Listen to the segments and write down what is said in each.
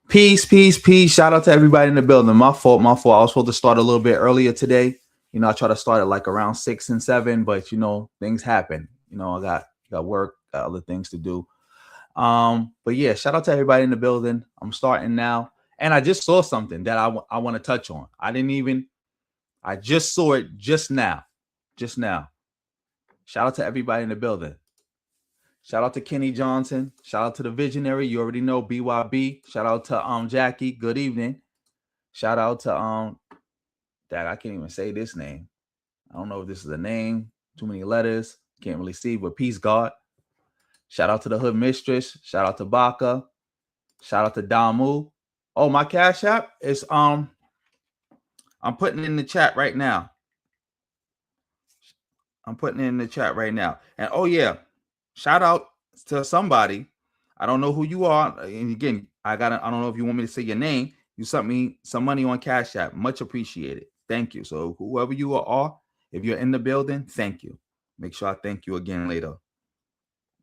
Peace, peace, peace. Shout out to everybody in the building. My fault, my fault. I was supposed to start a little bit earlier today. I try to start at like around 6 and 7, but things happen. I got work, got other things to do. But yeah, shout out to everybody in the building. I'm starting now. And I just saw something that I want to touch on. I just saw it just now. Just now. Shout out to everybody in the building. Shout out to Kenny Johnson. Shout out to the visionary. You already know BYB. Shout out to Jackie. Good evening. Shout out to that I can't even say this name. I don't know if this is a name. Too many letters. Can't really see, but peace God. Shout out to the Hood Mistress. Shout out to Baka. Shout out to Damu. Oh, my Cash App is I'm putting it in the chat right now. I'm putting it in the chat right now. And oh yeah, shout out to somebody. I don't know who you are. And again, I don't know if you want me to say your name. You sent me some money on Cash App. Much appreciated. Thank you. So whoever you are, if you're in the building, thank you. Make sure I thank you again later.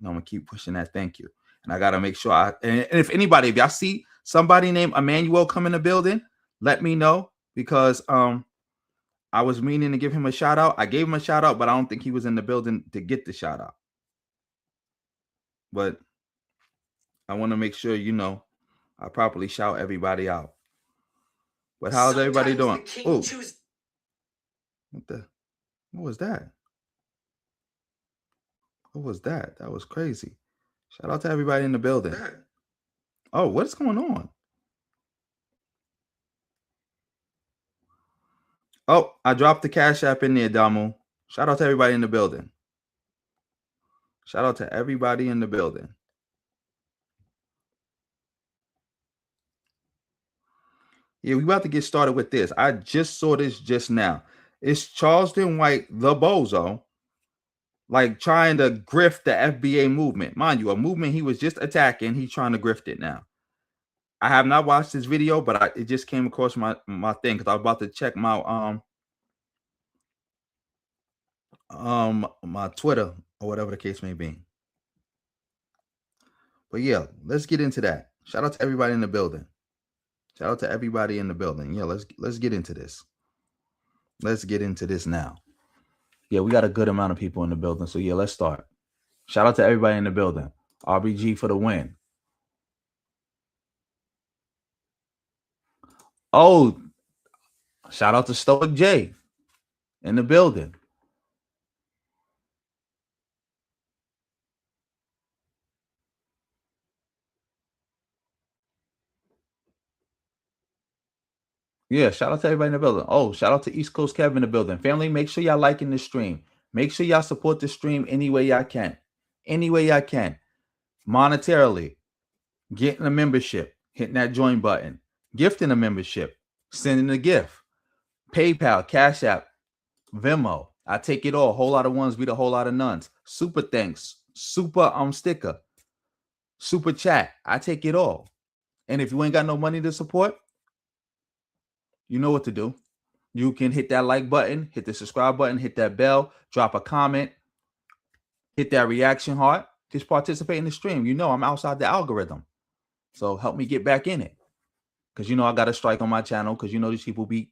I'm gonna keep pushing that. Thank you. And I gotta make sure and if anybody, if y'all see somebody named Emmanuel come in the building, let me know, because I was meaning to give him a shout out. I gave him a shout out, but I don't think he was in the building to get the shout out. But I want to make sure I properly shout everybody out. But how's everybody doing? Oh, what was that? What was that? That was crazy. Shout out to everybody in the building. Oh, what's going on? Oh, I dropped the Cash App in there, Damu. Shout out to everybody in the building. Shout out to everybody in the building. Yeah, we about to get started with this. I just saw this just now. It's Charleston White, the bozo, like trying to grift the FBA movement. Mind you, a movement he was just attacking. He's trying to grift it now. I have not watched this video, but it just came across my thing because I was about to check my my Twitter or whatever the case may be. But yeah, let's get into that. Shout out to everybody in the building. Shout out to everybody in the building. Yeah, let's get into this. Let's get into this now. Yeah, we got a good amount of people in the building. So yeah, let's start. Shout out to everybody in the building. RBG for the win. Oh, shout out to Stoic J in the building. Yeah, shout out to everybody in the building. Oh, shout out to East Coast Kev in the building. Family, make sure y'all liking the stream. Make sure y'all support the stream any way y'all can. Any way y'all can. Monetarily, getting a membership, hitting that join button, gifting a membership, sending a gift, PayPal, Cash App, Venmo. I take it all. Whole lot of ones beat a whole lot of nuns. Super thanks. Super sticker. Super chat. I take it all. And if you ain't got no money to support, you know what to do. You can hit that like button, hit the subscribe button, hit that bell, drop a comment, hit that reaction heart. Just participate in the stream. I'm outside the algorithm. So help me get back in it. Because I got a strike on my channel because these people be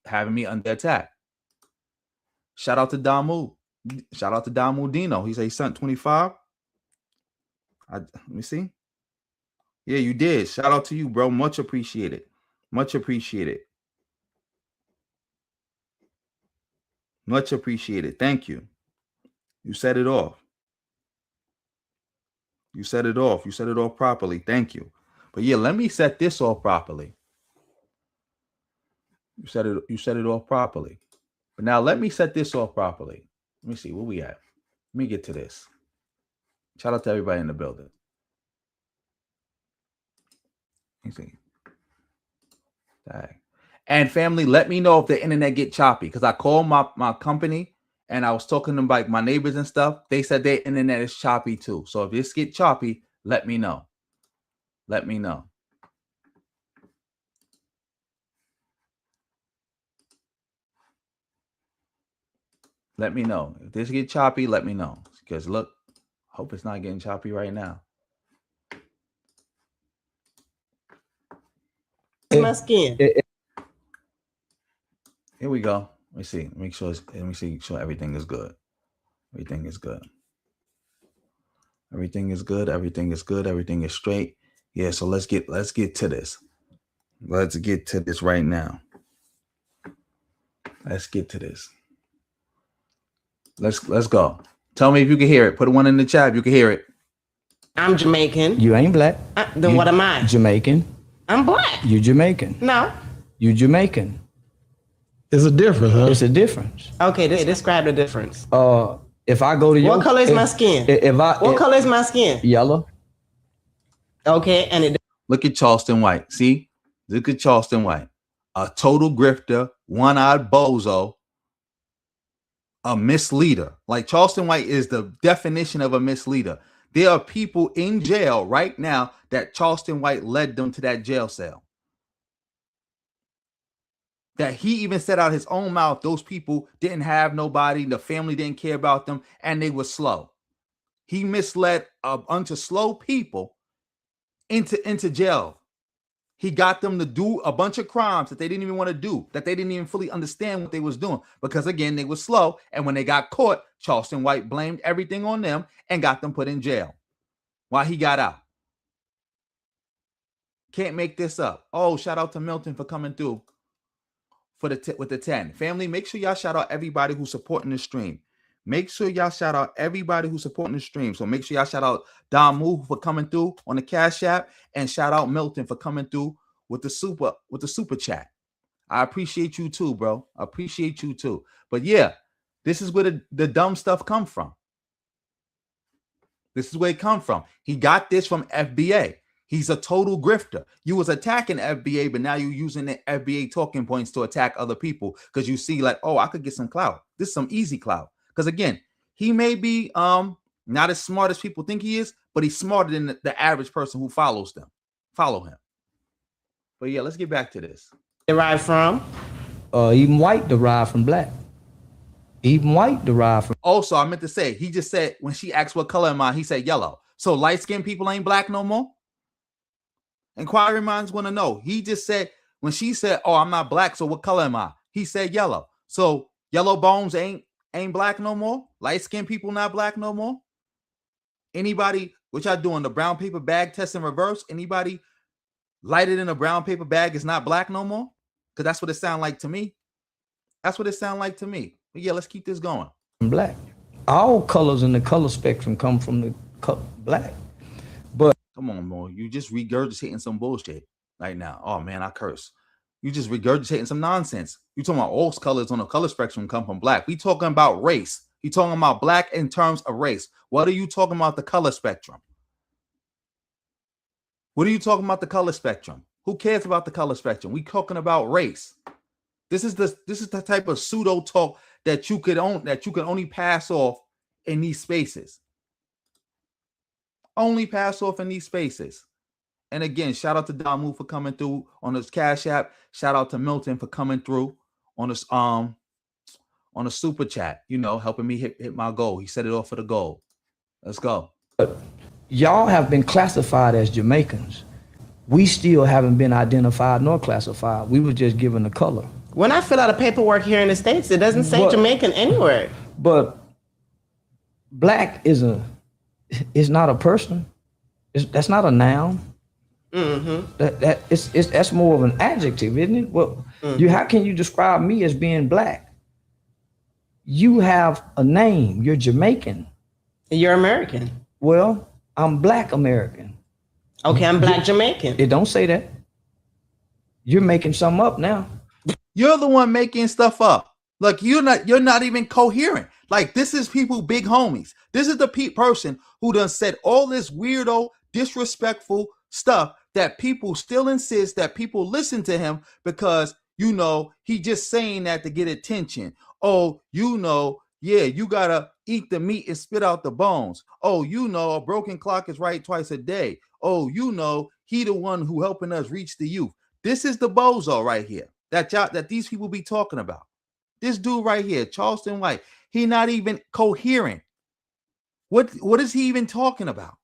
having me under attack. Shout out to Damu. Shout out to Damu Dino. He said he sent 25. Let me see. Yeah, you did. Shout out to you, bro. Much appreciated. Much appreciated. Much appreciated. Thank you. You set it off. You set it off. You set it off properly. Thank you. But yeah, let me set this off properly. You set it off properly. But now let me set this off properly. Let me see where we at. Let me get to this. Shout out to everybody in the building. Let me see. Dang. And family, let me know if the internet get choppy, because I called my company and I was talking to like my neighbors and stuff. They said their internet is choppy too. So if this get choppy, let me know. Let me know. Let me know. If this get choppy, let me know. Because look, hope it's not getting choppy right now. My skin. Here we go. Let me see. Make sure. Let me see. Sure everything is good. Everything is good. Everything is good. Everything is good. Everything is straight. Yeah. So let's get to this. Let's get to this right now. Let's get to this. Let's go. Tell me if you can hear it. Put one in the chat if you can hear it. I'm Jamaican. You ain't black. Then what am I? Jamaican. I'm black. You Jamaican. No. You Jamaican. It's a difference, huh? It's a difference. Okay, describe the difference. If I go to what color is my skin? What color is my skin? Yellow. Okay, and it. Look at Charleston White. See? Look at Charleston White. A total grifter, one-eyed bozo, a misleader. Like Charleston White is the definition of a misleader. There are people in jail right now that Charleston White led them to that jail cell. That he even said out his own mouth, those people didn't have nobody, the family didn't care about them, and they were slow. He misled a bunch of slow people into jail. He got them to do a bunch of crimes that they didn't even want to do, that they didn't even fully understand what they was doing, because again, they were slow, and when they got caught, Charleston White blamed everything on them and got them put in jail while he got out. Can't make this up. Oh, shout out to Milton for coming through for with the 10. Family, make sure y'all shout out everybody who's supporting the stream. Make sure y'all shout out everybody who's supporting the stream. So make sure y'all shout out Don Moo for coming through on the Cash App, and shout out Milton for coming through with the super chat. I appreciate you too, bro. I appreciate you too. But yeah, this is where the dumb stuff come from. This is where it come from. He got this from FBA. He's a total grifter. You was attacking FBA, but now you're using the FBA talking points to attack other people because you see like, oh, I could get some clout. This is some easy clout. Because again, he may be not as smart as people think he is, but he's smarter than the average person who follow him. But yeah, let's get back to this. Derived from? Even white derived from black. Even white derived from. Also, I meant to say, he just said when she asked what color am I, he said yellow. So light-skinned people ain't black no more? Inquiring minds want to know. He just said, when she said, oh, I'm not black, so what color am I? He said yellow. So yellow bones ain't black no more? Light-skinned people not black no more? Anybody, what y'all doing, the brown paper bag test in reverse? Anybody lighted in a brown paper bag is not black no more? Because that's what it sound like to me. That's what it sound like to me. But yeah, let's keep this going. Black. All colors in the color spectrum come from the black. But come on, Mo. You just regurgitating some bullshit right now. Oh man, I curse. You just regurgitating some nonsense. You talking about all colors on the color spectrum come from black. We talking about race. You talking about black in terms of race. What are you talking about the color spectrum? What are you talking about the color spectrum? Who cares about the color spectrum? We talking about race. This is the type of pseudo talk that you could only pass off in these spaces. Only pass off in these spaces. And again, shout out to Damu for coming through on his Cash App. Shout out to Milton for coming through on this on a super chat, helping me hit my goal. He set it off for the goal. Let's go. Y'all have been classified as Jamaicans. We still haven't been identified nor classified. We were just given a color. When I fill out a paperwork here in the States, it doesn't say Jamaican anywhere. But black is not a person. That's not a noun. Mm-hmm. That's more of an adjective, isn't it? Well, how can you describe me as being black? You have a name. You're Jamaican. You're American. Well, I'm black American. Okay, I'm black Jamaican. It don't say that. You're making something up now. You're the one making stuff up. Look, you're not even coherent. Like, this is people, big homies. This is the person who done said all this weirdo, disrespectful stuff that people still insist that people listen to him because, he just saying that to get attention. Oh, yeah, you gotta eat the meat and spit out the bones. Oh, a broken clock is right twice a day. Oh, he the one who helping us reach the youth. This is the bozo right here that these people be talking about. This dude right here, Charleston White, he not even coherent. What is he even talking about?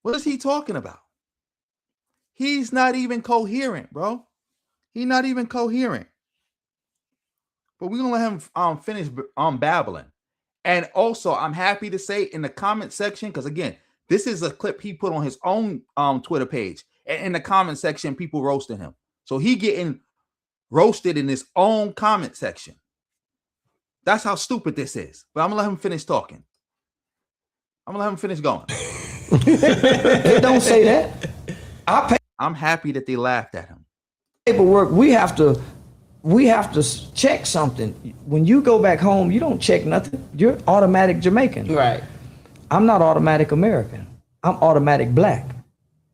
What is he talking about? He's not even coherent, bro. He's not even coherent. But we're gonna let him finish babbling. And also, I'm happy to say in the comment section, because again, this is a clip he put on his own Twitter page. And in the comment section, people roasting him. So he getting roasted in his own comment section. That's how stupid this is. But I'm gonna let him finish talking. I'm gonna let him finish going. It don't say that. I'm happy that they laughed at him. Paperwork, we have to check something. When you go back home, you don't check nothing. You're automatic Jamaican. Right. I'm not automatic American. I'm automatic black.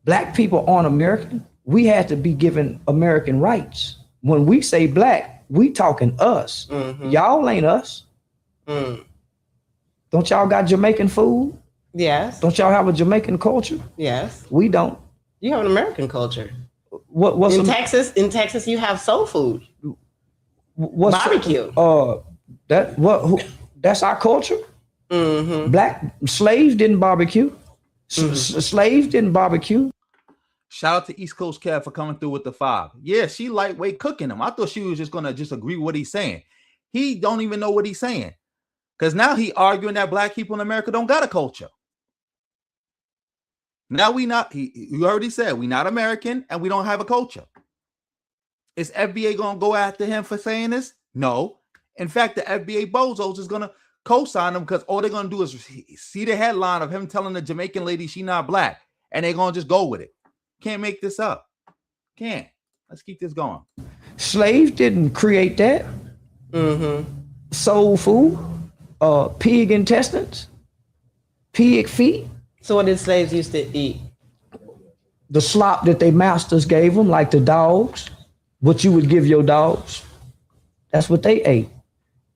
Black people aren't American. We had to be given American rights. When we say black, we talking us. Mm-hmm. Y'all ain't us. Mm. Don't y'all got Jamaican food? Yes. Don't y'all have a Jamaican culture? Yes. We don't. You have an American culture. What's in Texas? In Texas, you have soul food. What's barbecue? That's our culture. Mm-hmm. Black slaves didn't barbecue. Slaves didn't barbecue. Shout out to East Coast Kev for coming through with the 5. Yeah, she lightweight cooking him. I thought she was just gonna agree with what he's saying. He don't even know what he's saying, because now he arguing that black people in America don't got a culture. Now we not. You already said we not American and we don't have a culture. Is FBA gonna go after him for saying this? No. In fact, the FBA bozos is gonna co-sign him, because all they're gonna do is see the headline of him telling the Jamaican lady she not black, and they're gonna just go with it. Can't make this up. Can't. Let's keep this going. Slaves didn't create that. Mm-hmm. Soul food, pig intestines, pig feet. So what did slaves used to eat? The slop that their masters gave them, like the dogs, what you would give your dogs. That's what they ate.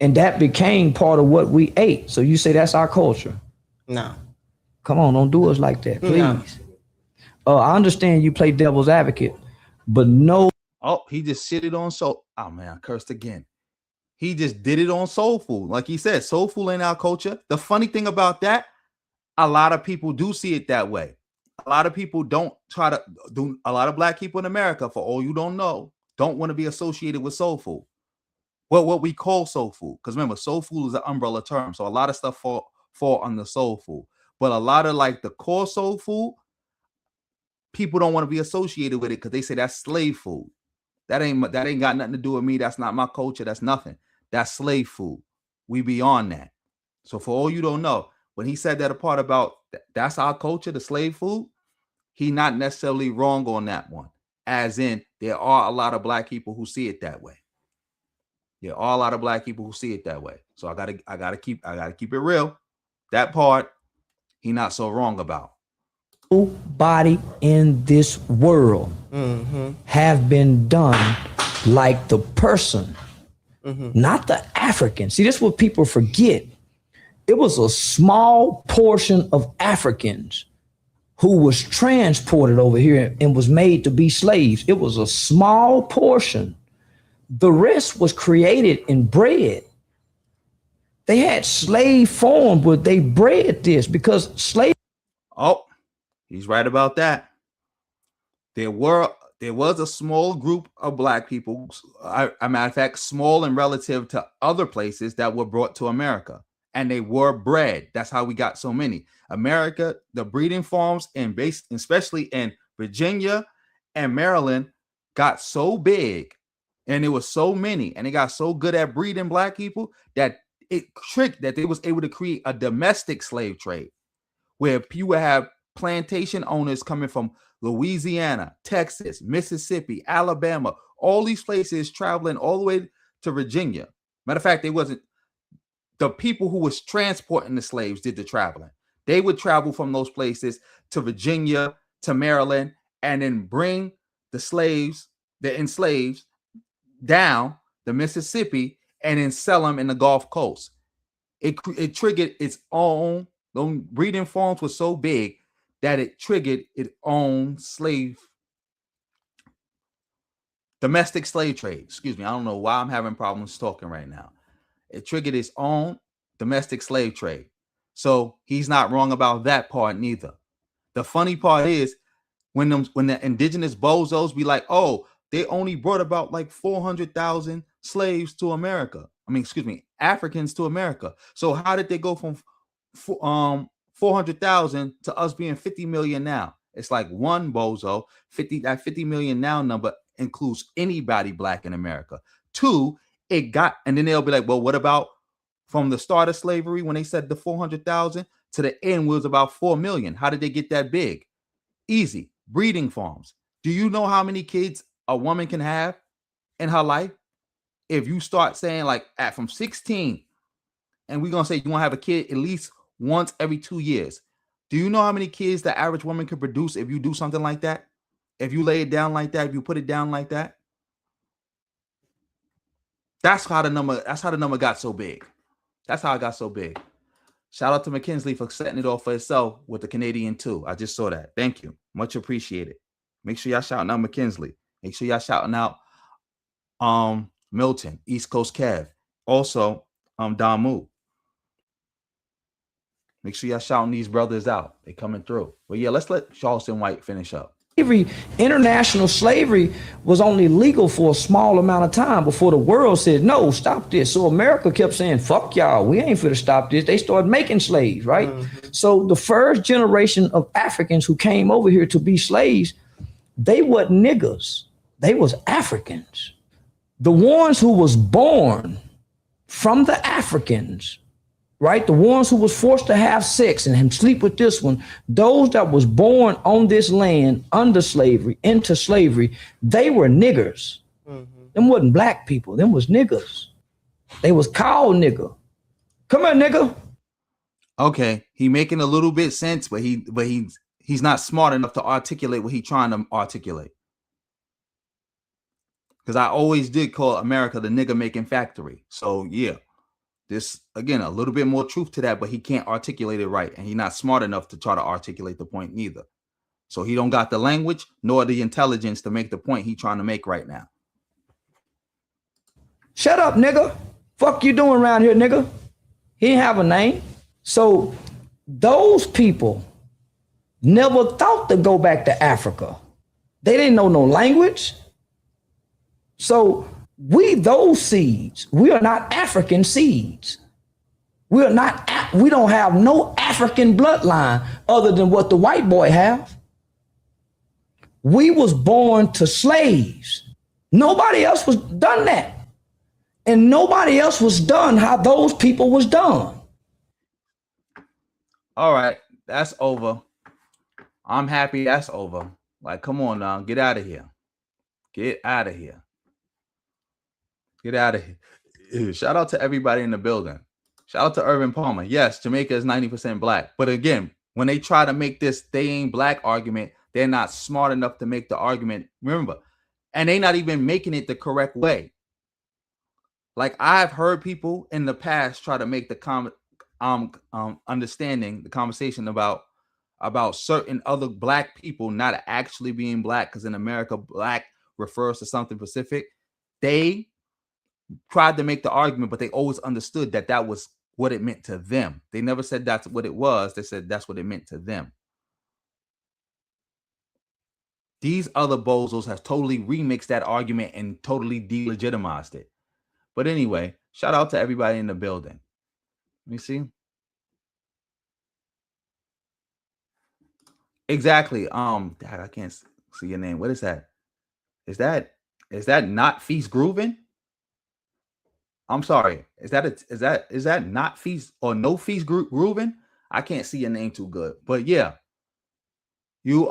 And that became part of what we ate. So you say that's our culture? No. Come on, don't do us like that, please. No. I understand you play devil's advocate, but no. Oh, he just shitted on soul. Oh man, I cursed again. He just did it on soul food. Like he said, soul food ain't our culture. The funny thing about that, a lot of people do see it that way. A lot of people don't try to do. A lot of black people in America, for all you don't know, don't want to be associated with soul food. Well, what we call soul food, because remember, soul food is an umbrella term, so a lot of stuff fall under soul food. But a lot of like the core soul food, people don't want to be associated with it because they say that's slave food. That ain't got nothing to do with me. That's not my culture. That's nothing. That's slave food. We beyond that. So for all you don't know, when he said that part about that's our culture, the slave food, he not necessarily wrong on that one. As in, there are a lot of black people who see it that way. There are a lot of black people who see it that way. So I gotta keep it real. That part, he not so wrong about. Nobody in this world have been done like the person, not the African. See, this is what people forget. It was a small portion of Africans who was transported over here and was made to be slaves. It was a small portion. The rest was created and bred. They had slave form, but they bred this because slave. Oh, he's right about that. There was a small group of black people, a matter of fact, small and relative to other places, that were brought to America, and they were bred. That's how we got so many. America, the breeding farms, especially in Virginia and Maryland, got so big, and there was so many, and they got so good at breeding black people that they was able to create a domestic slave trade, where you would have plantation owners coming from Louisiana, Texas, Mississippi, Alabama, all these places, traveling all the way to Virginia. Matter of fact, the people who was transporting the slaves did the traveling. They would travel from those places to Virginia, to Maryland, and then bring the enslaved down the Mississippi and then sell them in the Gulf Coast. It triggered its own. Those breeding farms were so big that it triggered its own domestic slave trade. Excuse me. I don't know why I'm having problems talking right now. It triggered its own domestic slave trade. So he's not wrong about that part neither. The funny part is when the indigenous bozos be like, oh, they only brought about like 400,000 slaves to America. I mean, excuse me, Africans to America. So how did they go from 400,000 to us being 50 million now? It's like one bozo, 50 million now number includes anybody black in America. Two, and then they'll be like, well, what about from the start of slavery when they said the 400,000 to the end was about 4 million? How did they get that big? Easy. Breeding farms. Do you know how many kids a woman can have in her life? If you start saying like from 16, and we're going to say you want to have a kid at least once every 2 years. Do you know how many kids the average woman can produce if you do something like that? If you lay it down like that, if you put it down like that? That's how the number got so big. That's how it got so big. Shout out to McKinsley for setting it off for itself with the Canadian too. I just saw that. Thank you. Much appreciated. Make sure y'all shouting out McKinsley. Make sure y'all shouting out Milton, East Coast Kev. Also, Damu. Make sure y'all shouting these brothers out. They coming through. But yeah, let's let Charleston White finish up. International slavery was only legal for a small amount of time before the world said, no, stop this. So America kept saying, fuck y'all, we ain't finna stop this. They started making slaves, right? Mm-hmm. So the first generation of Africans who came over here to be slaves, they wasn't niggers. They was Africans. The ones who was born from the Africans, right? The ones who was forced to have sex and sleep with this one, those that was born on this land under slavery, into slavery, they were niggers. Mm-hmm. Them wasn't black people. Them was niggers. They was called nigger. Come here, nigga. Okay, he making a little bit sense, but he's not smart enough to articulate what he's trying to articulate. Because I always did call America the nigger making factory. So yeah. This, again, a little bit more truth to that, but he can't articulate it right. And he's not smart enough to try to articulate the point neither. So he don't got the language nor the intelligence to make the point he's trying to make right now. Shut up, nigga. Fuck you doing around here, nigga? He didn't have a name. So those people never thought to go back to Africa. They didn't know no language. So those seeds, we are not African seeds. We don't have no African bloodline other than what the white boy have. We was born to slaves. Nobody else was done that. And nobody else was done how those people was done. All right, that's over. I'm happy that's over. Like, come on now, get out of here. Get out of here. Get out of here. Shout out to everybody in the building. Shout out to Irvin Palmer. Yes, Jamaica is 90% black. But again, when they try to make this they ain't black argument, they're not smart enough to make the argument. Remember, and they not even making it the correct way. Like I've heard people in the past try to make the understanding the conversation about certain other black people not actually being black, because in America, black refers to something specific. They tried to make the argument, but they always understood that was what it meant to them. They never said that's what it was. They said that's what it meant to them. These other bozos have totally remixed that argument and totally delegitimized it. But anyway, shout out to everybody in the building. Let me see. Exactly. I can't see your name. What is that? Is that not Feast Groovin'? I'm sorry. Is that not Feast or no Feast Groovin'? I can't see your name too good. But yeah. You're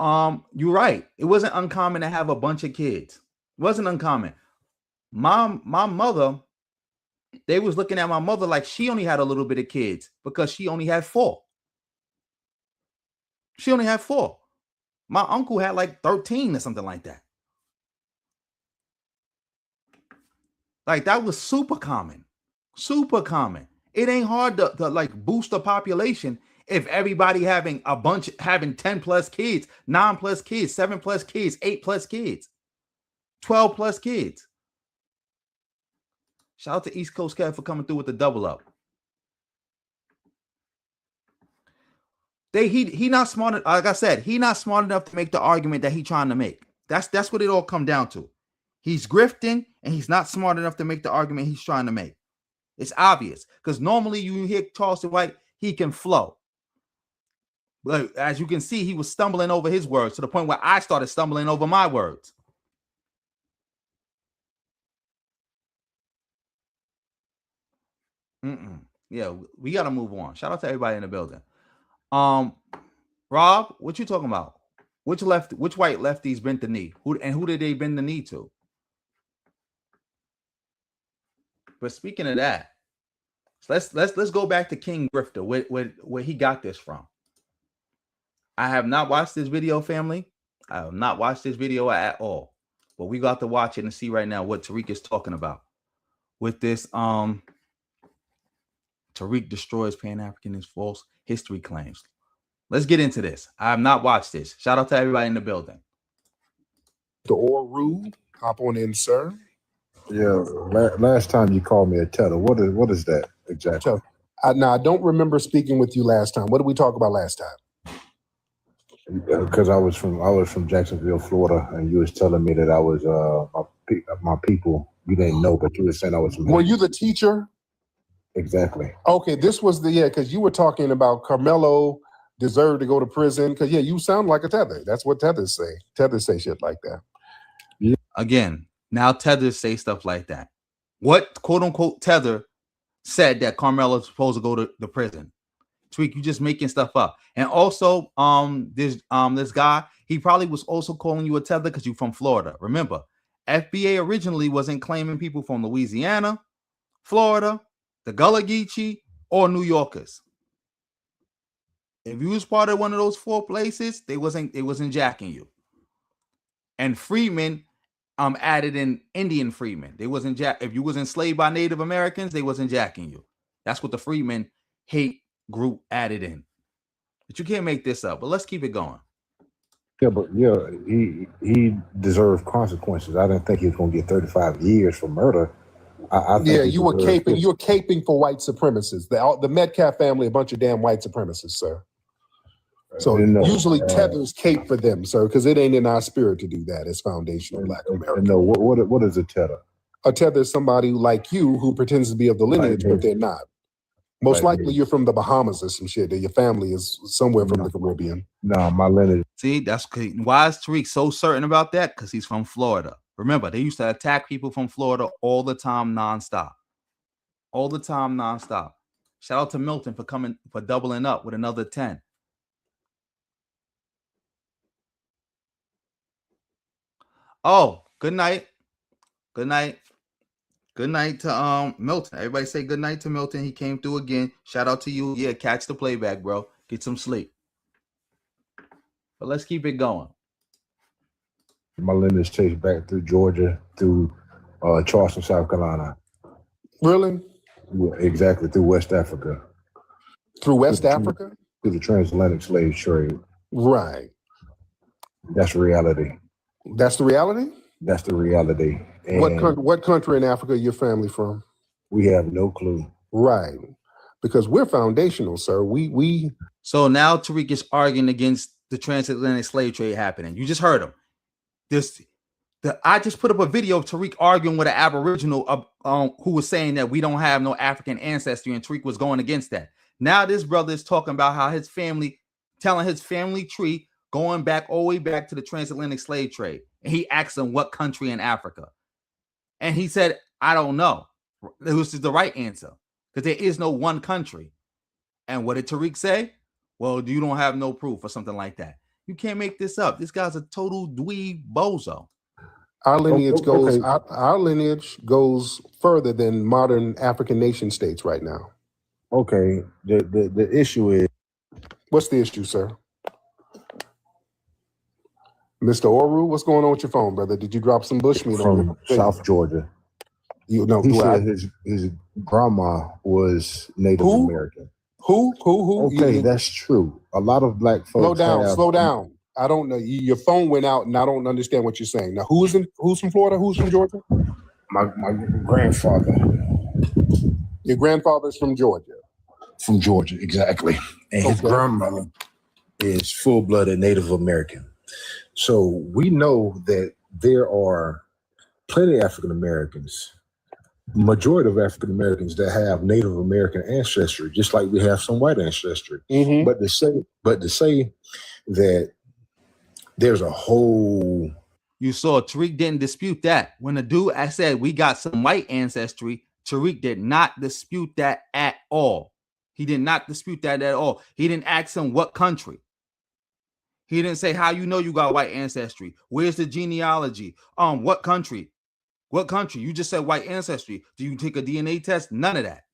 right. It wasn't uncommon to have a bunch of kids. It wasn't uncommon. My mother, they was looking at my mother like she only had a little bit of kids because she only had 4. She only had 4. My uncle had like 13 or something like that. Like that was super common. Super common. It ain't hard to like boost the population if everybody having 10 plus kids, 9 plus kids, 7 plus kids, 8 plus kids, 12 plus kids. Shout out to East Coast Cat for coming through with the double up. He not smart. Like I said, he not smart enough to make the argument that he trying to make. That's what it all come down to. He's grifting, and he's not smart enough to make the argument he's trying to make. It's obvious because normally you hear Charleston White, he can flow. But as you can see, he was stumbling over his words to the point where I started stumbling over my words. Yeah, we got to move on. Shout out to everybody in the building. Rob, what you talking about? Which white lefties bent the knee? Who did they bend the knee to? But speaking of that, let's go back to King Grifter, where he got this from. I have not watched this video, family. I have not watched this video at all. But we got to watch it and see right now what Tariq is talking about with this. Tariq destroys Pan-Africanist false history claims. Let's get into this. I have not watched this. Shout out to everybody in the building. The Oru, hop on in, sir. Yeah, last time you called me a tether. What is that exactly? So, now I don't remember speaking with you last time. What did we talk about last time? Because I was from Jacksonville, Florida, and you was telling me that I was my people. You didn't know, but you were saying I was. Were you the teacher? Exactly. Okay, this was because you were talking about Carmelo deserved to go to prison because you sound like a tether. That's what tethers say. Tethers say shit like that. Yeah. Again, now tethers say stuff like that. What quote unquote tether said that Carmelo's supposed to go to the prison? Tariq, you just making stuff up. And also, this guy, he probably was also calling you a tether because you're from Florida. Remember, FBA originally wasn't claiming people from Louisiana, Florida, the Gullah Geechee, or New Yorkers. If you was part of one of those four places, they wasn't jacking you. And freedmen added in Indian freedmen. They wasn't if you was enslaved by Native Americans, they wasn't jacking you. That's what the freedmen hate group added in. But you can't make this up. But let's keep it going. Yeah, but he deserved consequences. I didn't think he was going to get 35 years for murder. I think you were caping for white supremacists. The Metcalf family, a bunch of damn white supremacists, sir. So usually tethers cape for them, sir, because it ain't in our spirit to do that as foundational Black America. No, what is a tether? A tether is somebody like you who pretends to be of the lineage, but they're not. Most likely you're from the Bahamas or some shit. Your family is somewhere from the Caribbean. No, my lineage. See, that's why is Tariq so certain about that? Because he's from Florida. Remember, they used to attack people from Florida all the time, nonstop. All the time, nonstop. Shout out to Milton for doubling up with another 10. Oh, good night. Good night. Good night to Milton. Everybody say good night to Milton. He came through again. Shout out to you. Yeah, catch the playback, bro. Get some sleep. But let's keep it going. My lineage chased back through Georgia, through Charleston, South Carolina. Really? Yeah, exactly, through West Africa. Through West Africa? Through the transatlantic slave trade. Right. That's reality. That's the reality? That's the reality. And what country in Africa are your family from? We have no clue. Right. Because we're foundational, sir. We So now Tariq is arguing against the transatlantic slave trade happening. You just heard him. I just put up a video of Tariq arguing with an Aboriginal who was saying that we don't have no African ancestry, and Tariq was going against that. Now this brother is talking about how his family, telling his family tree, going back all the way back to the transatlantic slave trade. And he asked him what country in Africa. And he said, I don't know. This is the right answer. Because there is no one country. And what did Tariq say? Well, you don't have no proof or something like that. You can't make this up. This guy's a total dweeb bozo. Our lineage goes further than modern African nation states right now. Okay. The issue is, what's the issue, sir? Mr. Oru, what's going on with your phone, brother? Did you drop some bushmeat from South Georgia? You know, he said his grandma was Native American. Who? Okay, that's true. A lot of Black folks. Slow down. I don't know. Your phone went out, and I don't understand what you're saying. Now, who's from Florida? Who's from Georgia? My grandfather. Your grandfather's from Georgia. From Georgia, exactly. And his grandmother is full-blooded Native American. So we know that there are plenty of African Americans, majority of African Americans that have Native American ancestry, just like we have some white ancestry. Mm-hmm. But to say that there's a whole. You saw Tariq didn't dispute that. When the dude I said we got some white ancestry, Tariq did not dispute that at all. He did not dispute that at all. He didn't ask him what country. He didn't say how you know you got white ancestry. Where's the genealogy? What country? What country? You just said white ancestry. Do you take a DNA test? None of that.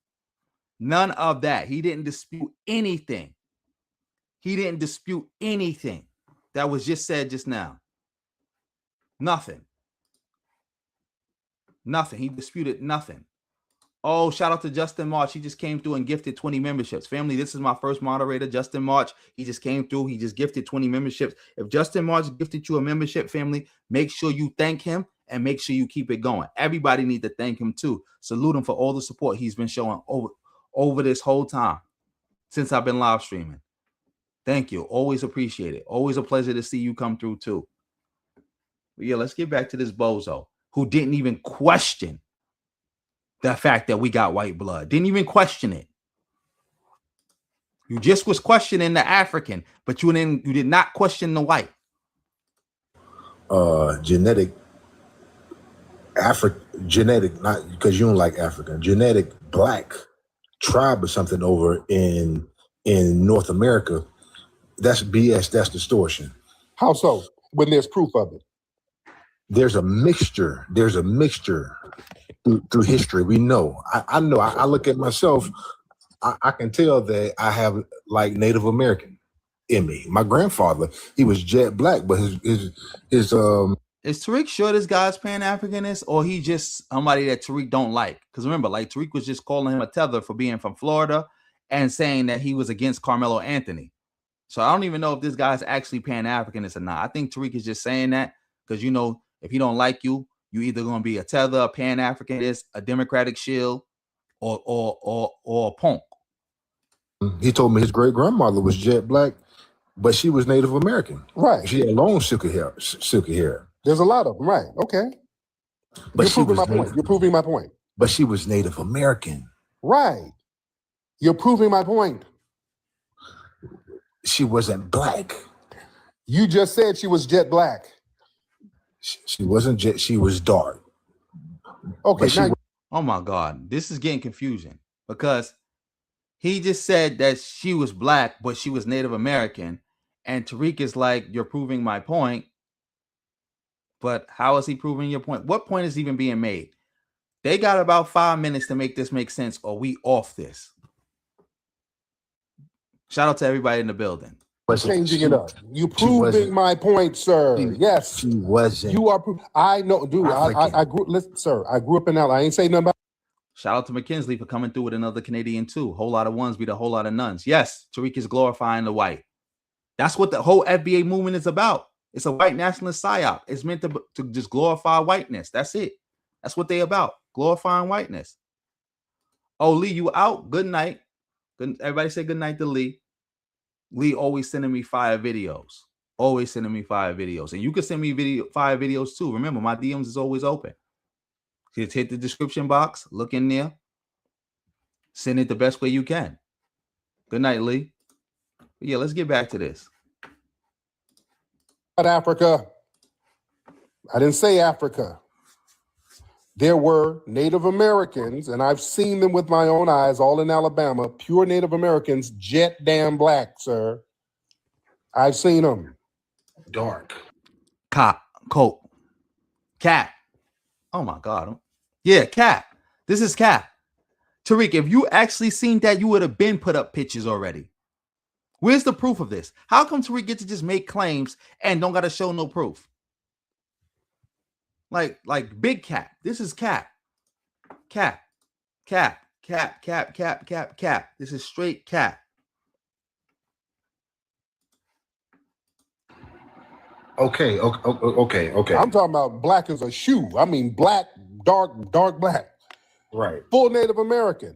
None of that. He didn't dispute anything. He didn't dispute anything that was just said just now. Nothing. Nothing. He disputed nothing. Oh, shout out to Justin March. He just came through and gifted 20 memberships. Family, this is my first moderator, Justin March. He just came through. He just gifted 20 memberships. If Justin March gifted you a membership, family, make sure you thank him and make sure you keep it going. Everybody need to thank him too. Salute him for all the support he's been showing over this whole time since I've been live streaming. Thank you. Always appreciate it. Always a pleasure to see you come through too. But yeah, let's get back to this bozo who didn't even question the fact that we got white blood. Didn't even question it. You just was questioning the African, but you did not question the white. Genetic, not because you don't like African, genetic black tribe or something over in North America. That's BS. That's distortion. How so? When there's proof of it. There's a mixture. There's a mixture through history. We know. I know. I look at myself. I can tell that I have like Native American in me. My grandfather, he was jet black, but his Is Tariq sure this guy's Pan-Africanist, or he just somebody that Tariq don't like? Because remember, like Tariq was just calling him a tether for being from Florida and saying that he was against Carmelo Anthony. So I don't even know if this guy's actually Pan-Africanist or not. I think Tariq is just saying that because, you know, if he don't like you, you either going to be a tether, a Pan-Africanist, a Democratic shield, or a punk. He told me his great grandmother was jet black, but she was Native American. Right. She had long silky hair. There's a lot of them. Right. Okay. But You're proving my point. You're proving my point. But she was Native American. Right. You're proving my point. She wasn't black. You just said she was jet black. She wasn't jet. She was dark. Okay. Oh my God, this is getting confusing because he just said that she was black, but she was Native American, and Tariq is like, "You're proving my point." But how is he proving your point? What point is even being made? They got about 5 minutes to make this make sense, or we off this. Shout out to everybody in the building. Changing it up. You proving my point, sir. Yes. She wasn't. You are. I know, dude. I grew. Listen, sir. I grew up in LA. I ain't say nothing about. Shout out to McKinsley for coming through with another Canadian too. Whole lot of ones beat a whole lot of nuns. Yes, Tariq is glorifying the white. That's what the whole FBA movement is about. It's a white nationalist psyop. It's meant to just glorify whiteness. That's it. That's what they about. Glorifying whiteness. Oh, Lee, you out? Good night. Good. Everybody say good night to Lee. Lee always sending me fire videos. Always sending me fire videos. And you can send me fire videos too. Remember, my DMs is always open. Just hit the description box. Look in there. Send it the best way you can. Good night, Lee. But yeah, let's get back to this. Africa. I didn't say Africa. There were Native Americans, and I've seen them with my own eyes, all in Alabama, pure Native Americans, jet damn black, sir. I've seen them. Dark. Coat. Cat. Oh my God. Yeah, Cat. This is Cat. Tariq, if you actually seen that, you would have been put up pictures already. Where's the proof of this? How come Tariq get to just make claims and don't got to show no proof? Like big Cat. This is Cat. Cat. This is straight Cat. Okay. I'm talking about black as a shoe. I mean black, dark black. Right. Full Native American.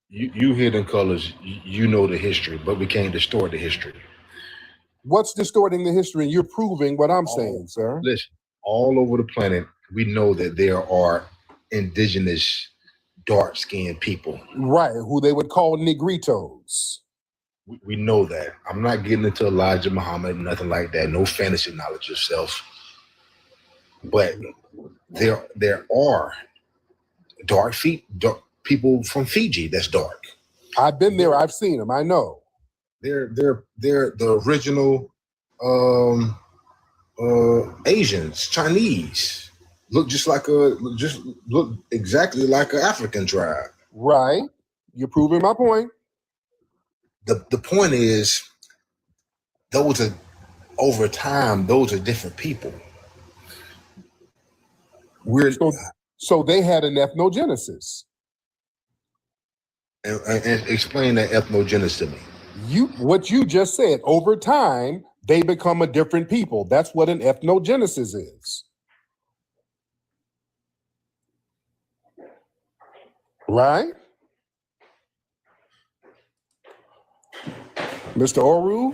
You hidden colors, you know the history, but we can't distort the history. What's distorting the history? And you're proving what I'm saying, sir. Listen, all over the planet, we know that there are indigenous dark-skinned people. Right, who they would call negritos. We know that. I'm not getting into Elijah Muhammad, nothing like that. No fantasy knowledge of self. But there are dark people from Fiji that's dark. I've been there. I've seen them. I know. They're the original Asians, Chinese. Look exactly like an African tribe. Right. You're proving my point. The point is, over time, those are different people. So they had an ethnogenesis. And explain that ethnogenesis to me. What you just said, over time, they become a different people. That's what an ethnogenesis is. Right? Mr. Oru,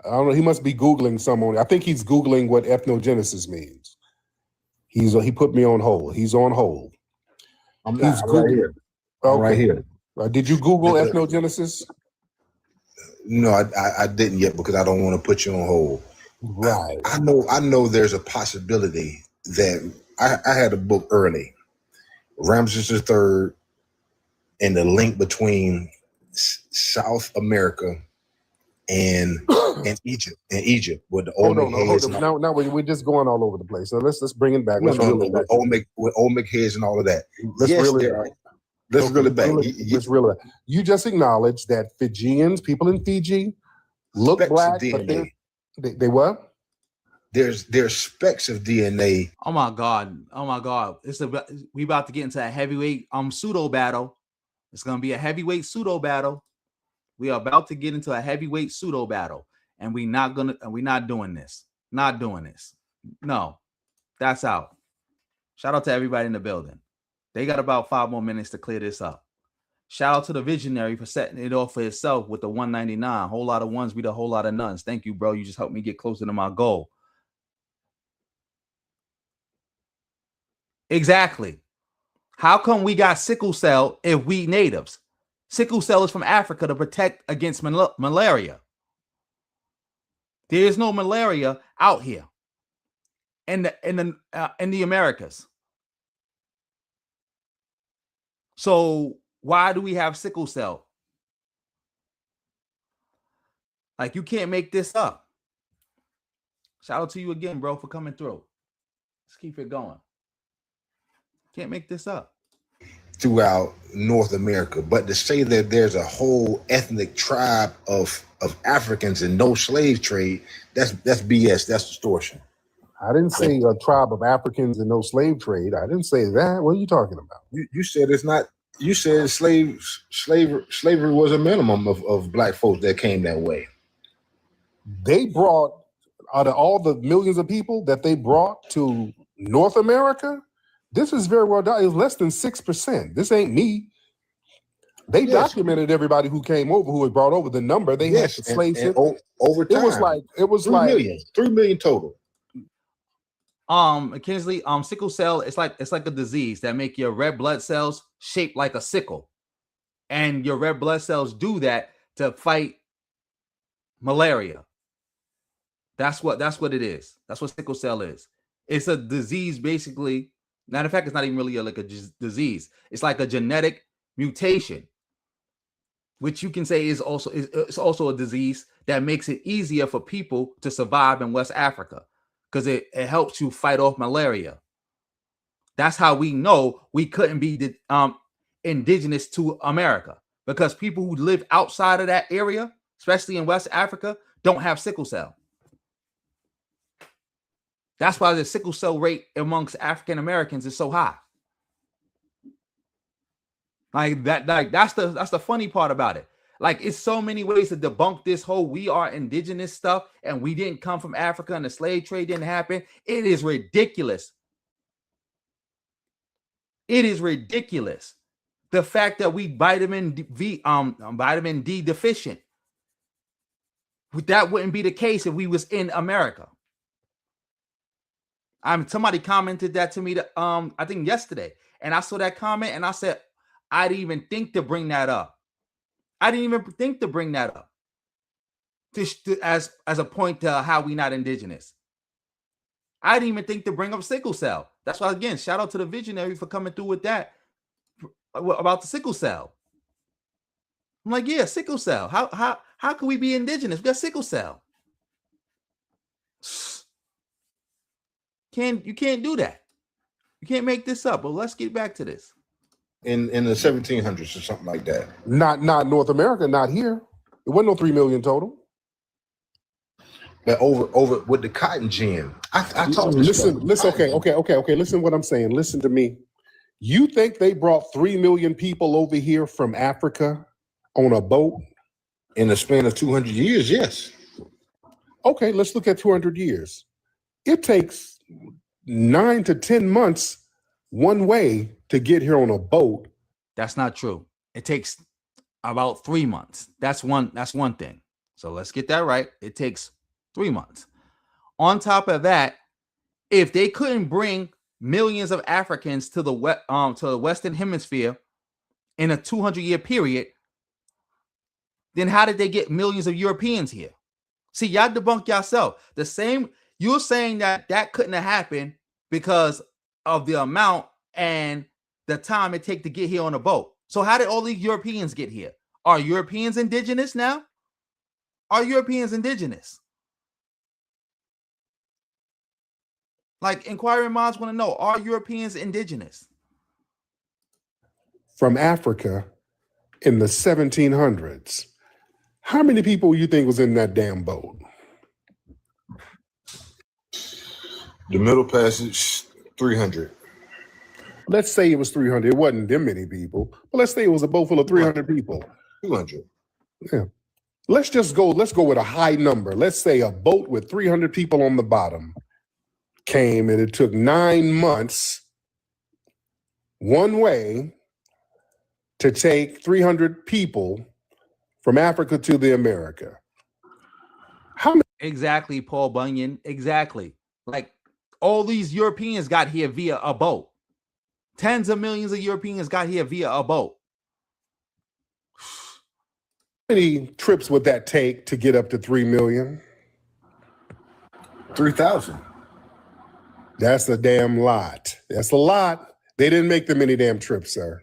I don't know, he must be Googling someone. I think he's Googling what ethnogenesis means. He put me on hold. He's on hold. I'm right here. Okay. Right here. Did you Google ethnogenesis? No, I didn't yet because I don't want to put you on hold. Right. I know there's a possibility that I had a book early, Ramses III, and the link between South America and Egypt with the Olmec heads. Now we're just going all over the place. So let's bring it back. With Olmec heads and all of that. Let's reel it back. You just acknowledged that Fijians, people in Fiji, look black, but they what? There's specks of DNA. Oh my God! We about to get into a heavyweight pseudo battle. It's gonna be a heavyweight pseudo battle. We are about to get into a heavyweight pseudo battle, and we're not doing this. Not doing this. No, that's out. Shout out to everybody in the building. They got about 5 more minutes to clear this up. Shout out to the visionary for setting it off for itself with the 199. Whole lot of ones beat a whole lot of nuns. Thank you, bro. You just helped me get closer to my goal. Exactly. How come we got sickle cell if we natives? Sickle cell is from Africa to protect against malaria. There is no malaria out here in the Americas. So why do we have sickle cell? Like, you can't make this up. Shout out to you again, bro, for coming through. Let's keep it going. Can't make this up. Throughout North America, but to say that there's a whole ethnic tribe of Africans and no slave trade, that's BS. That's distortion. I didn't say a tribe of Africans and no slave trade. I didn't say that. What are you talking about? You said it's not. You said slavery was a minimum of black folks that came that way. They brought, out of all the millions of people that they brought to North America, this is very well done. It's less than 6%. This ain't me. They documented everybody who came over, who was brought over. The number they had the slaves. Over time, it was 3 million total. Kinsley, sickle cell, it's like a disease that make your red blood cells shaped like a sickle, and your red blood cells do that to fight malaria. That's what it is. That's what sickle cell is. It's a disease, basically. Matter of fact, it's not even really like a disease. It's like a genetic mutation, which you can say is also a disease that makes it easier for people to survive in West Africa because it helps you fight off malaria. That's how we know we couldn't be indigenous to America, because people who live outside of that area, especially in West Africa, don't have sickle cell. That's why the sickle cell rate amongst African Americans is so high. That's the funny part about it. Like, it's so many ways to debunk this whole we are indigenous stuff and we didn't come from Africa and the slave trade didn't happen. It is ridiculous. It is ridiculous. The fact that we vitamin D deficient. That wouldn't be the case if we was in America. Somebody commented that to me, I think yesterday, and I saw that comment, and I said, I didn't even think to bring that up. I didn't even think to bring that up as a point to how we not indigenous. I didn't even think to bring up sickle cell. That's why, again, shout out to the visionary for coming through with that about the sickle cell. I'm like, yeah, sickle cell. How can we be indigenous? We got sickle cell. You can't do that. You can't make this up. But let's get back to this. In the 1700s or something like that. Not North America, not here. There wasn't no 3 million total. But over with the cotton gin. I told you. Listen. Okay. Listen what I'm saying. Listen to me. You think they brought 3 million people over here from Africa on a boat? In the span of 200 years, yes. Okay, let's look at 200 years. It takes 9 to 10 months one way to get here on a boat. That's not true. It takes about 3 months. That's one thing. So let's get that right. It takes 3 months. On top of that, if they couldn't bring millions of Africans to the Western Hemisphere in a 200-year period, then how did they get millions of Europeans here? See, y'all debunk yourself. You're saying that couldn't have happened because of the amount and the time it take to get here on a boat. So how did all these Europeans get here? Are Europeans indigenous now? Are Europeans indigenous? Like, inquiring minds want to know, are Europeans indigenous? From Africa in the 1700s. How many people you think was in that damn boat? The Middle Passage, 300. Let's say it was 300. It wasn't them many people. But let's say it was a boat full of 300 people. 200. Yeah. Let's go with a high number. Let's say a boat with 300 people on the bottom came, and it took 9 months one way to take 300 people from Africa to the America. How many? Exactly, Paul Bunyan. Exactly. Like, all these Europeans got here via a boat. Tens of millions of Europeans got here via a boat. How many trips would that take to get up to 3 million? 3,000. That's a damn lot. That's a lot. They didn't make that many damn trips, sir.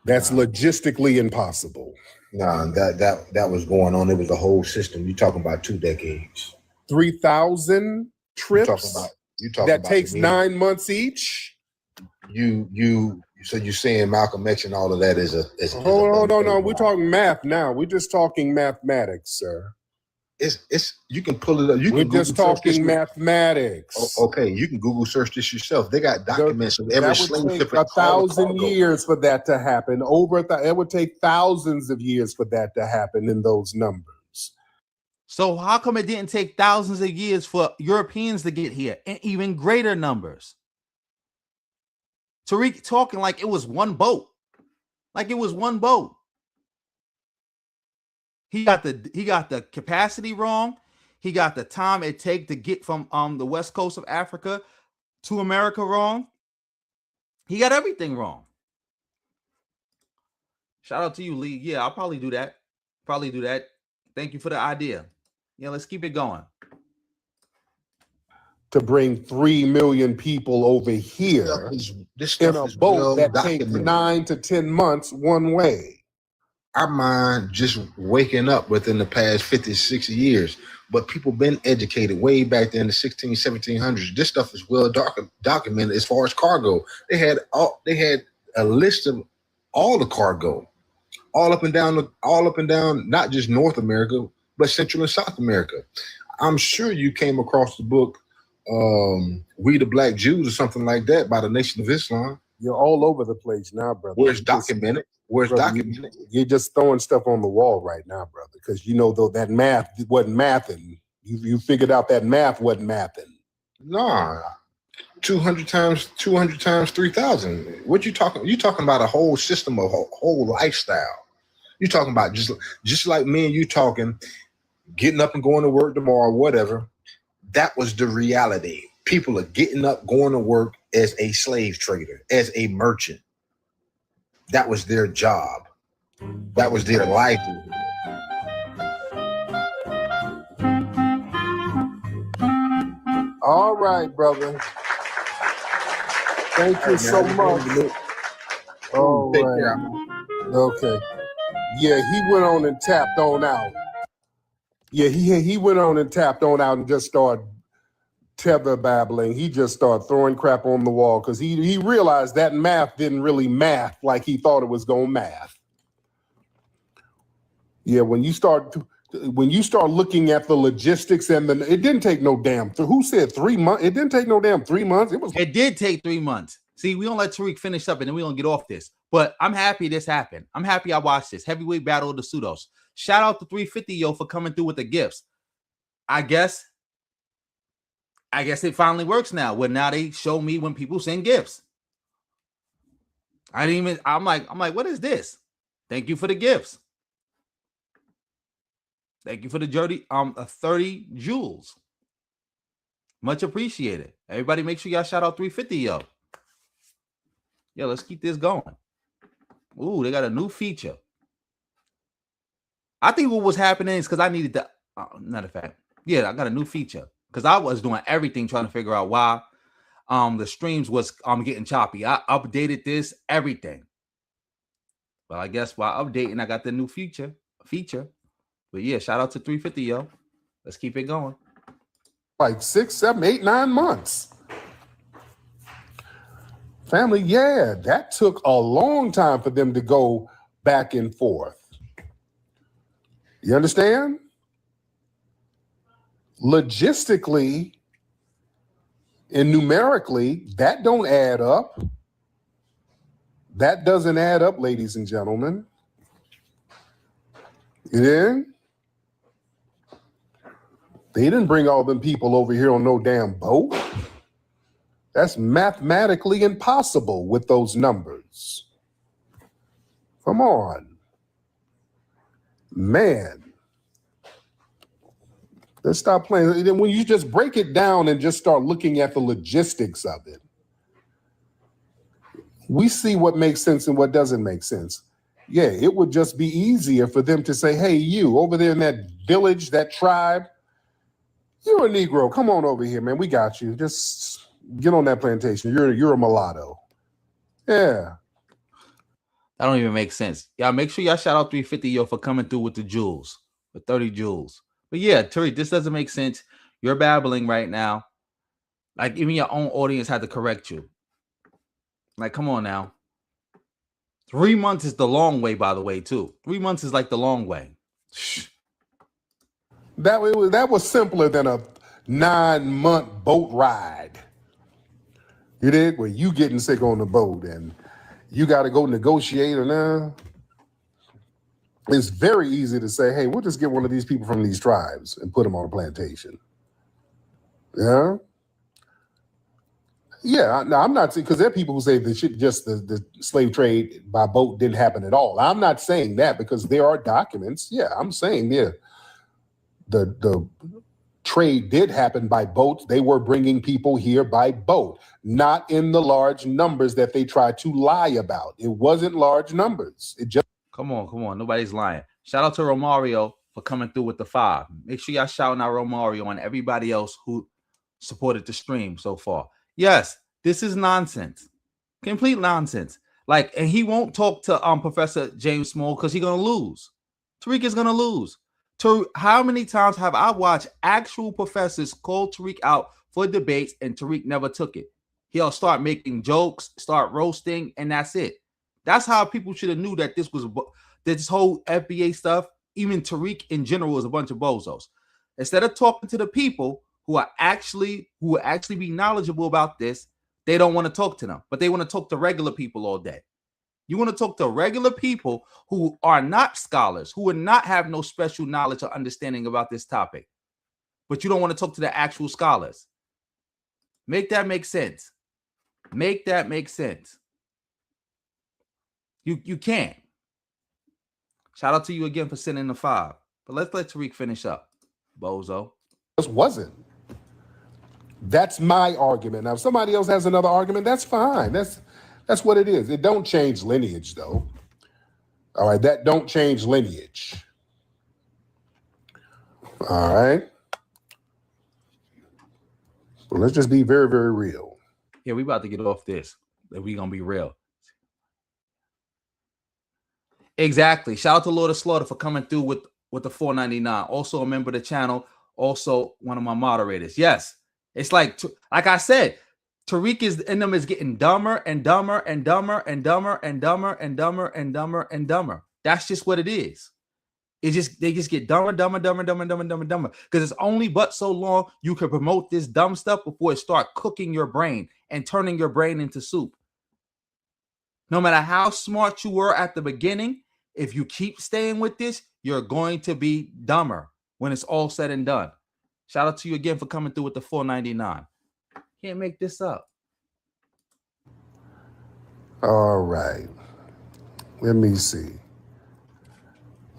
That's logistically impossible. Nah, that was going on. It was a whole system. You're talking about 2 decades. 3,000 trips? You talking that about takes 9 months each? So you're saying Malcolm X and all of that is a hold on. We're talking math now. We're just talking mathematics, sir. It's you can pull it up. We're just talking mathematics. Okay, you can Google search this yourself. They got documents of every slave ship. 1,000 years for that to happen. It would take thousands of years for that to happen in those numbers. So how come it didn't take thousands of years for Europeans to get here in even greater numbers? Tariq talking like it was one boat. Like it was one boat. He got the capacity wrong. He got the time it take to get from the west coast of Africa to America wrong. He got everything wrong. Shout out to you, Lee. Yeah, I'll probably do that. Thank you for the idea. Yeah, let's keep it going. To bring 3 million people over here in a boat that takes 9 to 10 months one way. Our mind just waking up within the past 50, 60 years. But people been educated way back then in the 1700s. This stuff is well documented as far as cargo. They had a list of all the cargo, all up and down, not just North America, but Central and South America. I'm sure you came across the book, We the Black Jews or something like that by the Nation of Islam. You're all over the place now, brother. Where's documented? You're just throwing stuff on the wall right now, brother, because you know, though, that math wasn't mathing. You figured out that math wasn't mathing. Nah, 200 times 3,000. What you talking? You talking about a whole system of a whole lifestyle. You talking about just like me and you talking. getting up and going to work tomorrow, whatever. That was the reality. People are getting up, going to work as a slave trader, as a merchant. That was their job. That was their livelihood. All right, brother. Thank you so much. All right. Okay. Yeah, he went on and tapped on out. Yeah, he went on and tapped on out and just started tether babbling. He just started throwing crap on the wall because he realized that math didn't really math like he thought it was gonna math. Yeah, when you start looking at the logistics and it didn't take no damn. Who said 3 months? It didn't take no damn 3 months. It did take 3 months. See, we don't let Tariq finish up and then we don't get off this. But I'm happy this happened. I'm happy I watched this. Heavyweight battle of the pseudos. Shout out to 350 yo for coming through with the gifts. I guess it finally works now. Well, now they show me when people send gifts. I'm like, what is this? Thank you for the gifts. Thank you for the 30 jewels. Much appreciated. Everybody make sure y'all shout out 350 yo. Yeah, let's keep this going. Ooh, they got a new feature. I think what was happening is because I needed to, matter of fact, yeah, I got a new feature because I was doing everything trying to figure out why the streams was getting choppy. I updated this, everything. Well, I guess while updating, I got the new feature. But yeah, shout out to 350, yo. Let's keep it going. Like 6, 7, 8, 9 months. Family, yeah, that took a long time for them to go back and forth. You understand? Logistically and numerically, that don't add up. That doesn't add up, ladies and gentlemen. Yeah? They didn't bring all them people over here on no damn boat. That's mathematically impossible with those numbers. Come on. Man. Let's stop playing. Then when you just break it down and just start looking at the logistics of it, we see what makes sense and what doesn't make sense. Yeah, it would just be easier for them to say, hey, you over there in that village, that tribe, you're a Negro. Come on over here, man. We got you. Just get on that plantation. You're a mulatto. Yeah. That don't even make sense. Y'all make sure y'all shout out 350 yo for coming through with the jewels, with 30 jewels. But yeah, Tariq, this doesn't make sense. You're babbling right now. Like even your own audience had to correct you. Like, come on now. 3 months is the long way, by the way, too. 3 months is like the long way. That was simpler than a 9-month boat ride. You did? Where you getting sick on the boat and you got to go negotiate and it's very easy to say, hey, we'll just get one of these people from these tribes and put them on a plantation. Yeah? Yeah, no, I'm not saying, because there are people who say the slave trade by boat didn't happen at all. I'm not saying that because there are documents. Yeah, I'm saying, yeah, the trade did happen by boat. They were bringing people here by boat, not in the large numbers that they tried to lie about. It wasn't large numbers. It just Come on. Nobody's lying. Shout out to Romario for coming through with the 5. Make sure y'all shouting out Romario and everybody else who supported the stream so far. Yes, this is nonsense. Complete nonsense. Like, and he won't talk to Professor James Small because he's gonna lose. Tariq is gonna lose. How many times have I watched actual professors call Tariq out for debates and Tariq never took it? He'll start making jokes, start roasting, and that's it. That's how people should have knew that this whole FBA stuff, even Tariq in general, is a bunch of bozos. Instead of talking to the people who will actually be knowledgeable about this, they don't want to talk to them, but they want to talk to regular people all day. You want to talk to regular people who are not scholars, who would not have no special knowledge or understanding about this topic, but you don't want to talk to the actual scholars. Make that make sense. Make that make sense. You can't. Shout out to you again for sending the 5. But let's let Tariq finish up. Bozo. This wasn't. That's my argument. Now, if somebody else has another argument, that's fine. That's what it is. It don't change lineage, though. All right, that don't change lineage. All right. Well, let's just be very, very real. Yeah, we about to get off this. That we gonna be real. Exactly. Shout out to Lord of Slaughter for coming through with the $4.99. Also a member of the channel. Also one of my moderators. Yes, it's like I said, Tariq is getting dumber and dumber and dumber and dumber and dumber and dumber and dumber and dumber. That's just what it is. They just get dumber, dumber, dumber, dumber, dumber, dumber, dumber. Because it's only but so long you can promote this dumb stuff before it start cooking your brain and turning your brain into soup. No matter how smart you were at the beginning, if you keep staying with this, you're going to be dumber when it's all said and done. Shout out to you again for coming through with the $4.99. Can't make this up. All right. Let me see.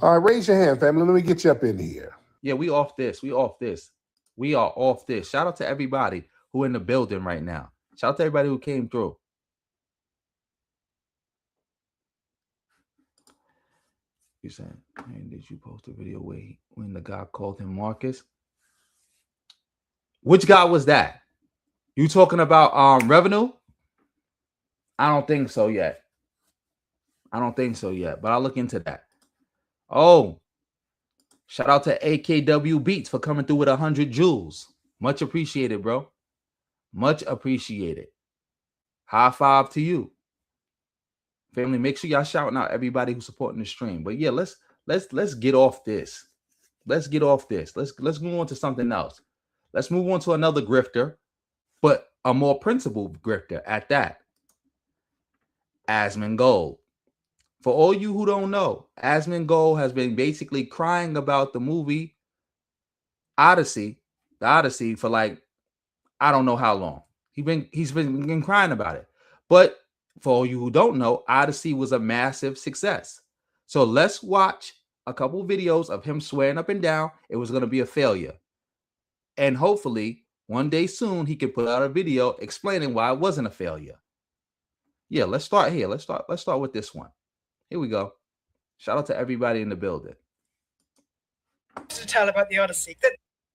All right, raise your hand, family. Let me get you up in here. Yeah, we off this. We off this. We are off this. Shout out to everybody who in the building right now. Shout out to everybody who came through. You said, hey, did you post a video when the guy called him Marcus? Which guy was that? You talking about revenue? I don't think so yet. But I'll look into that. Oh, shout out to AKW Beats for coming through with 100 jewels. Much appreciated, bro. Much appreciated. High five to you. Family, make sure y'all shouting out everybody who's supporting the stream. But yeah, let's get off this. Let's get off this. Let's move on to something else. Let's move on to another grifter, but a more principled grifter at that. Asmongold. For all you who don't know, Asmongold has been basically crying about the movie Odyssey, the Odyssey, for like I don't know how long. He's been crying about it. But for all you who don't know, Odyssey was a massive success. So let's watch a couple videos of him swearing up and down it was going to be a failure. And hopefully one day soon he can put out a video explaining why it wasn't a failure. Yeah, let's start here. Let's start with this one. Here we go. Shout out to everybody in the building. To tell about the Odyssey.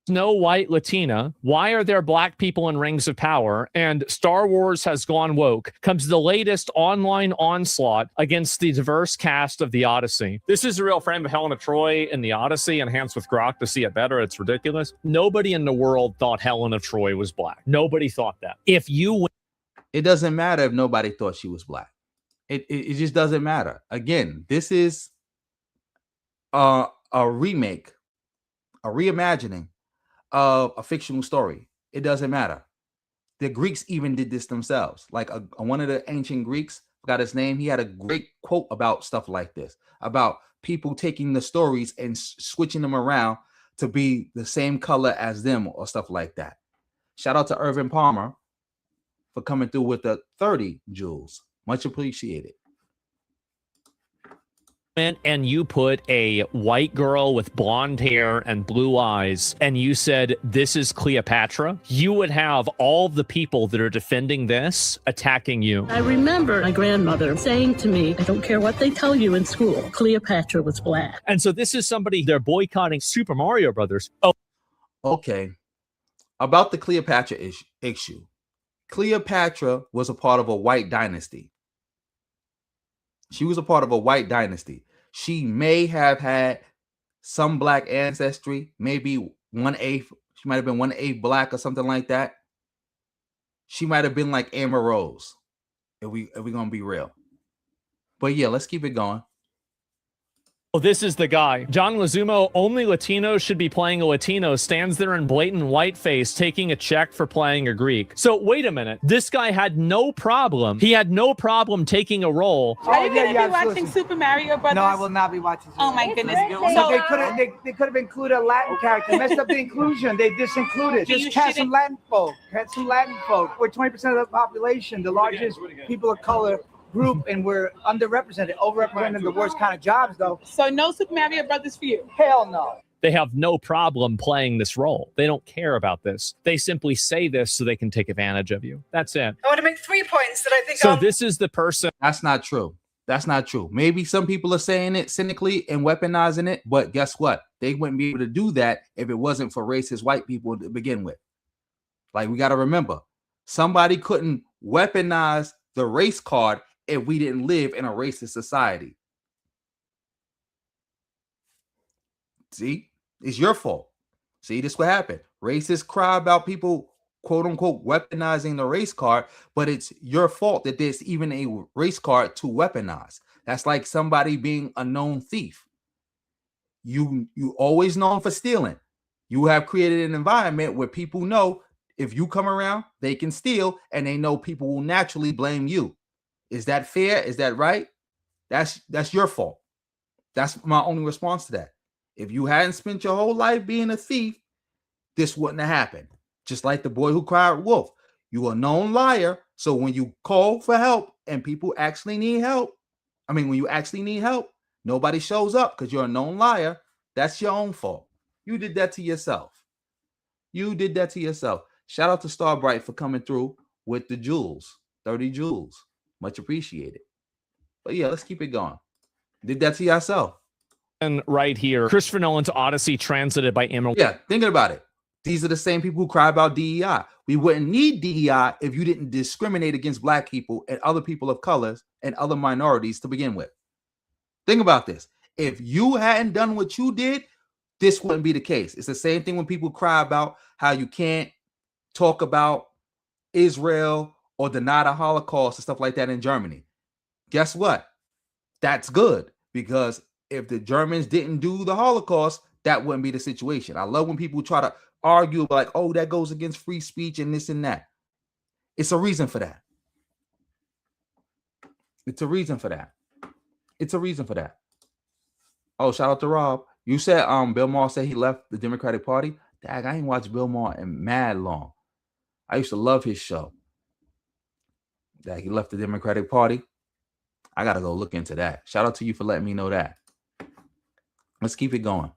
Snow White Latina, why are there black people in Rings of Power, and Star Wars has gone woke, comes the latest online onslaught against the diverse cast of the Odyssey. This is a real frame of Helen of Troy in the Odyssey, enhanced with grok to see it better. It's ridiculous. Nobody in the world thought Helen of Troy was black. Nobody thought that. It doesn't matter if nobody thought she was black. It just doesn't matter. Again, this is a remake, a reimagining of a fictional story. It doesn't matter. The Greeks even did this themselves. Like one of the ancient Greeks, forgot his name, he had a great quote about stuff like this, about people taking the stories and switching them around to be the same color as them or stuff like that. Shout out to Irvin Palmer for coming through with the 30 jewels. Much appreciated. And you put a white girl with blonde hair and blue eyes, and you said, this is Cleopatra, you would have all the people that are defending this attacking you. I remember my grandmother saying to me, I don't care what they tell you in school, Cleopatra was black. And so this is somebody, they're boycotting Super Mario Brothers. Oh, okay. About the Cleopatra issue. Cleopatra was a part of a white dynasty. She was a part of a white dynasty. She may have had some black ancestry, maybe 1/8. She might have been 1/8 black or something like that. She might have been like Amber Rose, if we gonna be real. But yeah, let's keep it going. this is the guy. John Lazumo, only Latinos should be playing a Latino, stands there in blatant whiteface taking a check for playing a Greek. So wait a minute. This guy had no problem. He had no problem taking a role. Are you going to be watching Super Mario Brothers? No, I will not be watching Super Mario. Goodness. So they could have included a Latin character. Messed up the inclusion. They disincluded. Just cast some Latin folk. Had some Latin folk. We're 20% of the population, the largest people of color group, and we're underrepresented, overrepresented in the worst kind of jobs, though. So no Super Mario Brothers for you? Hell no. They have no problem playing this role. They don't care about this. They simply say this so they can take advantage of you. That's it. I want to make 3 points that I think So this is the person. That's not true. That's not true. Maybe some people are saying it cynically and weaponizing it, but guess what? They wouldn't be able to do that if it wasn't for racist white people to begin with. Like, we got to remember, somebody couldn't weaponize the race card if we didn't live in a racist society. See, it's your fault. See, this what happened. Racists cry about people, quote unquote, weaponizing the race card, but it's your fault that there's even a race card to weaponize. That's like somebody being a known thief. You always known for stealing. You have created an environment where people know if you come around, they can steal, and they know people will naturally blame you. Is that fair? Is that right? That's your fault. That's my only response to that. If you hadn't spent your whole life being a thief, this wouldn't have happened. Just like the boy who cried wolf. You are a known liar. So when you call for help and people actually need help, when you actually need help, nobody shows up because you're a known liar. That's your own fault. You did that to yourself. You did that to yourself. Shout out to Starbright for coming through with the jewels, 30 jewels. Much appreciated. But yeah, let's keep it going. Did that to yourself. And right here, Christopher Nolan's Odyssey, translated by Emma. Yeah, thinking about it. These are the same people who cry about DEI. We wouldn't need DEI if you didn't discriminate against black people and other people of colors and other minorities to begin with. Think about this. If you hadn't done what you did, this wouldn't be the case. It's the same thing when people cry about how you can't talk about Israel or deny the Holocaust and stuff like that in Germany. Guess what? That's good, because if the Germans didn't do the Holocaust, that wouldn't be the situation. I love when people try to argue like, oh, that goes against free speech and this and that. It's a reason for that. It's a reason for that. It's a reason for that. Oh, shout out to Rob. You said Bill Maher said he left the Democratic Party. Dag, I ain't watched Bill Maher in mad long. I used to love his show. Dag, he left the Democratic Party. I gotta go look into that. Shout out to you for letting me know that. Let's keep it going.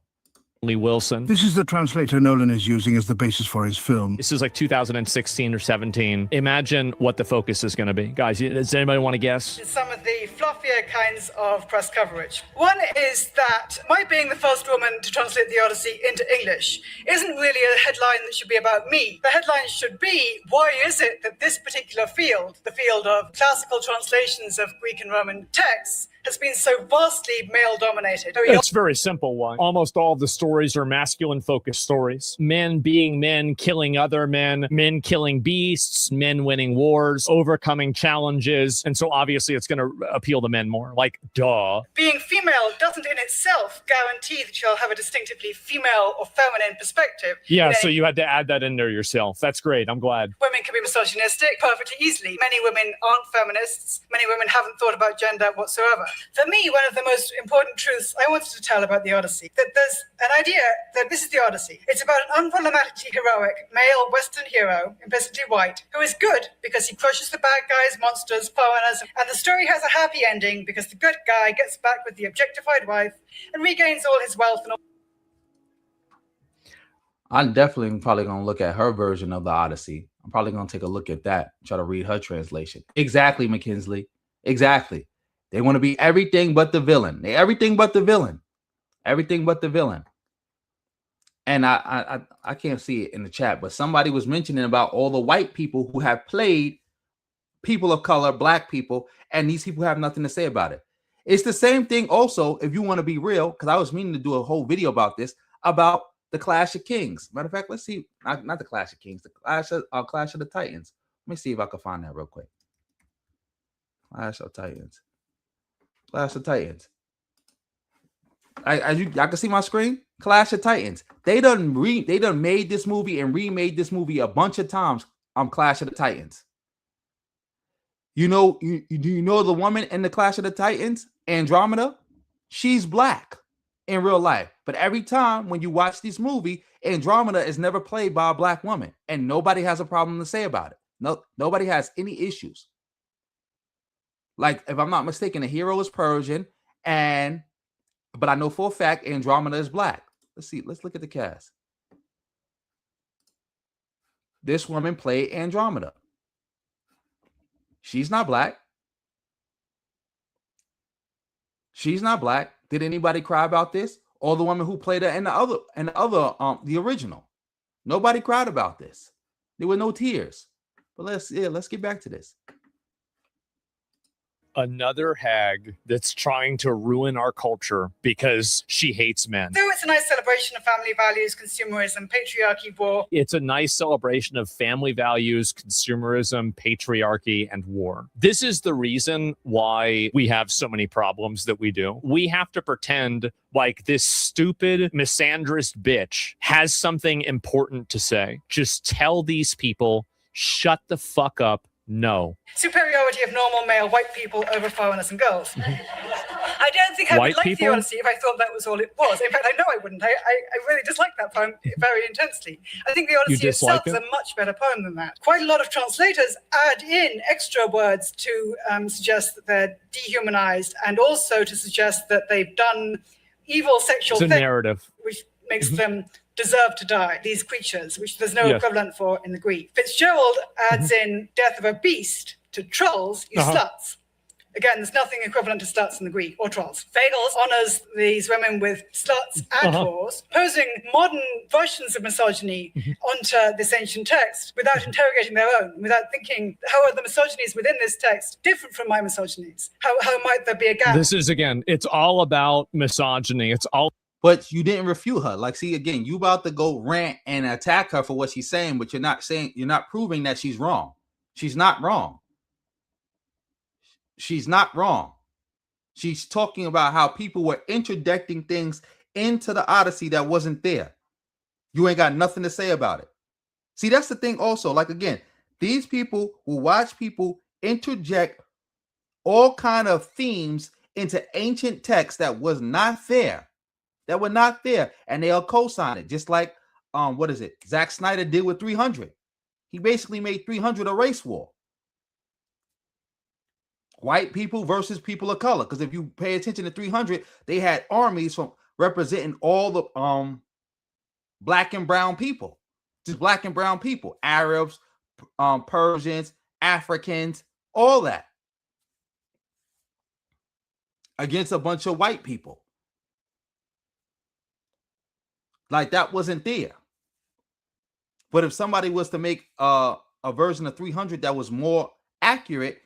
Lee Wilson. This is the translator Nolan is using as the basis for his film. This is like 2016 or 17. Imagine what the focus is going to be. Guys, does anybody want to guess? some of the fluffier kinds of press coverage. One is that my being the first woman to translate the Odyssey into English isn't really a headline that should be about me. The headline should be, why is it that this particular field, the field of classical translations of Greek and Roman texts, has been so vastly male-dominated? It's very simple one. Almost all of the stories are masculine-focused stories. Men being men, killing other men, men killing beasts, men winning wars, overcoming challenges. And so obviously it's going to appeal to men more. Like, duh. Being female doesn't in itself guarantee that you'll have a distinctively female or feminine perspective. Yeah, so you had to add that in there yourself. That's great. I'm glad. Women can be misogynistic perfectly easily. Many women aren't feminists. Many women haven't thought about gender whatsoever. For me, one of the most important truths I wanted to tell about the Odyssey, that there's an idea that this is the Odyssey. It's about an unproblematically heroic male Western hero, implicitly white, who is good because he crushes the bad guys, monsters, foreigners, and the story has a happy ending because the good guy gets back with the objectified wife and regains all his wealth and all. I'm definitely probably going to look at her version of the Odyssey. I'm probably going to take a look at that, try to read her translation. Exactly, McKinsley. Exactly. They want to be everything but the villain. They everything but the villain. Everything but the villain. And I can't see it in the chat, but somebody was mentioning about all the white people who have played people of color, black people, and these people have nothing to say about it. It's the same thing also, if you want to be real, because I was meaning to do a whole video about this, about the Clash of Kings. Matter of fact, let's see. Not the Clash of Kings, the Clash of the Titans. Let me see if I can find that real quick. Clash of Titans. Clash of Titans. Y'all can see my screen. Clash of Titans. They done made this movie and remade this movie a bunch of times on Clash of the Titans. You know the woman in the Clash of the Titans, Andromeda? She's black in real life. But every time when you watch this movie, Andromeda is never played by a black woman, and nobody has a problem to say about it. No, nobody has any issues. Like, if I'm not mistaken, the hero is Persian, but I know for a fact Andromeda is black. Let's see. Let's look at the cast. This woman played Andromeda. She's not black. She's not black. Did anybody cry about this? Or the woman who played her in the original? Nobody cried about this. There were no tears. But let's get back to this. Another hag that's trying to ruin our culture because she hates men. So it's a nice celebration of family values, consumerism, patriarchy, war. It's a nice celebration of family values, consumerism, patriarchy, and war. This is the reason why we have so many problems that we do. We have to pretend like this stupid, misandrist bitch has something important to say. Just tell these people, shut the fuck up. No. Superiority of normal male white people over foreigners and girls. I don't think I White would like people? the Odyssey if I thought that was all it was. In fact, I know I wouldn't. I really dislike that poem very intensely. I think the Odyssey itself is a much better poem than that. Quite a lot of translators add in extra words to suggest that they're dehumanized and also to suggest that they've done evil sexual It's a narrative. which makes them deserve to die, these creatures, which there's no equivalent for in the Greek. Fitzgerald adds in death of a beast to trolls, you sluts. Again, there's nothing equivalent to sluts in the Greek or trolls. Fagles honors these women with sluts and whores, posing modern versions of misogyny onto this ancient text without interrogating their own, without thinking, how are the misogynies within this text different from my misogynies? How might there be a gap? This is, again, it's all about misogyny. It's all. But you didn't refute her. Like, see, again, you about to go rant and attack her for what she's saying, but you're not proving that she's wrong. She's not wrong. She's not wrong. She's talking about how people were interjecting things into the Odyssey that wasn't there. You ain't got nothing to say about it. See, that's the thing also. Like, again, these people will watch people interject all kind of themes into ancient texts that was not there. That were not there, and they'll co-sign it, just like what is it? Zack Snyder did with 300. He basically made 300 a race war. White people versus people of color. Because if you pay attention to 300, they had armies from representing all the black and brown people. Just black and brown people. Arabs, Persians, Africans, all that. Against a bunch of white people. Like, that wasn't there. But if somebody was to make a version of 300 that was more accurate,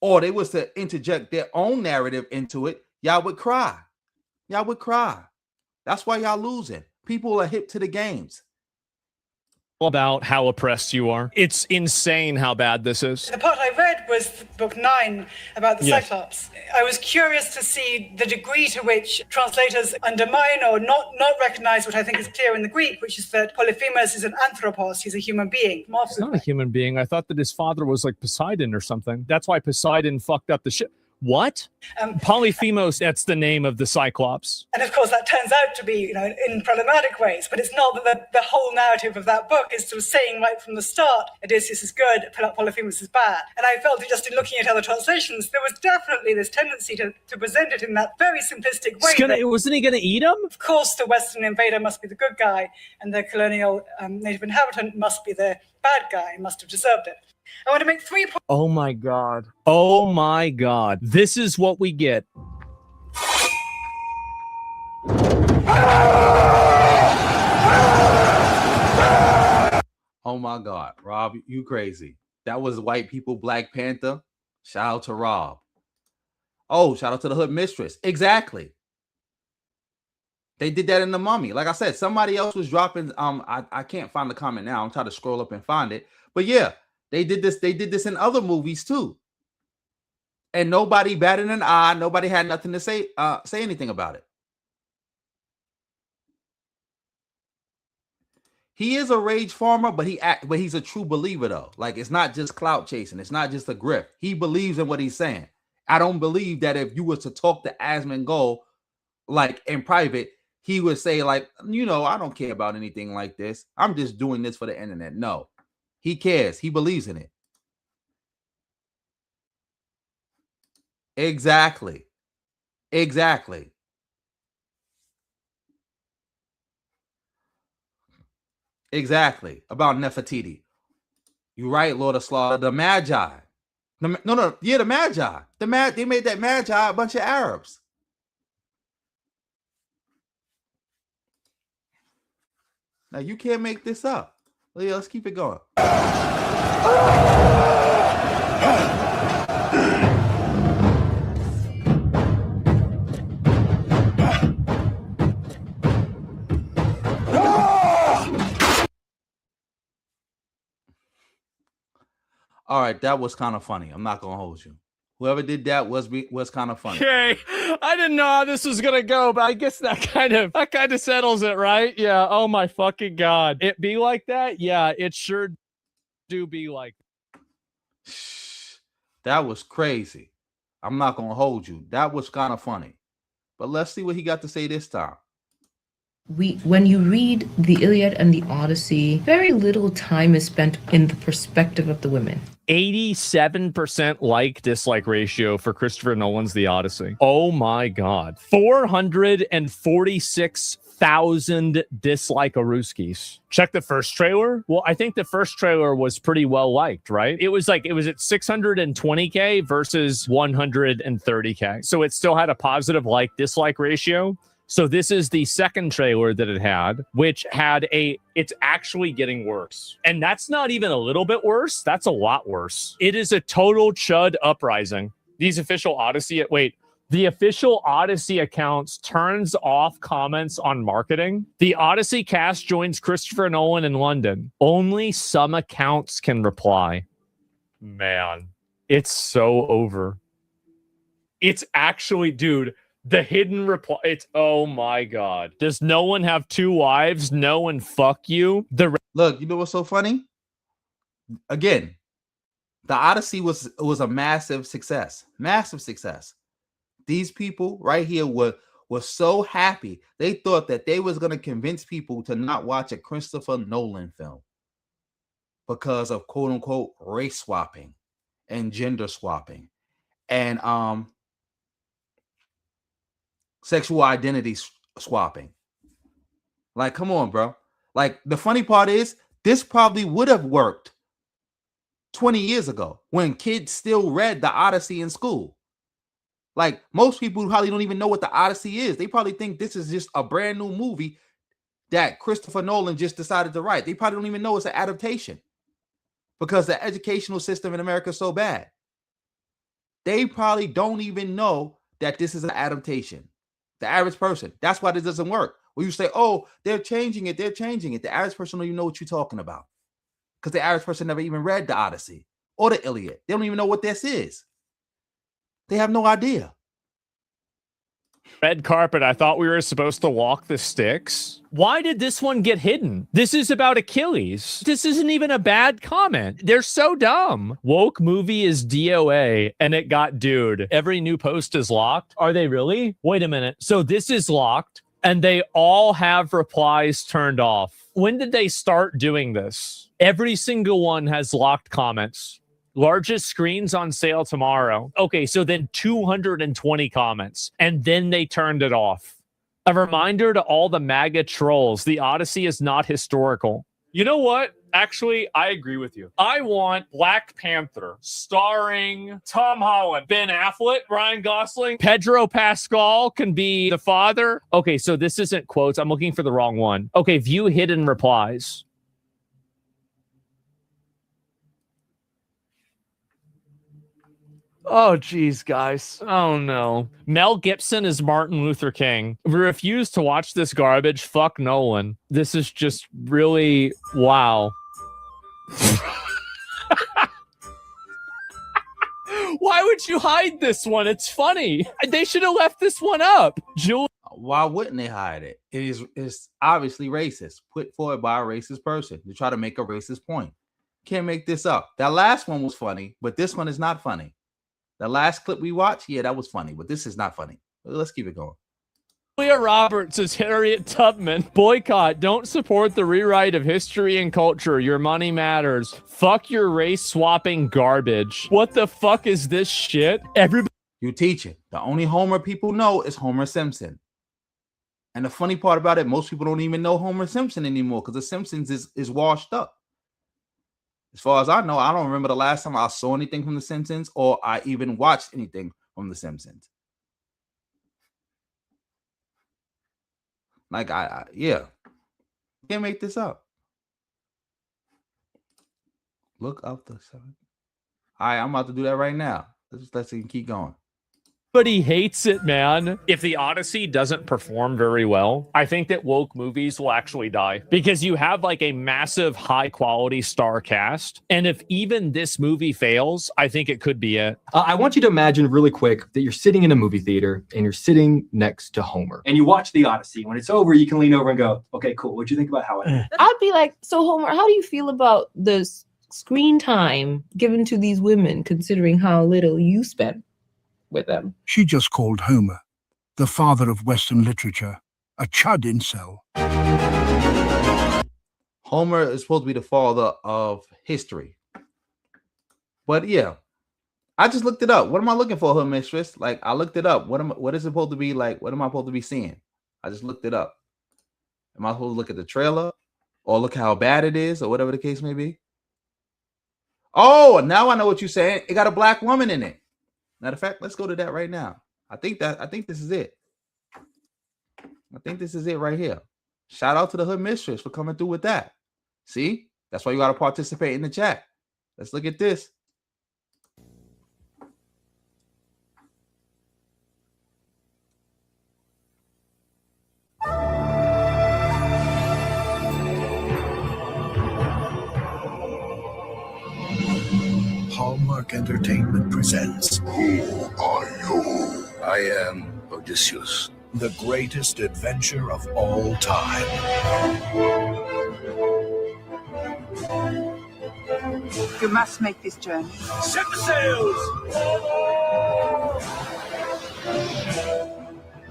or they was to interject their own narrative into it, y'all would cry. Y'all would cry. That's why y'all losing. People are hip to the games. About how oppressed you are. It's insane how bad this is. The part I read was book 9 about the Cyclops. I was curious to see the degree to which translators undermine or not recognize what I think is clear in the Greek, which is that Polyphemus is an anthropos, he's a human being. He's not a human being. I thought that his father was like Poseidon or something. That's why Poseidon fucked up the ship. What? Polyphemus, that's the name of the Cyclops. And of course, that turns out to be, in problematic ways. But it's not that the whole narrative of that book is sort of saying right from the start, Odysseus is good, Polyphemus is bad. And I felt that just in looking at other translations, there was definitely this tendency to present it in that very simplistic way. Wasn't he going to eat him? Of course, the Western invader must be the good guy, and the colonial native inhabitant must be the bad guy, must have deserved it. I want to make 3 points. Oh my God. Oh my God. This is what we get. Oh my God, Rob, you crazy. That was white people, Black Panther. Shout out to Rob. Oh, shout out to the Hood Mistress. Exactly. They did that in The Mummy. Like I said, somebody else was dropping. I can't find the comment now. I'm trying to scroll up and find it. But yeah, they did this in other movies too. And nobody batted an eye. Nobody had nothing to say anything about it. He is a rage farmer, but he's a true believer though. Like, it's not just clout chasing. It's not just a grift. He believes in what he's saying. I don't believe that if you were to talk to Asmongold, like in private, he would say like, I don't care about anything like this. I'm just doing this for the internet. No, he cares. He believes in it. Exactly. Exactly. About Nefertiti. You right, Lord of Slaughter. The Magi. The Magi. They made that Magi a bunch of Arabs. Now you can't make this up. Let's keep it going. All right, that was kind of funny. I'm not gonna hold you. Whoever did that was kind of funny. Okay, I didn't know how this was gonna go, but I guess that kind of settles it, right? Yeah. Oh my fucking god, it be like that? Yeah, it sure do be like. That was crazy. I'm not gonna hold you. That was kind of funny, but let's see what he got to say this time. When you read the Iliad and the Odyssey, very little time is spent in the perspective of the women. 87% like-dislike ratio for Christopher Nolan's The Odyssey. Oh my god. 446,000 dislike-a-rooskies. Check the first trailer. Well, I think the first trailer was pretty well liked, right? It was at 620K versus 130K. So it still had a positive like-dislike ratio. So this is the second trailer that it had, which had it's actually getting worse. And that's not even a little bit worse. That's a lot worse. It is a total chud uprising. The official Odyssey accounts turns off comments on marketing. The Odyssey cast joins Christopher Nolan in London. Only some accounts can reply. Man, it's so over. It's actually, dude, the hidden reply. It's, oh my god. Does no one have two wives? No, and fuck you. Look, you know what's so funny? Again, the Odyssey was a massive success. Massive success. These people right here were so happy. They thought that they was going to convince people to not watch a Christopher Nolan film because of quote unquote race swapping and gender swapping and sexual identity swapping. Like, come on, bro. Like, the funny part is this probably would have worked 20 years ago when kids still read the Odyssey in school. Like, most people probably don't even know what the Odyssey is. They probably think this is just a brand new movie that Christopher Nolan just decided to write. They probably don't even know it's an adaptation because the educational system in America is so bad. They probably don't even know that this is an adaptation. The average person. That's why this doesn't work. When you say, oh, they're changing it. The average person don't even know what you're talking about because the average person never even read the Odyssey or the Iliad. They don't even know what this is. They have no idea. Red carpet. I thought we were supposed to walk the sticks. Why did this one get hidden? This is about Achilles. This isn't even a bad comment. They're so dumb. Woke movie is DOA and it got dude. Every new post is locked. Are they really? Wait a minute. So this is locked and they all have replies turned off. When did they start doing this? Every single one has locked comments. Largest screens on sale tomorrow. Okay, so then 220 comments, and then they turned it off. A reminder to all the MAGA trolls, the Odyssey is not historical. You know what? Actually, I agree with you. I want Black Panther starring Tom Holland, Ben Affleck, Ryan Gosling, Pedro Pascal can be the father. Okay, so this isn't quotes. I'm looking for the wrong one. Okay, view hidden replies. Oh, geez, guys. Oh, no. Mel Gibson is Martin Luther King. We refuse to watch this garbage. Fuck Nolan. This is just really... Wow. Why would you hide this one? It's funny. They should have left this one up. Why wouldn't they hide it? It's obviously racist. Put forward by a racist person to try to make a racist point. Can't make this up. That last one was funny, but this one is not funny. The last clip we watched, yeah, that was funny, but this is not funny. Let's keep it going. Julia Roberts is Harriet Tubman. Boycott. Don't support the rewrite of history and culture. Your money matters. Fuck your race swapping garbage. What the fuck is this shit? Everybody. You teach it. The only Homer people know is Homer Simpson. And the funny part about it, most people don't even know Homer Simpson anymore because The Simpsons is washed up. As far as I know, I don't remember the last time I saw anything from The Simpsons or I even watched anything from The Simpsons. Like, yeah. Can't make this up. Look up the seven. All right, I'm about to do that right now. Let's keep going. But he hates it, man. If the Odyssey doesn't perform very well, I think that woke movies will actually die because you have like a massive high quality star cast. And if even this movie fails, I think it could be it. I want you to imagine really quick that you're sitting in a movie theater and you're sitting next to Homer and you watch the Odyssey. When it's over, you can lean over and go, okay, cool. What'd you think about how it ended? I'd be like, so Homer, how do you feel about the screen time given to these women considering how little you spent with them? She just called Homer, the father of Western literature, a chud incel. Homer is supposed to be the father of history. But yeah, I just looked it up. What am I looking for, her mistress? Like, I looked it up. What is it supposed to be like? What am I supposed to be seeing? I just looked it up. Am I supposed to look at the trailer or look how bad it is or whatever the case may be? Oh, now I know what you're saying. It got a black woman in it. Matter of fact, let's go to that right now. I think this is it. I think this is it right here. Shout out to the hood mistress for coming through with that. See? That's why you got to participate in the chat. Let's look at this. Hallmark Entertainment presents Who Are You? I am Odysseus, the greatest adventure of all time. You must make this journey. Set the sails!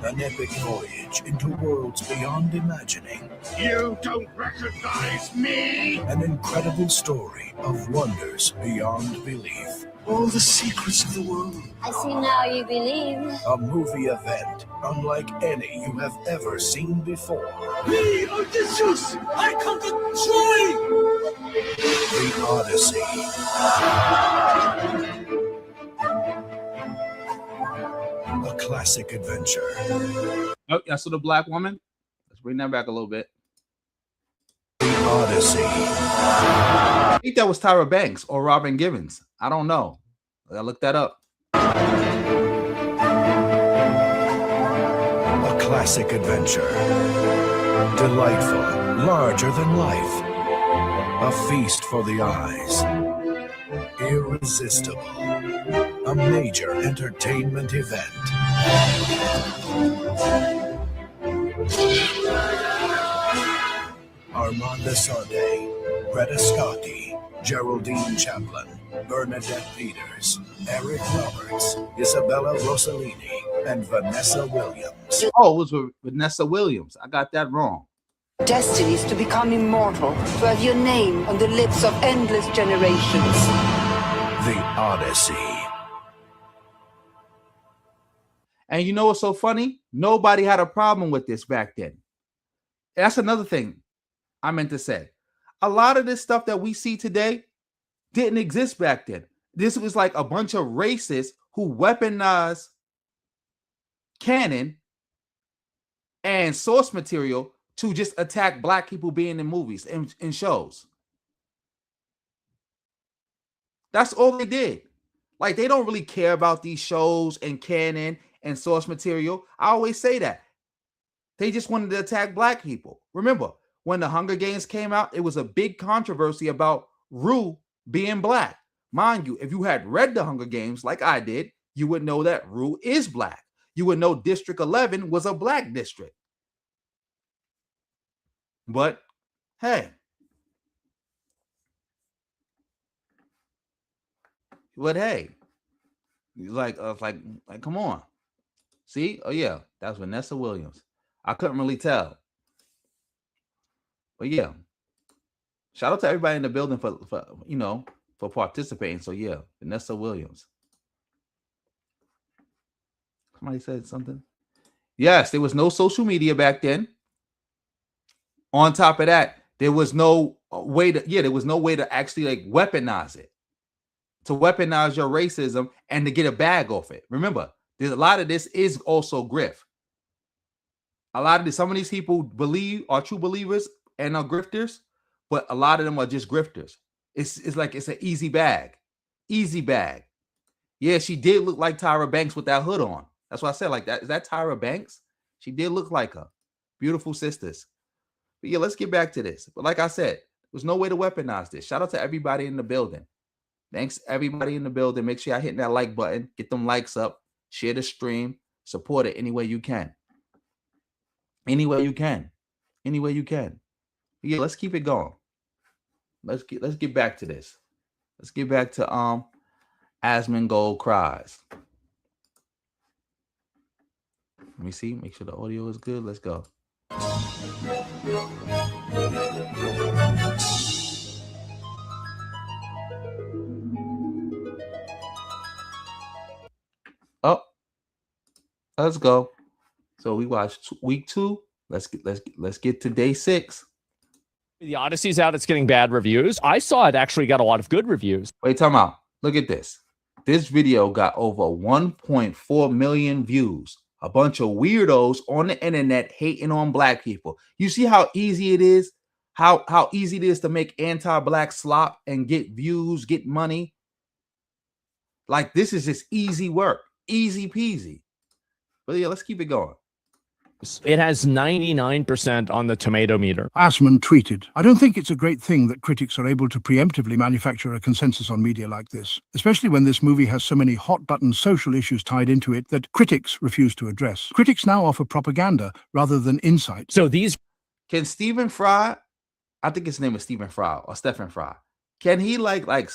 An epic voyage into worlds beyond imagining. You don't recognize me? An incredible story of wonders beyond belief. All the secrets of the world. I see now you believe. A movie event unlike any you have ever seen before. Me, Odysseus! I come to Troy! The Odyssey. A classic adventure. Oh, I saw the black woman. Let's bring that back a little bit. The Odyssey. I think that was Tyra Banks or Robin Givens. I don't know. I looked that up. A classic adventure. Delightful, larger than life. A feast for the eyes. Irresistible. A major entertainment event. Armanda Sade, Greta Scacchi, Geraldine Chaplin, Bernadette Peters, Eric Roberts, Isabella Rossellini, and Vanessa Williams. Oh, it was with Vanessa Williams. I got that wrong. Destiny is to become immortal, to have your name on the lips of endless generations. The Odyssey. And you know what's so funny? Nobody had a problem with this back then. That's another thing I meant to say. A lot of this stuff that we see today didn't exist back then. This was like a bunch of racists who weaponized canon and source material to just attack black people being in movies and shows. That's all they did. Like, they don't really care about these shows and canon and source material. I always say that. They just wanted to attack black people. Remember, when the Hunger Games came out, it was a big controversy about Rue being black. Mind you, if you had read the Hunger Games like I did, you would know that Rue is black. You would know District 11 was a black district. But hey, like come on. See? Oh yeah, that's Vanessa Williams. I couldn't really tell. But yeah. Shout out to everybody in the building for participating. So yeah, Vanessa Williams. Somebody said something. Yes, there was no social media back then. On top of that, there was no way to actually like weaponize it, to weaponize your racism and to get a bag off it. Remember, there's a lot of this is also grift. A lot of this, some of these people are true believers and are grifters, but a lot of them are just grifters. It's like it's an easy bag. Easy bag. Yeah, she did look like Tyra Banks with that hood on. That's why I said like that. Is that Tyra Banks? She did look like her. Beautiful sisters. But yeah, let's get back to this. But like I said, there's no way to weaponize this. Shout out to everybody in the building. Thanks, everybody in the building. Make sure y'all hitting that like button. Get them likes up. Share the stream. Support it any way you can. Any way you can. Any way you can. Yeah, let's keep it going. Let's get back to this. Let's get back to Asmongold cries. Let me see. Make sure the audio is good. Let's go. Oh, let's go. So we watched week 2. Let's get to day 6. The Odyssey's out. It's getting bad reviews. I saw it actually got a lot of good reviews. Wait, time out. Look at this. This video got over 1.4 million views. A bunch of weirdos on the internet hating on black people. You see how easy it is? How easy it is to make anti-black slop and get views, get money. Like, this is just easy work. Easy peasy. But yeah, let's keep it going. It has 99% on the tomato meter. Asmon tweeted, "I don't think it's a great thing that critics are able to preemptively manufacture a consensus on media like this, especially when this movie has so many hot-button social issues tied into it that critics refuse to address. Critics now offer propaganda rather than insight." So these... Can Stephen Fry, I think his name is Stephen Fry or Stephen Fry, can he like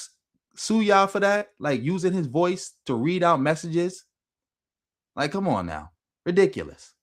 sue y'all for that? Like using his voice to read out messages? Like, come on now. Ridiculous.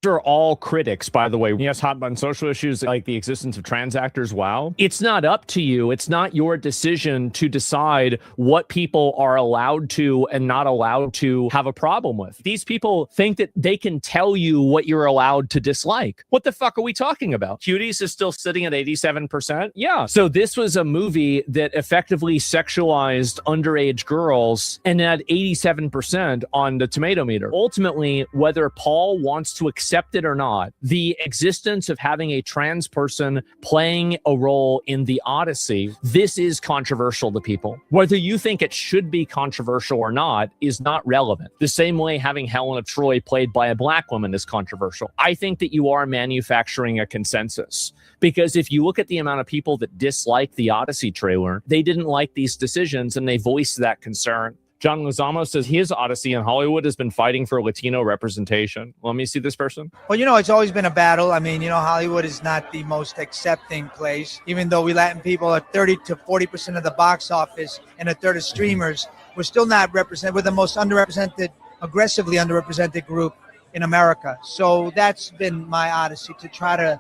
Are all critics, by the way. Yes, hot button social issues like the existence of trans actors. Wow. It's not up to you. It's not your decision to decide what people are allowed to and not allowed to have a problem with. These people think that they can tell you what you're allowed to dislike. What the fuck are we talking about? Cuties is still sitting at 87%. Yeah. So this was a movie that effectively sexualized underage girls and had 87% on the tomato meter. Ultimately, whether Paul wants to accept it or not, the existence of having a trans person playing a role in the Odyssey, this is controversial to people. Whether you think it should be controversial or not is not relevant. The same way having Helen of Troy played by a black woman is controversial. I think that you are manufacturing a consensus, because if you look at the amount of people that dislike the Odyssey trailer, they didn't like these decisions and they voiced that concern. John Lozamo says his Odyssey in Hollywood has been fighting for Latino representation. Let me see this person. Well, you know, it's always been a battle. I mean, you know, Hollywood is not the most accepting place. Even though we Latin people are 30 to 40% of the box office and a third of streamers, we're still not represented. We're the most underrepresented, aggressively underrepresented group in America. So that's been my Odyssey, to try to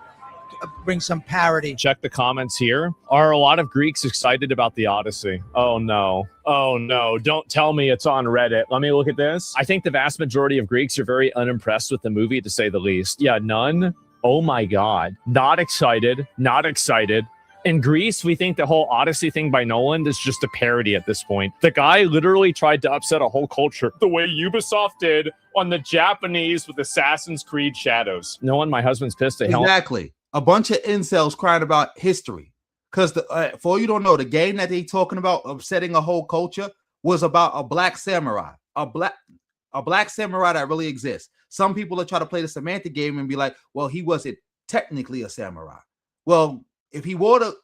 bring some parity. Check the comments here. Are a lot of Greeks excited about the Odyssey? Oh no. Oh no. Don't tell me it's on Reddit. Let me look at this. I think the vast majority of Greeks are very unimpressed with the movie, to say the least. Yeah, none. Oh my God. Not excited. Not excited. In Greece, we think the whole Odyssey thing by Nolan is just a parody at this point. The guy literally tried to upset a whole culture the way Ubisoft did on the Japanese with Assassin's Creed Shadows. No one, my husband's pissed at hell. Exactly. A bunch of incels crying about history. Because for you don't know, the game that they talking about upsetting a whole culture was about a black samurai. A black samurai that really exists. Some people are trying to play the semantic game and be like, well, he wasn't technically a samurai. Well, if he wore the,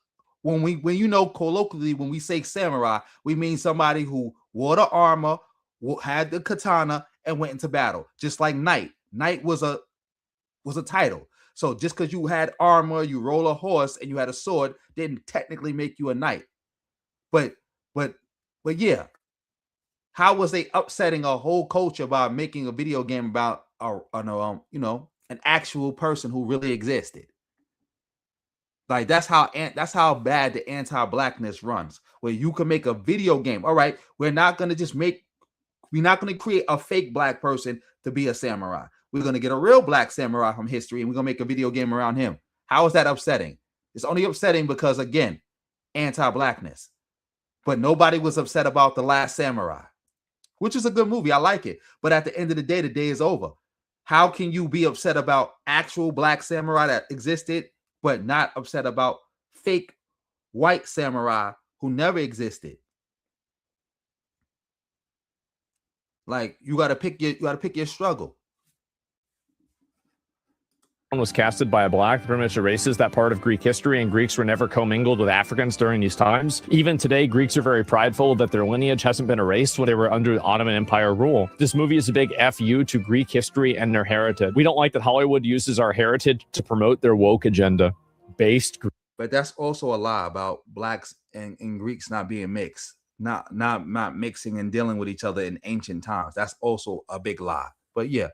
when you know, colloquially, when we say samurai, we mean somebody who wore the armor, had the katana, and went into battle. Just like knight. Knight was a title. So just because you had armor, you roll a horse, and you had a sword, didn't technically make you a knight. But yeah, how was they upsetting a whole culture by making a video game about an actual person who really existed? Like that's how bad the anti-blackness runs. Where you can make a video game. All right, we're not gonna create a fake black person to be a samurai. we're going to get a real black samurai from history and we're going to make a video game around him. How is that upsetting? It's only upsetting because, again, anti-blackness. But nobody was upset about The Last Samurai, which is a good movie. I like it. But at the end of the day is over. How can you be upset about actual black samurai that existed, but not upset about fake white samurai who never existed? Like, you gotta pick your struggle. Was casted by a black, pretty much erases that part of Greek history, and Greeks were never commingled with Africans during these times. Even today, Greeks are very prideful that their lineage hasn't been erased when they were under the Ottoman Empire rule. This movie is a big FU to Greek history and their heritage. We don't like that Hollywood uses our heritage to promote their woke agenda. But that's also a lie about blacks and Greeks not being mixed, not mixing and dealing with each other in ancient times. That's also a big lie. But yeah.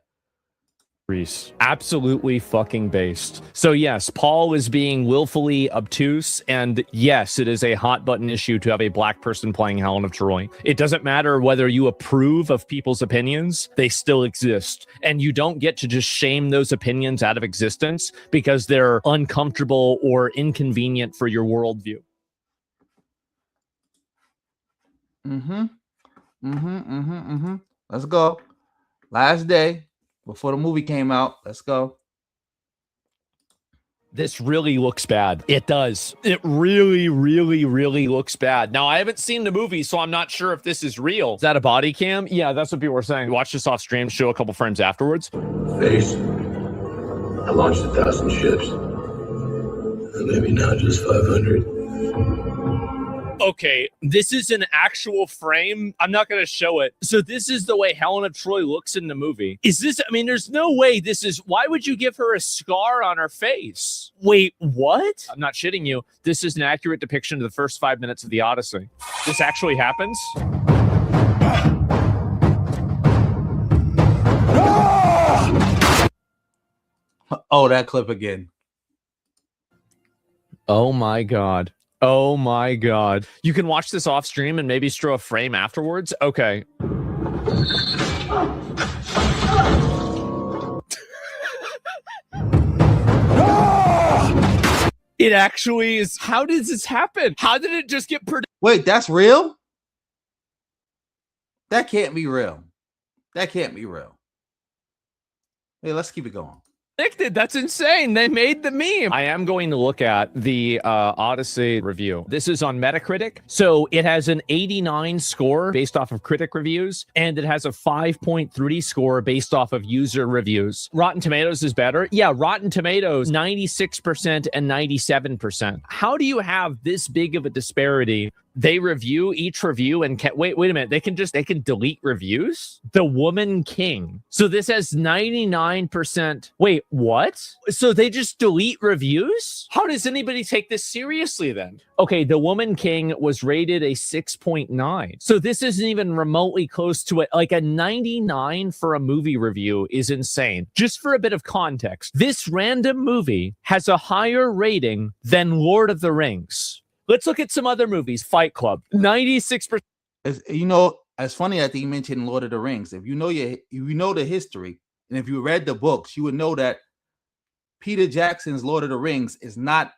Absolutely fucking based. So yes, Paul is being willfully obtuse, and yes, it is a hot button issue to have a black person playing Helen of Troy. It doesn't matter whether you approve of people's opinions, they still exist. And you don't get to just shame those opinions out of existence because they're uncomfortable or inconvenient for your worldview. Let's go. Last day before the movie came out. Let's go. This really looks bad. It does. It really, really, really looks bad. Now, I haven't seen the movie, so I'm not sure if this is real. Is that a body cam? Yeah, that's what people were saying. Watch this off stream, show a couple frames afterwards. Face. I launched 1,000 ships. Maybe not just 500. Okay, this is an actual frame. I'm not going to show it. So this is the way Helen of Troy looks in the movie. Is this, I mean, there's no way this is, why would you give her a scar on her face? Wait, what? I'm not shitting you. This is an accurate depiction of the first 5 minutes of the Odyssey. This actually happens? Oh, that clip again. Oh my God. Oh my God. You can watch this off stream and maybe throw a frame afterwards? Okay. It actually is. How does this happen? How did it just get produced? Wait, that's real? That can't be real. That can't be real. Hey, let's keep it going. That's insane. They made the meme. I am going to look at the Odyssey review. This is on Metacritic. So it has an 89 score based off of critic reviews, and it has a 5.3 score based off of user reviews. Rotten Tomatoes is better. Yeah, Rotten Tomatoes, 96% and 97%. How do you have this big of a disparity? They review each review and wait a minute. They can delete reviews. The Woman King. So this has 99%. Wait, what? So they just delete reviews? How does anybody take this seriously then? Okay, The Woman King was rated a 6.9. So this isn't even remotely close to it. Like a 99 for a movie review is insane. Just for a bit of context, this random movie has a higher rating than Lord of the Rings. Let's look at some other movies. Fight Club, 96%. You know, it's funny that you mentioned Lord of the Rings. If you know the history, and if you read the books, you would know that Peter Jackson's Lord of the Rings is not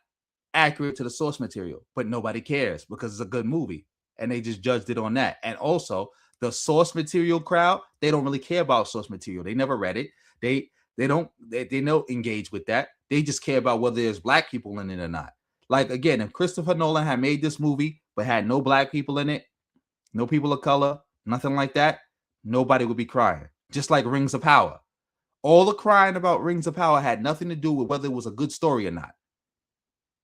accurate to the source material, but nobody cares because it's a good movie, and they just judged it on that. And also, the source material crowd, they don't really care about source material. They never read it. They don't engage with that. They just care about whether there's black people in it or not. Like, again, if Christopher Nolan had made this movie but had no black people in it, no people of color, nothing like that, nobody would be crying. Just like Rings of Power. All the crying about Rings of Power had nothing to do with whether it was a good story or not.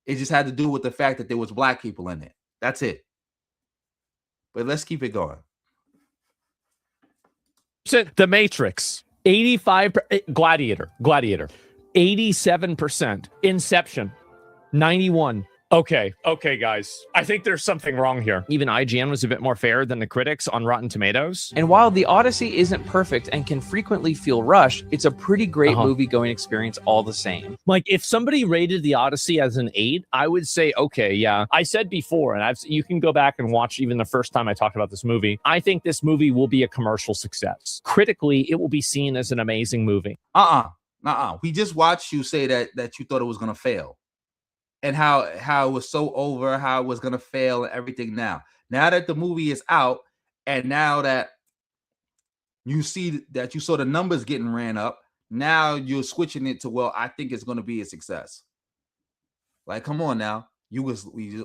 It just had to do with the fact that there was black people in it. That's it. But let's keep it going. The Matrix, 85%. Gladiator, 87%. Inception, 91. Okay, guys. I think there's something wrong here. Even IGN was a bit more fair than the critics on Rotten Tomatoes. And while The Odyssey isn't perfect and can frequently feel rushed, it's a pretty great movie-going experience all the same. Like, if somebody rated The Odyssey as an 8, I would say, okay, yeah. I said before, and you can go back and watch even the first time I talked about this movie. I think this movie will be a commercial success. Critically, it will be seen as an amazing movie. We just watched you say that you thought it was gonna fail. And how it was so over, how it was gonna fail and everything now. Now that the movie is out, and now that you see that you saw the numbers getting ran up, now you're switching it to, well, I think it's gonna be a success. Like, come on now. We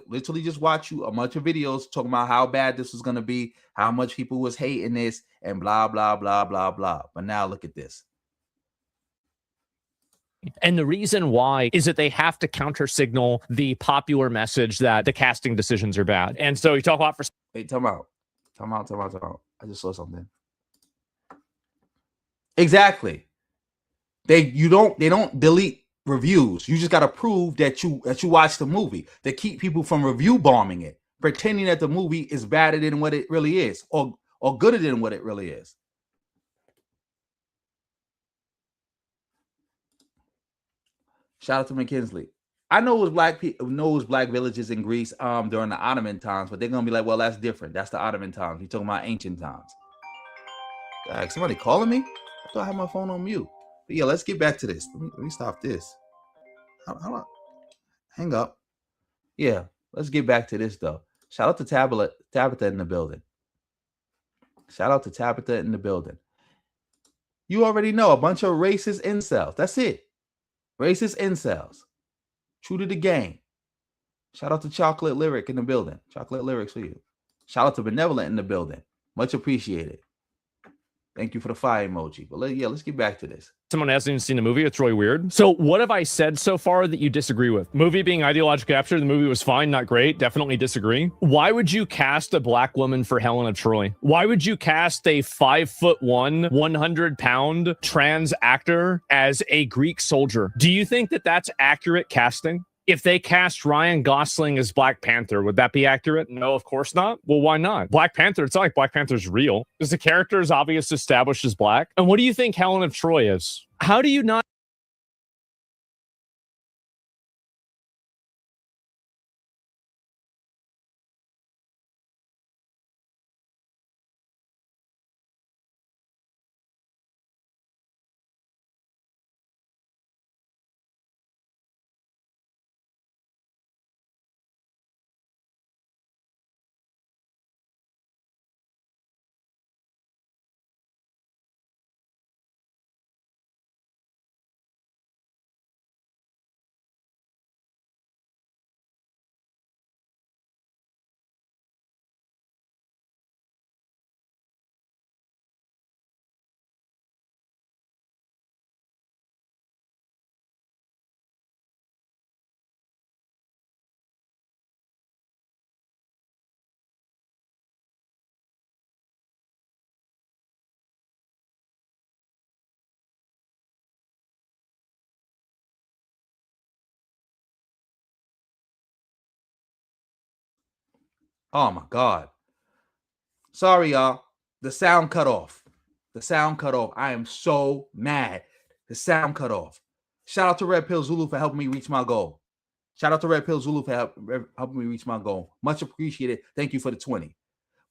literally just watched you a bunch of videos talking about how bad this was gonna be, how much people was hating this, and blah, blah, blah, blah, blah. But now look at this. And the reason why is that they have to counter signal the popular message that the casting decisions are bad. And so you talk about Time out. I just saw something. Exactly. They don't delete reviews. You just got to prove that you watched the movie. They keep people from review bombing it, pretending that the movie is better than what it really is, or gooder than what it really is. Shout out to McKinsley. I know it was black people, black villages in Greece during the Ottoman times, but they're gonna be like, well, that's different. That's the Ottoman times. You're talking about ancient times. Somebody calling me? I thought I had my phone on mute. But yeah, let's get back to this. Let me stop this. Hang up. Yeah, let's get back to this though. Shout out to Tabitha in the building. Shout out to Tabitha in the building. You already know a bunch of racist incels. That's it. Racist incels. True to the game. Shout out to Chocolate Lyric in the building. Chocolate Lyrics for you. Shout out to Benevolent in the building. Much appreciated. Thank you for the fire emoji. But let's get back to this. Someone hasn't even seen the movie. It's really weird. So what have I said so far that you disagree with? Movie being ideological capture. The movie was fine, not great. Definitely disagree. Why would you cast a black woman for Helen of Troy? Why would you cast a 5'1", 100-pound trans actor as a Greek soldier? Do you think that that's accurate casting? If they cast Ryan Gosling as Black Panther, would that be accurate? No, of course not. Well, why not? Black Panther, it's not like Black Panther's real. Is the character as obvious established as black? And what do you think Helen of Troy is? How do you not? Oh my God. Sorry, y'all. The sound cut off. I am so mad. The sound cut off. Shout out to Red Pill Zulu for helping me reach my goal. Helping me reach my goal. Much appreciated. Thank you for the 20.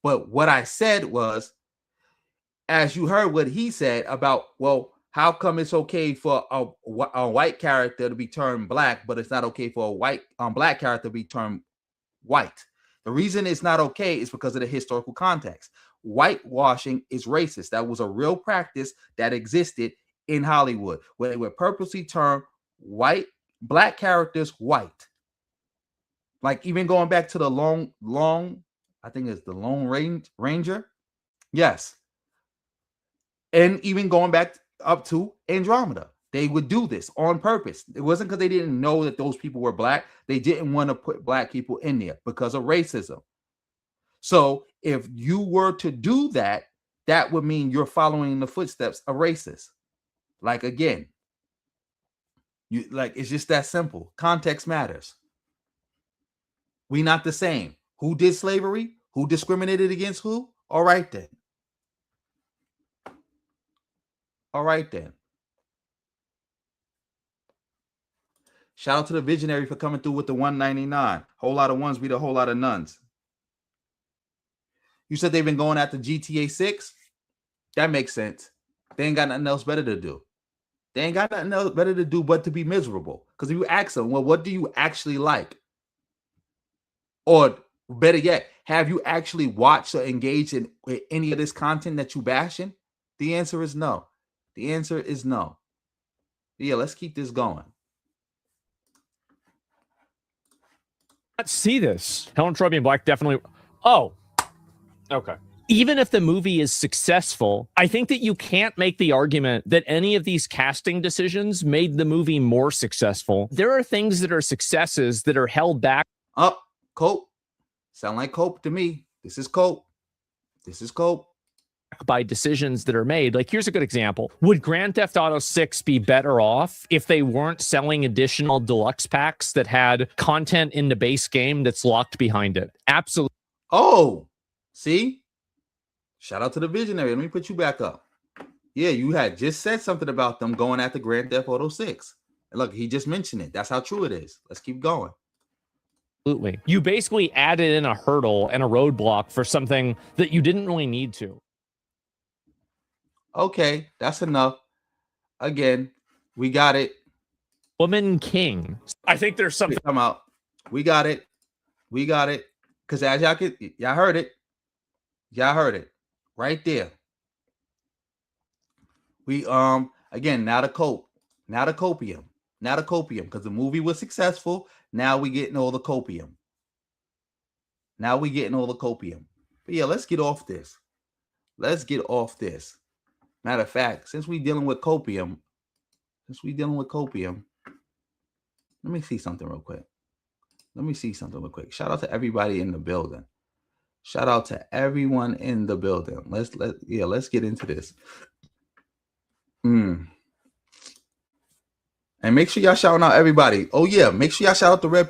But what I said was, as you heard what he said about, well, how come it's okay for a white character to be turned black, but it's not okay for a white black character to be turned white? The reason it's not okay is because of the historical context. Whitewashing is racist. That was a real practice that existed in Hollywood, where they would purposely turn black characters white. Like even going back to the long, I think it's the Lone Ranger. Yes. And even going back up to Andromeda. They would do this on purpose. It wasn't because they didn't know that those people were black. They didn't want to put black people in there because of racism. So if you were to do that, that would mean you're following in the footsteps of racists. Like, again, it's just that simple. Context matters. We not the same. Who did slavery? Who discriminated against who? All right then. All right then. Shout out to the visionary for coming through with the 199. Whole lot of ones beat a whole lot of nuns. You said they've been going after GTA 6? That makes sense. They ain't got nothing else better to do. They ain't got nothing else better to do but to be miserable. Because if you ask them, well, what do you actually like? Or better yet, have you actually watched or engaged in any of this content that you bashing? The answer is no. The answer is no. Yeah, let's keep this going. Let's see this. Helen Troy being black definitely. Oh, okay. Even if the movie is successful, I think that you can't make the argument that any of these casting decisions made the movie more successful. There are things that are successes that are held back. Up, Cope. Sound like Cope to me. This is Cope. This is Cope. By decisions that are made. Like, here's a good example. Would Grand Theft Auto 6 be better off if they weren't selling additional deluxe packs that had content in the base game that's locked behind it? Absolutely. Oh, see? Shout out to the visionary. Let me put you back up. Yeah, you had just said something about them going after Grand Theft Auto 6. And look, he just mentioned it. That's how true it is. Let's keep going. Absolutely. You basically added in a hurdle and a roadblock for something that you didn't really need to. Okay, that's enough. Again, we got it. Woman King. I think there's something. Come out. We got it. We got it. Because as y'all heard it. Y'all heard it. Right there. We again, now the cope. Now the copium. Now the copium. Because the movie was successful. Now we getting all the copium. Now we getting all the copium. But yeah, let's get off this. Let's get off this. Matter of fact, since we dealing with copium, let me see something real quick. Shout out to everybody in the building. Shout out to everyone in the building. Let's get into this. And make sure y'all shouting out everybody. Oh yeah, make sure y'all shout out to Red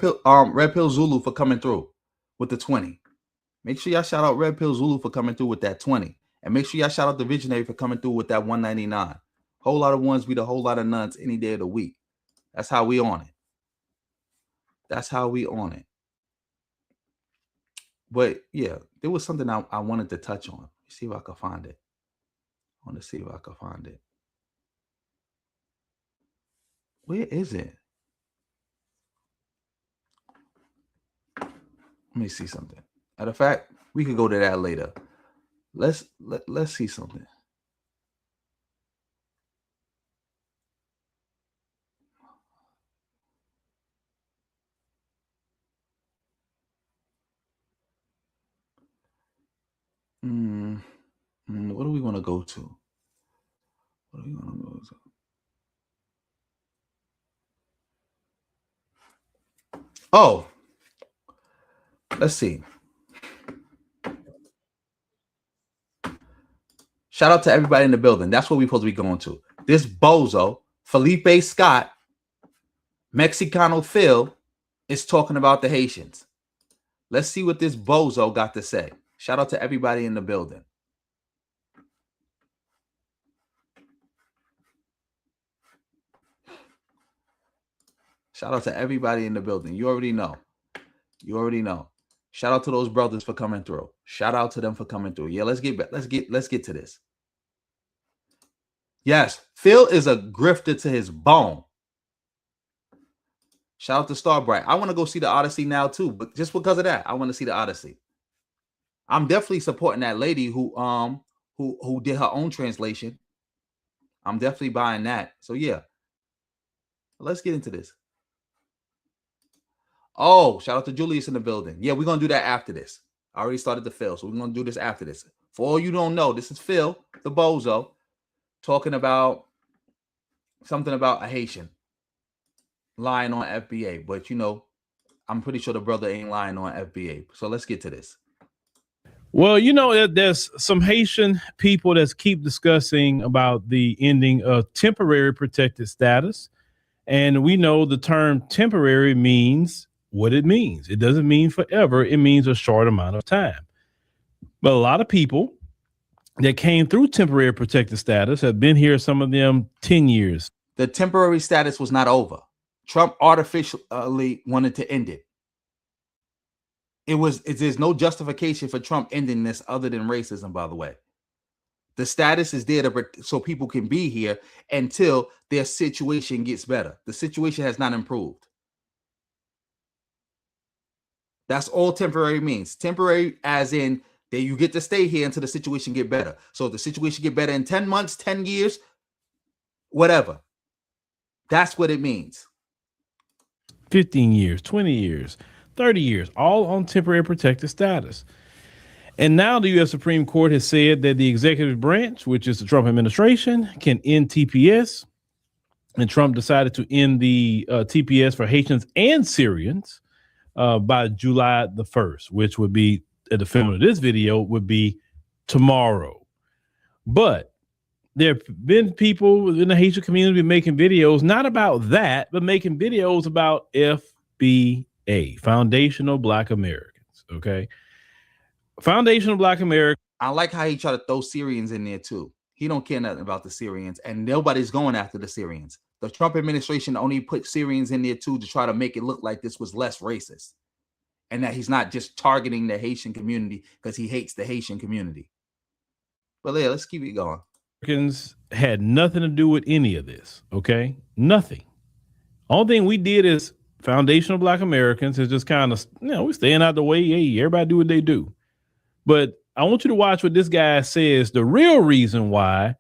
Pill Zulu for coming through with the 20. Make sure y'all shout out Red Pill Zulu for coming through with that 20. And make sure y'all shout out the visionary for coming through with that 199. Whole lot of ones beat a whole lot of nuns any day of the week. That's how we on it. But yeah, there was something I wanted to touch on. Let's see if I can find it. Where is it? Let me see something. Matter of fact, we could go to that later. Let's see something. What do we want to go to? Oh, let's see. Shout out to everybody in the building. That's what we're supposed to be going to. This bozo, Felipe Scott, Mexicano Phil, is talking about the Haitians. Let's see what this bozo got to say. Shout out to everybody in the building. Shout out to everybody in the building. You already know. Shout out to those brothers for coming through. Shout out to them for coming through. Yeah, let's get to this. Yes, Phil is a grifter to his bone. Shout out to Starbright. I want to go see the Odyssey now too, but just because of that, I want to see the Odyssey. I'm definitely supporting that lady who did her own translation. I'm definitely buying that. So yeah, let's get into this. Oh, shout out to Julius in the building. Yeah, we're gonna do that after this. I already started the Phil, so we're gonna do this after this. For all you don't know, this is Phil, the bozo, talking about something about a Haitian lying on FBA. But you know, I'm pretty sure the brother ain't lying on FBA. So let's get to this. Well, you know, there's some Haitian people that keep discussing about the ending of temporary protected status. And we know the term temporary means what it means. It doesn't mean forever. It means a short amount of time. But a lot of people that came through temporary protected status have been here, some of them 10 years. The temporary status was not over. Trump artificially wanted to end it. There's no justification for Trump ending this other than racism, by the way. The status is there so people can be here until their situation gets better. The situation has not improved. That's all temporary means. Temporary as in that you get to stay here until the situation get better. So if the situation get better in 10 months, 10 years, whatever. That's what it means. 15 years, 20 years, 30 years, all on temporary protected status. And now the U.S. Supreme Court has said that the executive branch, which is the Trump administration, can end TPS. And Trump decided to end the TPS for Haitians and Syrians by July the 1st, which would be, at the film of this video, would be tomorrow. But there have been people in the Haitian community making videos, not about that, but making videos about FBA, Foundational Black Americans, okay? Foundational Black Americans. I like how he tried to throw Syrians in there too. He don't care nothing about the Syrians, and nobody's going after the Syrians. The Trump administration only put Syrians in there too to try to make it look like this was less racist, and that he's not just targeting the Haitian community because he hates the Haitian community. But yeah, let's keep it going. Americans had nothing to do with any of this, okay? Nothing. Only thing we did is Foundational Black Americans is just kind of, we're staying out the way. Hey, everybody do what they do. But I want you to watch what this guy says, the real reason why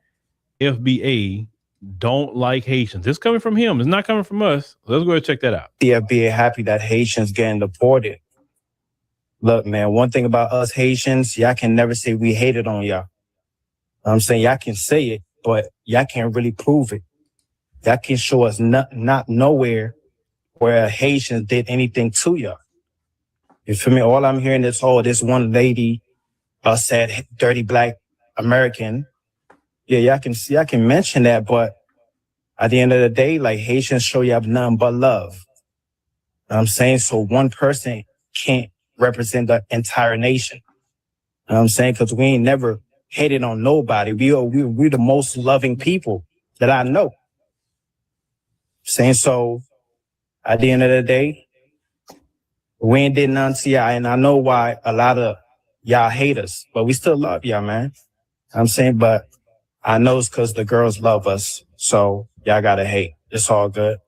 FBA don't like Haitians. It's coming from him. It's not coming from us. Let's go ahead and check that out. The FBA happy that Haitians getting deported. Look, man, one thing about us Haitians, y'all can never say we hated on y'all. I'm saying y'all can say it, but y'all can't really prove it. Y'all can show us not nowhere where Haitians did anything to y'all. You feel me? All I'm hearing is, this one lady said dirty Black American. Yeah, y'all can mention that, but at the end of the day, like, Haitians show you have nothing but love. You know what I'm saying? So one person can't represent the entire nation. You know what I'm saying? Because we ain't never hated on nobody. We're the most loving people that I know. Saying so, at the end of the day, we ain't did nothing to y'all, and I know why a lot of y'all hate us, but we still love y'all, man. I'm saying, but I know it's because the girls love us, so y'all gotta hate. It's all good.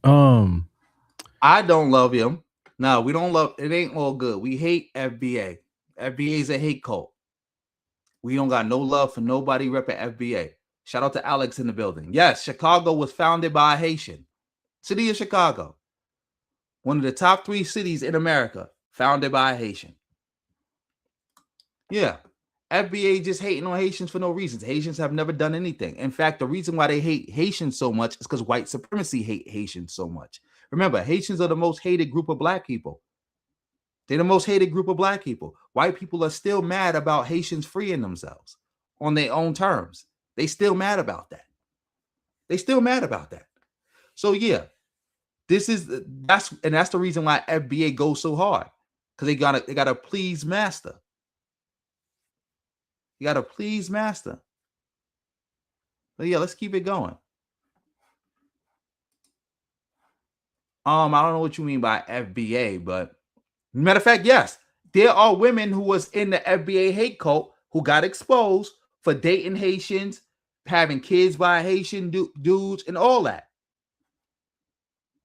I don't love him. No, we don't love. It ain't all good. We hate FBA. FBA is a hate cult. We don't got no love for nobody repping FBA. Shout out to Alex in the building. Yes, Chicago was founded by a Haitian. City of Chicago. One of the top 3 cities in America, founded by a Haitian. Yeah. FBA just hating on Haitians for no reasons. Haitians have never done anything. In fact, the reason why they hate Haitians so much is because white supremacy hate Haitians so much. Remember, Haitians are the most hated group of Black people. They're the most hated group of Black people. White people are still mad about Haitians freeing themselves on their own terms. They still mad about that. They still mad about that. So yeah, that's the reason why FBA goes so hard, because they gotta please master. You gotta please master. But yeah, let's keep it going. I don't know what you mean by FBA, but matter of fact, yes, there are women who was in the FBA hate cult who got exposed for dating Haitians, having kids by Haitian dudes, and all that.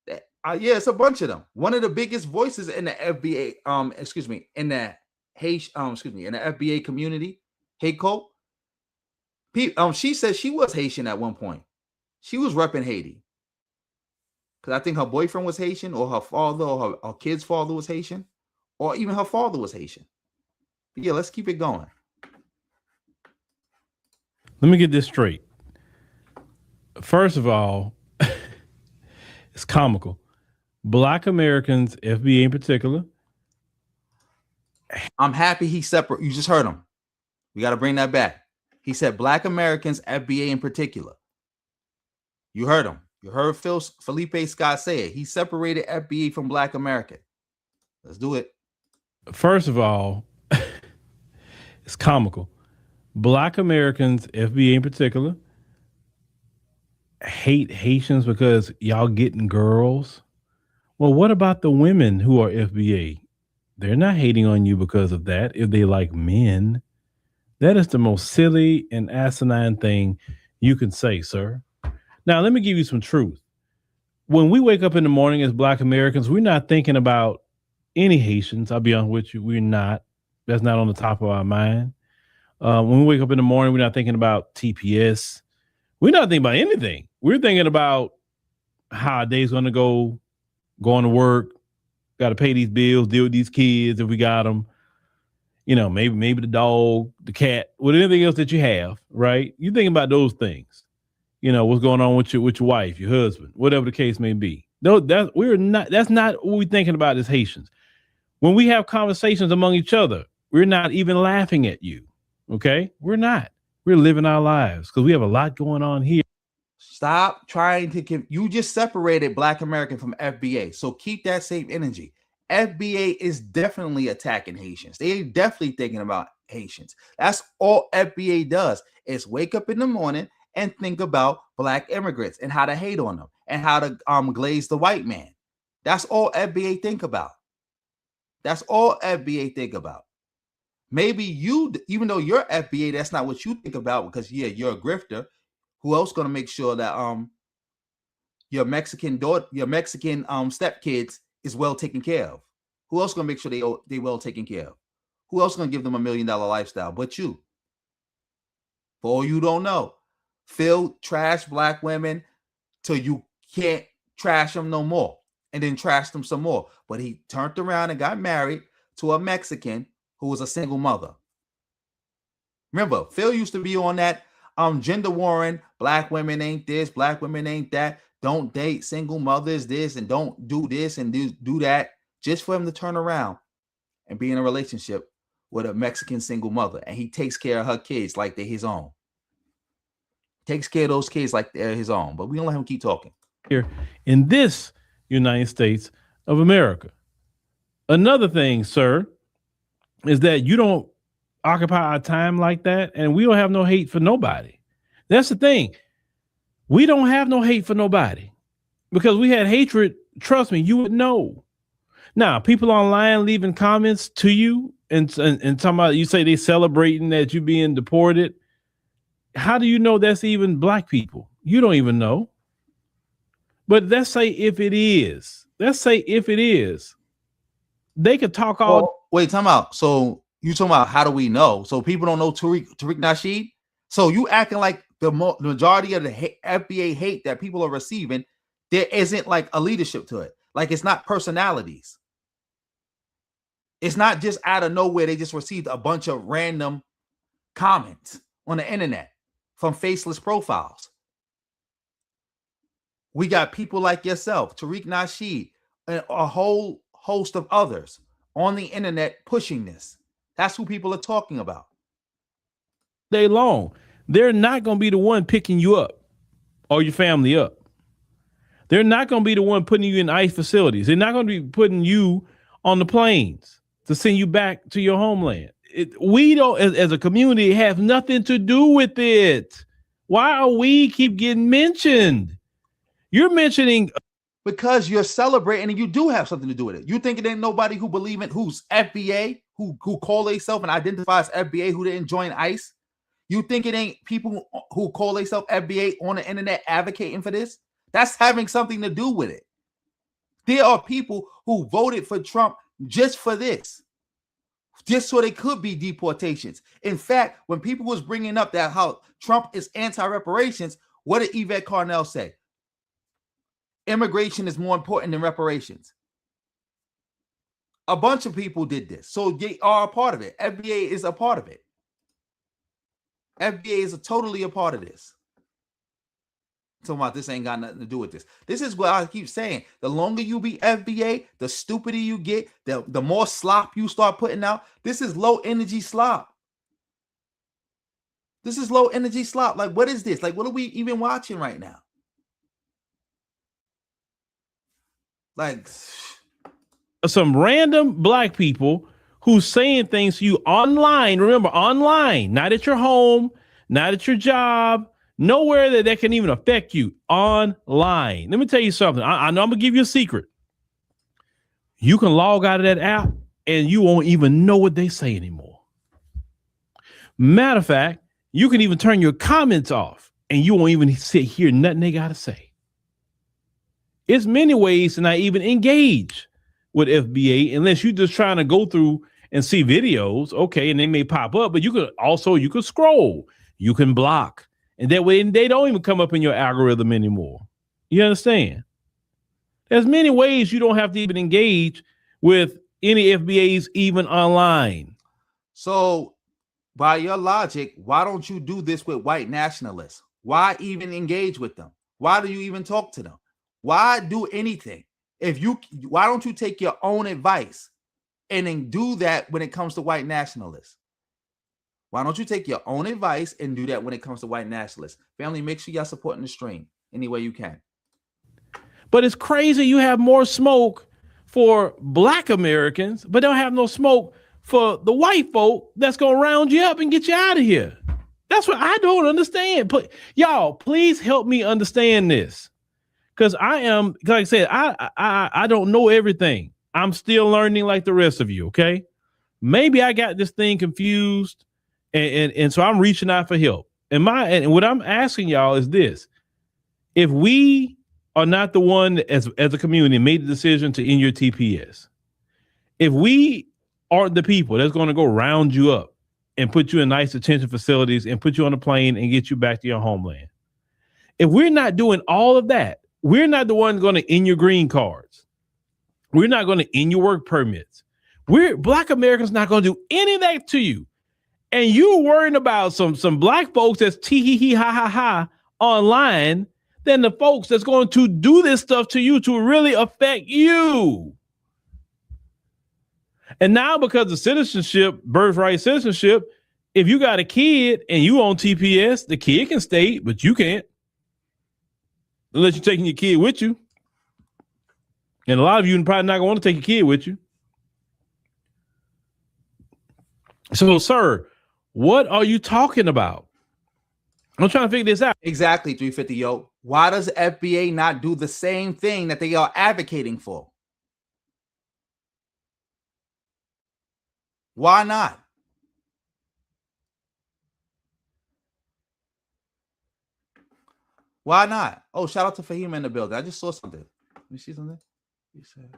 Yeah, it's a bunch of them. One of the biggest voices in the FBA, in the FBA community, hate cult. She said she was Haitian at one point. She was repping Haiti. Because I think her boyfriend was Haitian, or her father, or her kid's father was Haitian, or even her father was Haitian. But yeah, let's keep it going. Let me get this straight. First of all, it's comical. Black Americans, FBA in particular. I'm happy he's separate. You just heard him. We got to bring that back. He said Black Americans, FBA in particular. You heard him. You heard Philip Scott say it. He separated FBA from Black American. Let's do it. First of all, it's comical. Black Americans, FBA in particular, hate Haitians because y'all getting girls. Well, what about the women who are FBA? They're not hating on you because of that. If they like men, that is the most silly and asinine thing you can say, sir. Now, let me give you some truth. When we wake up in the morning as Black Americans, we're not thinking about any Haitians. I'll be honest with you. We're not. That's not on the top of our mind. When we wake up in the morning, we're not thinking about TPS. We're not thinking about anything. We're thinking about how our day's going to go, going to work, got to pay these bills, deal with these kids if we got them. You know, maybe the dog, the cat, with anything else that you have, right? You think about those things. You know, what's going on with your wife, your husband, whatever the case may be. No, that's not what we're thinking about as Haitians. When we have conversations among each other, we're not even laughing at you. Okay? We're not. We're living our lives because we have a lot going on here. Stop trying to you just separated Black American from FBA. So keep that same energy. FBA is definitely attacking Haitians. They're definitely thinking about Haitians. That's all FBA does is wake up in the morning and think about Black immigrants and how to hate on them and how to glaze the white man. That's all FBA think about. That's all FBA think about. Maybe you, even though you're FBA, that's not what you think about because you're a grifter. Who else gonna make sure that your Mexican daughter, your Mexican stepkids is well taken care of? Who else gonna make sure they well taken care of? Who else gonna give them $1 million lifestyle but you? For all you don't know, Phil trashed Black women till you can't trash them no more, and then trash them some more. But he turned around and got married to a Mexican who was a single mother. Remember, Phil used to be on that gender warring, Black women ain't this, Black women ain't that, don't date single mothers this, and don't do this and do that, just for him to turn around and be in a relationship with a Mexican single mother. And he takes care of her kids like they're his own. Takes care of those kids like they're his own. But we don't let him keep talking. Here in this United States of America. Another thing, sir, is that you don't occupy our time like that, and we don't have no hate for nobody. That's the thing. We don't have no hate for nobody because we had hatred. Trust me, you would know. Now, people online leaving comments to you and talking about, you say they celebrating that you being deported. How do you know that's even Black people? You don't even know. But let's say if it is, they could talk all. Oh, wait, time out. So you talking about how do we know? So people don't know Tariq Nasheed? So you acting like the majority of the FBA hate that people are receiving, there isn't like a leadership to it. Like it's not personalities. It's not just out of nowhere. They just received a bunch of random comments on the internet from faceless profiles. We got people like yourself, Tariq Nasheed, and a whole host of others on the internet pushing this. That's who people are talking about. Day long. They're not going to be the one picking you up or your family up. They're not going to be the one putting you in ICE facilities. They're not going to be putting you on the planes to send you back to your homeland. We don't, as a community, have nothing to do with it. Why are we keep getting mentioned? You're mentioning because you're celebrating and you do have something to do with it. You think it ain't nobody who believe in who's FBA, who call themselves and identify as FBA, who didn't join ICE? You think it ain't people who call themselves FBA on the internet advocating for this? That's having something to do with it. There are people who voted for Trump just for this, just so they could be deportations. In fact, when people was bringing up that how Trump is anti-reparations, what did Yvette Carnell say? Immigration is more important than reparations. A bunch of people did this. So they are a part of it. FBA is a part of it. FBA is totally a part of this. Talking about this ain't got nothing to do with this. This is what I keep saying. The longer you be FBA, the stupider you get, the more slop you start putting out. This is low energy slop. This is low energy slop. Like, what is this? Like, what are we even watching right now? Like, some random black people who's saying things to you online. Remember, online, not at your home, not at your job, nowhere that can even affect you. Online. Let me tell you something. I know I'm gonna give you a secret. You can log out of that app and you won't even know what they say anymore. Matter of fact, you can even turn your comments off and you won't even hear nothing they gotta say. It's many ways to not even engage with FBA unless you're just trying to go through and see videos, okay, and they may pop up, but you could scroll, you can block, and that way they don't even come up in your algorithm anymore. You understand? There's many ways you don't have to even engage with any FBAs even online. So by your logic, why don't you do this with white nationalists? Why even engage with them? Why do you even talk to them? Why do anything? Why don't you take your own advice and then do that when it comes to white nationalists? Why don't you take your own advice and do that when it comes to white nationalists? Family, make sure y'all supporting the stream any way you can. But it's crazy you have more smoke for black Americans, but don't have no smoke for the white folk that's going to round you up and get you out of here. That's what I don't understand. Y'all, please help me understand this. Because like I said, I don't know everything. I'm still learning like the rest of you, okay? Maybe I got this thing confused, and so I'm reaching out for help. And what I'm asking y'all is this. If we are not the one as a community made the decision to end your TPS, if we aren't the people that's going to go round you up and put you in nice detention facilities and put you on a plane and get you back to your homeland, if we're not doing all of that, we're not the ones going to end your green cards. We're not going to end your work permits. Black Americans not going to do any of that to you. And you're worrying about some black folks that's tee-hee-hee, ha-ha-ha online than the folks that's going to do this stuff to you to really affect you. And now because of citizenship, birthright citizenship, if you got a kid and you on TPS, the kid can stay, but you can't. Unless you're taking your kid with you. And a lot of you probably not going to want to take your kid with you. So, sir, what are you talking about? I'm trying to figure this out. Exactly, 350 Yo. Why does FBA not do the same thing that they are advocating for? Why not? Why not? Oh, shout out to Fahima in the building. I just saw something. Let me see something. He said.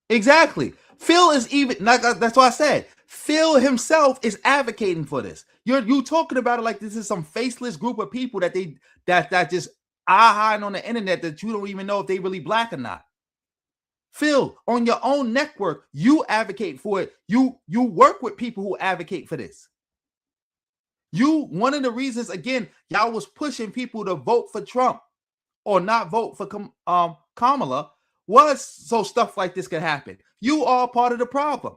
Exactly. Phil is even. That's why I said Phil himself is advocating for this. You talking about it like this is some faceless group of people that just hiding on the internet that you don't even know if they really black or not. Phil, on your own network, you advocate for it. You work with people who advocate for this. One of the reasons, again, y'all was pushing people to vote for Trump or not vote for Kamala was so stuff like this could happen. You are part of the problem.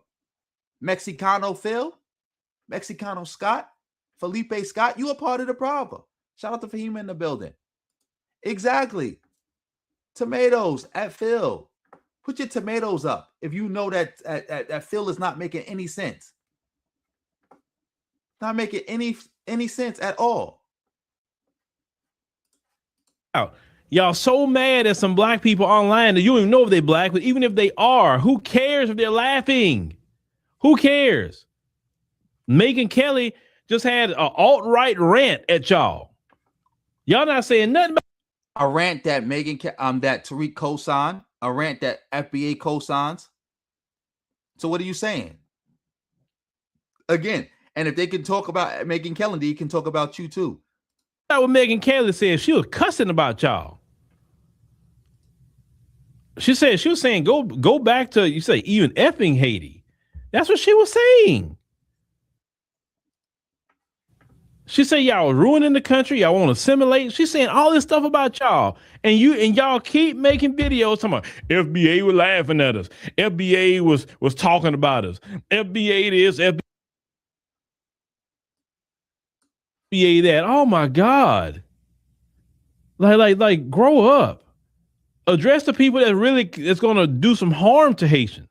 Mexicano Phil, Mexicano Scott, Felipe Scott, you are part of the problem. Shout out to Fahima in the building. Exactly. Tomatoes at Phil. Put your tomatoes up if you know that Phil is not making any sense. Not making any sense at all. Y'all so mad at some black people online that you don't even know if they're black, but even if they are, who cares if they're laughing? Who cares? Megyn Kelly just had an alt-right rant at y'all. Y'all not saying nothing about a rant that that Tariq co-signed, a rant that FBA co-signs. So what are you saying? Again, and if they can talk about Megyn Kelly, they can talk about you too. That's what Megyn Kelly said. She was cussing about y'all. She was saying, go back to, you say, even effing Haiti. That's what she was saying. She said y'all ruining the country. Y'all want to assimilate. She's saying all this stuff about y'all. And y'all keep making videos talking about FBA was laughing at us. FBA was talking about us. FBA this, FBA that. Oh my God. Like grow up. Address the people that really is going to do some harm to Haitians.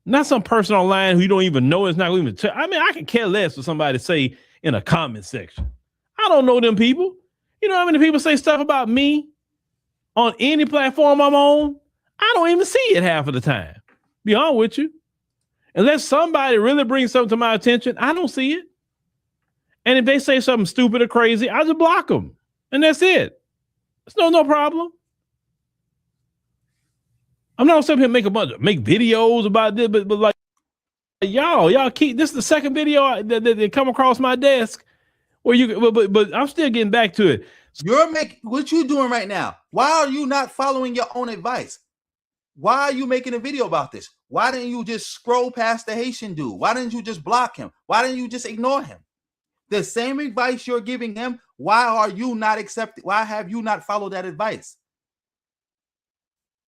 Not some person online who you don't even know is not even. I mean, I can care less for somebody to say in a comment section. I don't know them people. You know how many people say stuff about me on any platform I'm on? I don't even see it half of the time. Be honest with you. Unless somebody really brings something to my attention, I don't see it. And if they say something stupid or crazy, I just block them. And that's it. It's no problem. I'm not sitting here make videos about this, but like y'all keep this is the second video that come across my desk where you but I'm still getting back to it. What you doing right now? Why are you not following your own advice? Why are you making a video about this? Why didn't you just scroll past the Haitian dude? Why didn't you just block him? Why didn't you just ignore him? The same advice you're giving him, why are you not accepting? Why have you not followed that advice?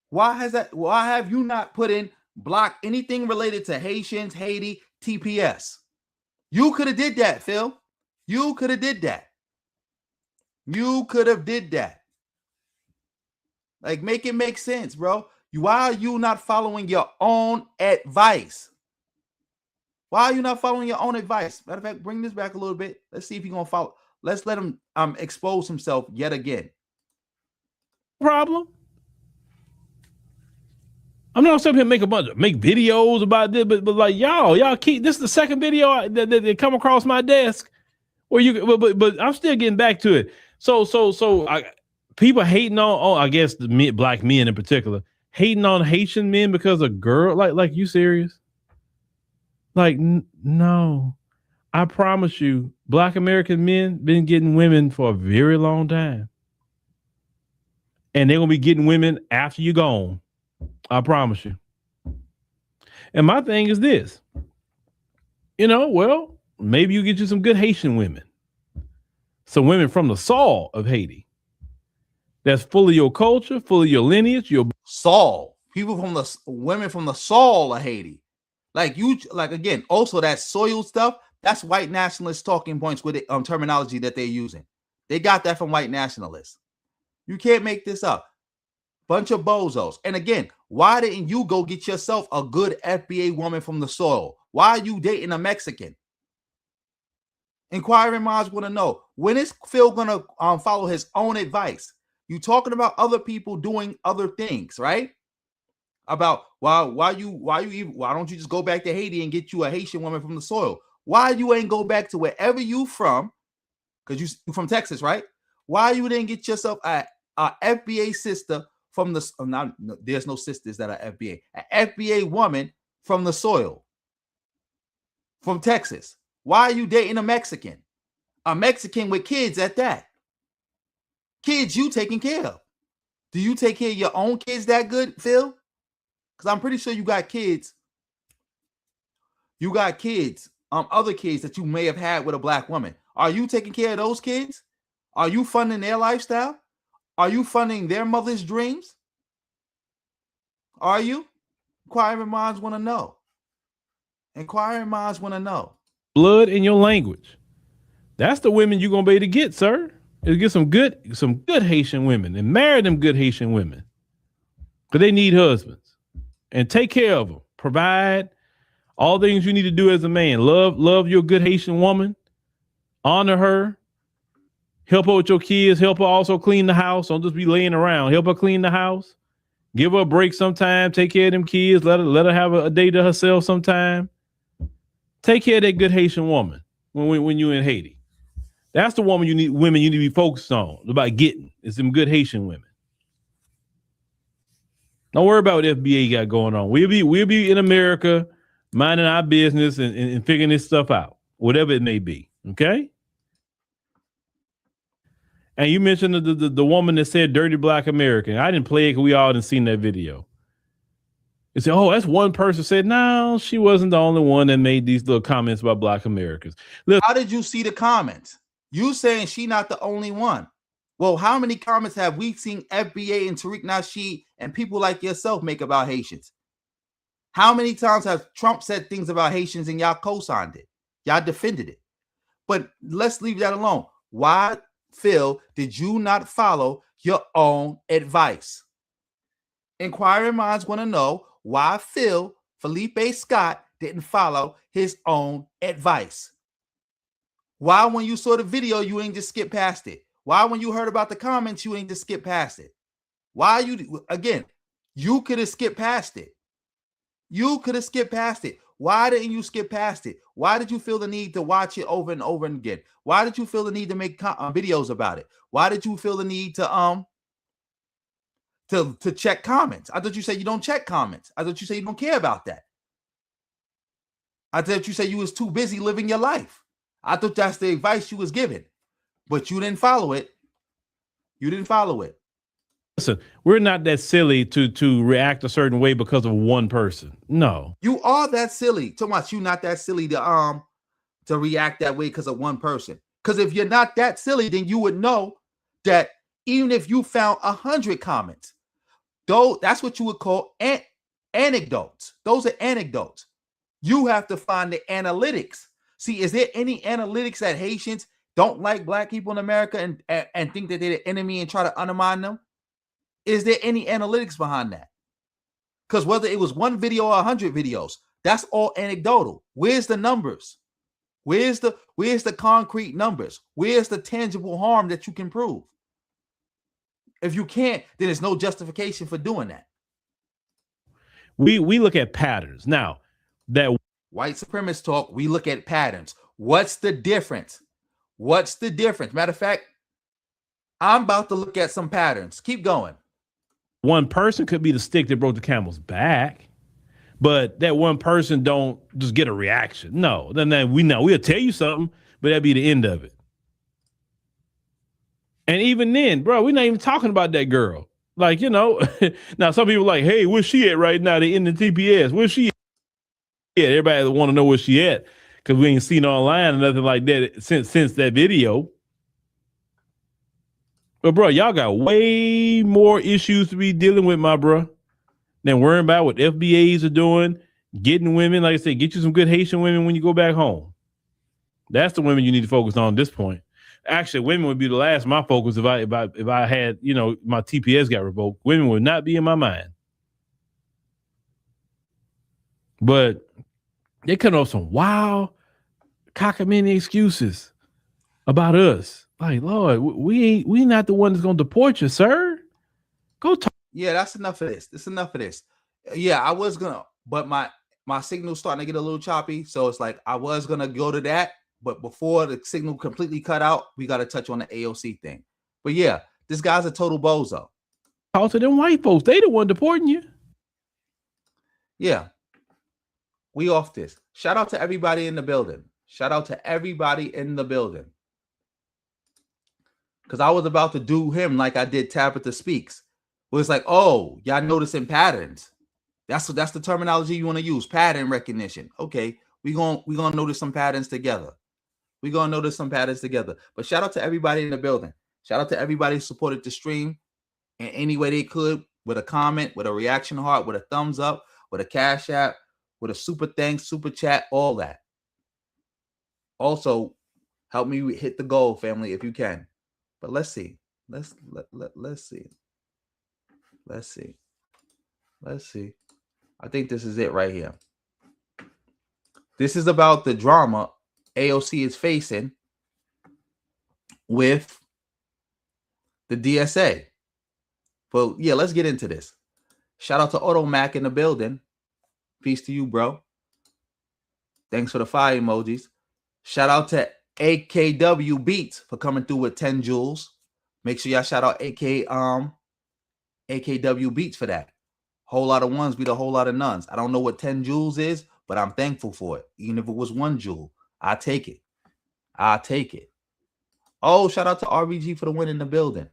Why have you not put in block anything related to Haitians, Haiti, TPS? You could have did that, Phil. You could have did that. You could have did that. Like, make it make sense, bro. Why are you not following your own advice? Why are you not following your own advice? Matter of fact, bring this back a little bit. Let's see if he's gonna follow. Let's let him expose himself yet again. Problem. I'm not sitting here make videos about this, but like y'all keep this is the second video that come across my desk where you but I'm still getting back to it. So people hating on I guess black men in particular hating on Haitian men because of girl. Like you serious? Like no, I promise you, Black American men been getting women for a very long time, and they're gonna be getting women after you're gone. I promise you. And my thing is this, well, maybe you get you some good Haitian women, some women from the soil of Haiti that's full of your culture, full of your lineage, your soul. Women from the soul of Haiti. Again, also that soil stuff, that's white nationalist talking points with the terminology that they're using. They got that from white nationalists. You can't make this up. Bunch of bozos. And again, why didn't you go get yourself a good FBA woman from the soil? Why are you dating a Mexican? Inquiring minds want to know, when is Phil gonna follow his own advice? You talking about other people doing other things, right? About why don't you just go back to Haiti and get you a Haitian woman from the soil? Why you ain't go back to wherever you from? Because you from Texas, right? Why you didn't get yourself a FBA sister from the there's no sisters that are FBA. An FBA woman from the soil, from Texas. Why are you dating a Mexican? A Mexican with kids at that. Kids you taking care of. Do you take care of your own kids that good, Phil? Because I'm pretty sure you got kids. You got kids, other kids that you may have had with a black woman. Are you taking care of those kids? Are you funding their lifestyle? Are you funding their mother's dreams? Are you? Inquiring minds want to know. Inquiring minds want to know. Blood in your language. That's the women you're gonna be able to get, sir. Is get some good Haitian women and marry them good Haitian women. Because they need husbands. And take care of them. Provide all things you need to do as a man. Love your good Haitian woman. Honor her. Help her with your kids. Help her also clean the house. Don't just be laying around. Help her clean the house. Give her a break sometime. Take care of them kids. Let her have a day to herself sometime. Take care of that good Haitian woman when you're in Haiti. That's the women you need to be focused on about getting. It's them good Haitian women. Don't worry about what FBA got going on. We'll be in America minding our business and figuring this stuff out, whatever it may be. Okay. And you mentioned the woman that said dirty black American. I didn't play it because we all didn't seen that video. They said, oh, that's one person said, no, she wasn't the only one that made these little comments about black Americans. Look, how did you see the comments? You saying she not the only one. Well, how many comments have we seen FBA and Tariq Nasheed and people like yourself make about Haitians? How many times have Trump said things about Haitians and y'all co-signed it? Y'all defended it. But let's leave that alone. Why, Phil, did you not follow your own advice. Inquiring minds want to know why Felipe Scott didn't follow his own advice. Why when you saw the video, you ain't just skip past it? Why when you heard about the comments, you ain't just skip past it? Why you could have skipped past it. You could have skipped past it. Why didn't you skip past it? Why did you feel the need to watch it over and over again? Why did you feel the need to make videos about it? Why did you feel the need to check comments? I thought you said you don't check comments. I thought you said you don't care about that. I thought you said you was too busy living your life. I thought that's the advice you was given, but you didn't follow it. You didn't follow it. Listen, we're not that silly to react a certain way because of one person. No. You are that silly. Tomas, you not that silly to react that way because of one person. Because if you're not that silly, then you would know that even if you found 100 comments, though, that's what you would call anecdotes. Those are anecdotes. You have to find the analytics. See, is there any analytics that Haitians don't like black people in America and think that they're the enemy and try to undermine them? Is there any analytics behind that? Because whether it was one video or 100 videos, that's all anecdotal. Where's the numbers? Where's the concrete numbers? Where's the tangible harm that you can prove? If you can't, then there's no justification for doing that. We look at patterns. Now, that white supremacist talk, we look at patterns. What's the difference? What's the difference? Matter of fact, I'm about to look at some patterns. Keep going. One person could be the stick that broke the camel's back, but that one person don't just get a reaction. No, then we'll tell you something, but that'd be the end of it. And even then, bro, we're not even talking about that girl. Like, now some people are like, hey, where's she at right now? They in the TPS. Where's she at? Yeah, everybody want to know where she at because we ain't seen her online or nothing like that since that video. But bro, y'all got way more issues to be dealing with, my bro, than worrying about what FBAs are doing, getting women. Like I said, get you some good Haitian women when you go back home. That's the women you need to focus on at this point. Actually, women would be the last my focus if I had, my TPS got revoked. Women would not be in my mind. But they cut off some wild cockamamie excuses about us. Like, Lord, we not the one that's gonna deport you, sir. Go talk. Yeah, that's enough of this. That's enough of this. Yeah, I was gonna, but my signal's starting to get a little choppy. So it's like I was gonna go to that, but before the signal completely cut out, we got to touch on the AOC thing. But yeah, this guy's a total bozo. Talk to them white folks. They the one deporting you. Yeah. We off this. Shout out to everybody in the building. Shout out to everybody in the building. Because I was about to do him like I did Tabitha Speaks. Where it's like, oh, y'all noticing patterns. That's the terminology you want to use. Pattern recognition. Okay, we're gonna notice some patterns together. We're gonna notice some patterns together. But shout out to everybody in the building. Shout out to everybody who supported the stream in any way they could, with a comment, with a reaction heart, with a thumbs up, with a cash app, with a super thanks, super chat, all that. Also, help me hit the goal, family, if you can. But let's see. Let's see. Let's see. Let's see. I think this is it right here. This is about the drama AOC is facing with the DSA. But yeah, let's get into this. Shout out to Automac in the building. Peace to you, bro. Thanks for the fire emojis. Shout out to AKW Beats for coming through with 10 jewels. Make sure y'all shout out AKW Beats for that. Whole lot of ones beat a whole lot of nuns. I don't know what 10 jewels is, but I'm thankful for it. Even if it was 1 jewel, I take it. I'll take it. Oh, shout out to RBG for the win in the building.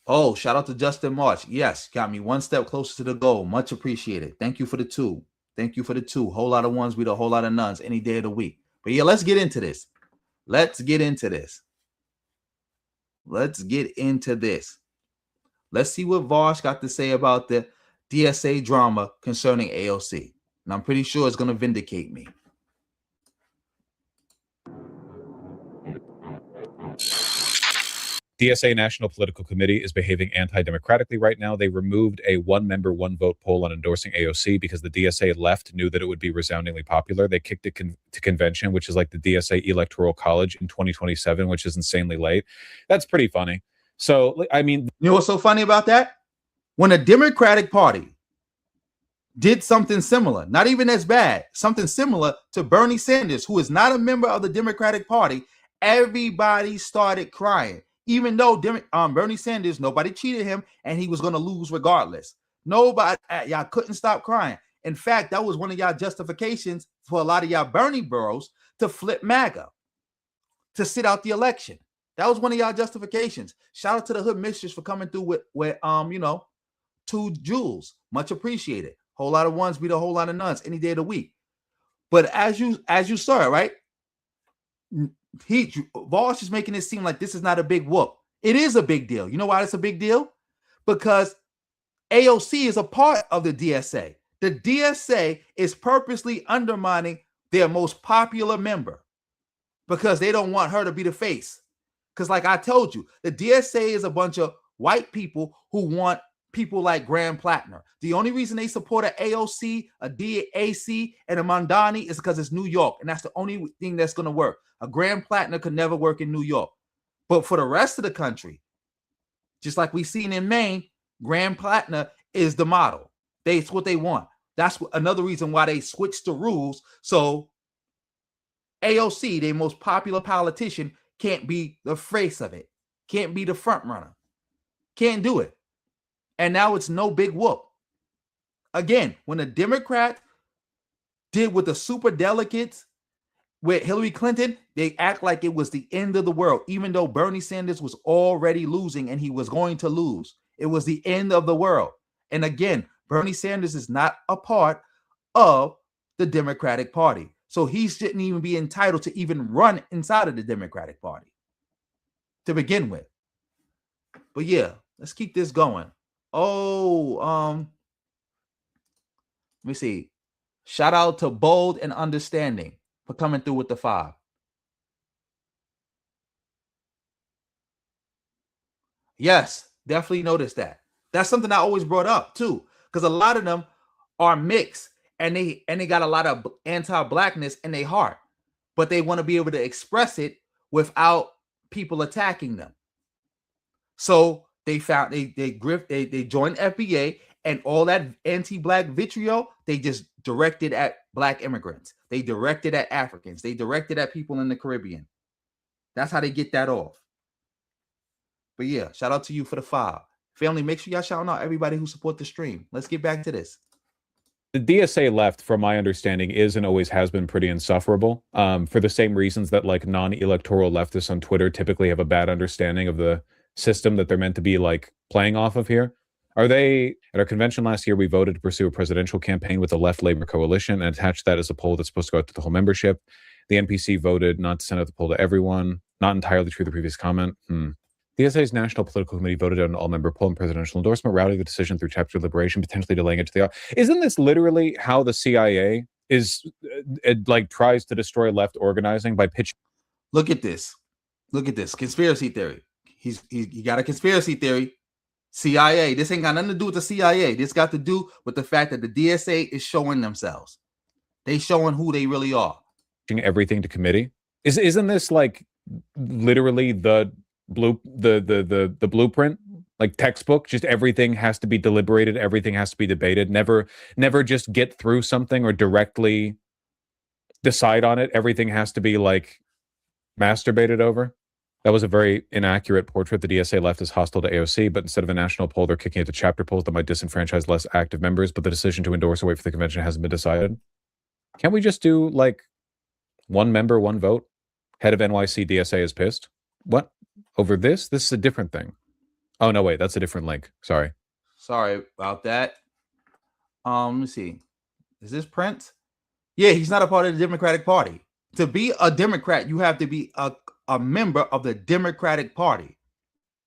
Oh, shout out to Justin March. Yes, got me one step closer to the goal. Much appreciated. Thank you for the 2. Thank you for the 2. Whole lot of ones beat a whole lot of nuns any day of the week. But yeah, let's get into this. Let's get into this. Let's get into this. Let's see what Vosh got to say about the DSA drama concerning AOC. And I'm pretty sure it's going to vindicate me. DSA National Political Committee is behaving anti-democratically right now. They removed a one-member, one-vote poll on endorsing AOC because the DSA left knew that it would be resoundingly popular. They kicked it to convention, which is like the DSA Electoral College in 2027, which is insanely late. That's pretty funny. So, I mean... You know what's so funny about that? When a Democratic Party did something similar, not even as bad, something similar to Bernie Sanders, who is not a member of the Democratic Party, everybody started crying. Even though Bernie Sanders, nobody cheated him, and he was going to lose regardless. Nobody, y'all couldn't stop crying. In fact, that was one of y'all justifications for a lot of y'all Bernie boroughs to flip MAGA, to sit out the election. That was one of y'all justifications. Shout out to the Hood Mistress for coming through with 2 jewels. Much appreciated. Whole lot of ones beat a whole lot of nuns any day of the week. But as you saw it, right? Voss is making it seem like this is not a big whoop. It is a big deal. You know why it's a big deal? Because AOC is a part of the DSA. The DSA is purposely undermining their most popular member because they don't want her to be the face. Because like I told you, the DSA is a bunch of white people who want people like Graham Plattner. The only reason they support an AOC, a DAC, and a Mondani is because it's New York, and that's the only thing that's going to work. A Graham Plattner could never work in New York. But for the rest of the country, just like we've seen in Maine, Graham Plattner is the model. It's what they want. That's another reason why they switched the rules. So AOC, their most popular politician, can't be the face of it. Can't be the front runner. Can't do it. And now it's no big whoop. Again, when the Democrats did with the super delegates with Hillary Clinton, they act like it was the end of the world, even though Bernie Sanders was already losing and he was going to lose. It was the end of the world. And again, Bernie Sanders is not a part of the Democratic Party. So he shouldn't even be entitled to even run inside of the Democratic Party to begin with. But yeah, let's keep this going. Let me see. Shout out to Bold and Understanding for coming through with the 5. Yes, definitely noticed that. That's something I always brought up too, because a lot of them are mixed and they got a lot of anti-blackness in their heart, but they want to be able to express it without people attacking them. So they joined FBA, and all that anti-black vitriol they just directed at black immigrants. They directed at Africans. They directed at people in the Caribbean. That's how they get that off. But yeah, shout out to you for the 5. Family, make sure y'all shout out everybody who support the stream. Let's get back to this. The DSA left, from my understanding, is and always has been pretty insufferable, for the same reasons that like non-electoral leftists on Twitter typically have a bad understanding of the system that they're meant to be like playing off of here. At our convention last year, we voted to pursue a presidential campaign with the Left Labor Coalition and attached that as a poll that's supposed to go out to the whole membership. The NPC voted not to send out the poll to everyone. Not entirely true, the previous comment. DSA's National Political Committee voted on an all-member poll and presidential endorsement, routing the decision through chapter deliberation, potentially delaying it to the... Isn't this literally how the CIA is like tries to destroy left organizing by pitching? Look at this. Look at this. Conspiracy theory. He got a conspiracy theory. CIA. This ain't got nothing to do with the CIA. This got to do with the fact that the DSA is showing themselves. They showing who they really are. Everything to committee. Isn't this like literally the blueprint, like textbook? Just everything has to be deliberated, everything has to be debated, never just get through something or directly decide on it. Everything has to be like masturbated over. That was a very inaccurate portrait. The DSA left is hostile to AOC, but instead of a national poll, they're kicking it to chapter polls that might disenfranchise less active members, but the decision to endorse or wait for the convention hasn't been decided. Can't we just do like one member, one vote? Head of NYC DSA is pissed. What? Over this? This is a different thing. Oh, no, wait. That's a different link. Sorry. Sorry about that. Let me see. Is this Prince? Yeah, he's not a part of the Democratic Party. To be a Democrat, you have to be a member of the Democratic Party.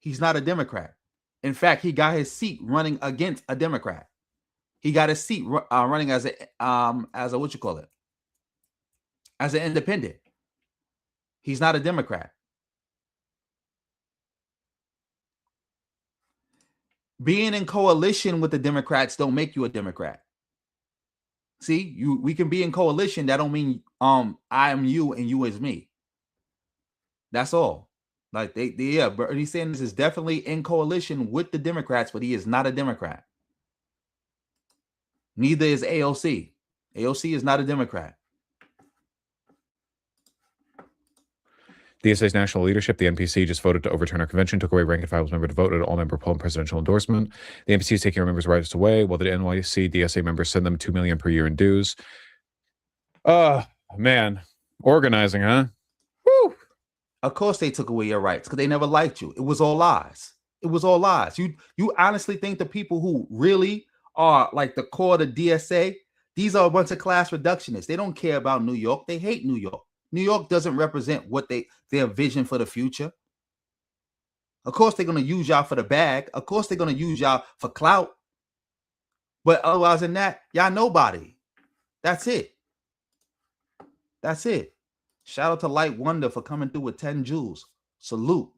He's not a Democrat. In fact, he got his seat running against a Democrat. He got his seat running as a what you call it? As an independent. He's not a Democrat. being in coalition with the Democrats don't make you a Democrat. See, we can be in coalition. That don't mean I am you and you is me. That's all. Like Bernie Sanders is definitely in coalition with the Democrats, but he is not a Democrat. Neither is AOC. AOC is not a Democrat. DSA's national leadership, the NPC, just voted to overturn our convention, took away rank and file's member to vote at all-member poll and presidential endorsement. The NPC is taking our members' rights away, while the NYC DSA members send them $2 million per year in dues. Man, organizing, huh? Woo! Of course they took away your rights because they never liked you. It was all lies. It was all lies. You honestly think the people who really are like the core of the DSA, these are a bunch of class reductionists. They don't care about New York. They hate New York. New York doesn't represent what their vision for the future. Of course, they're going to use y'all for the bag. Of course, they're going to use y'all for clout. But otherwise than that, y'all nobody. That's it. That's it. Shout out to Light Wonder for coming through with 10 jewels. Salute.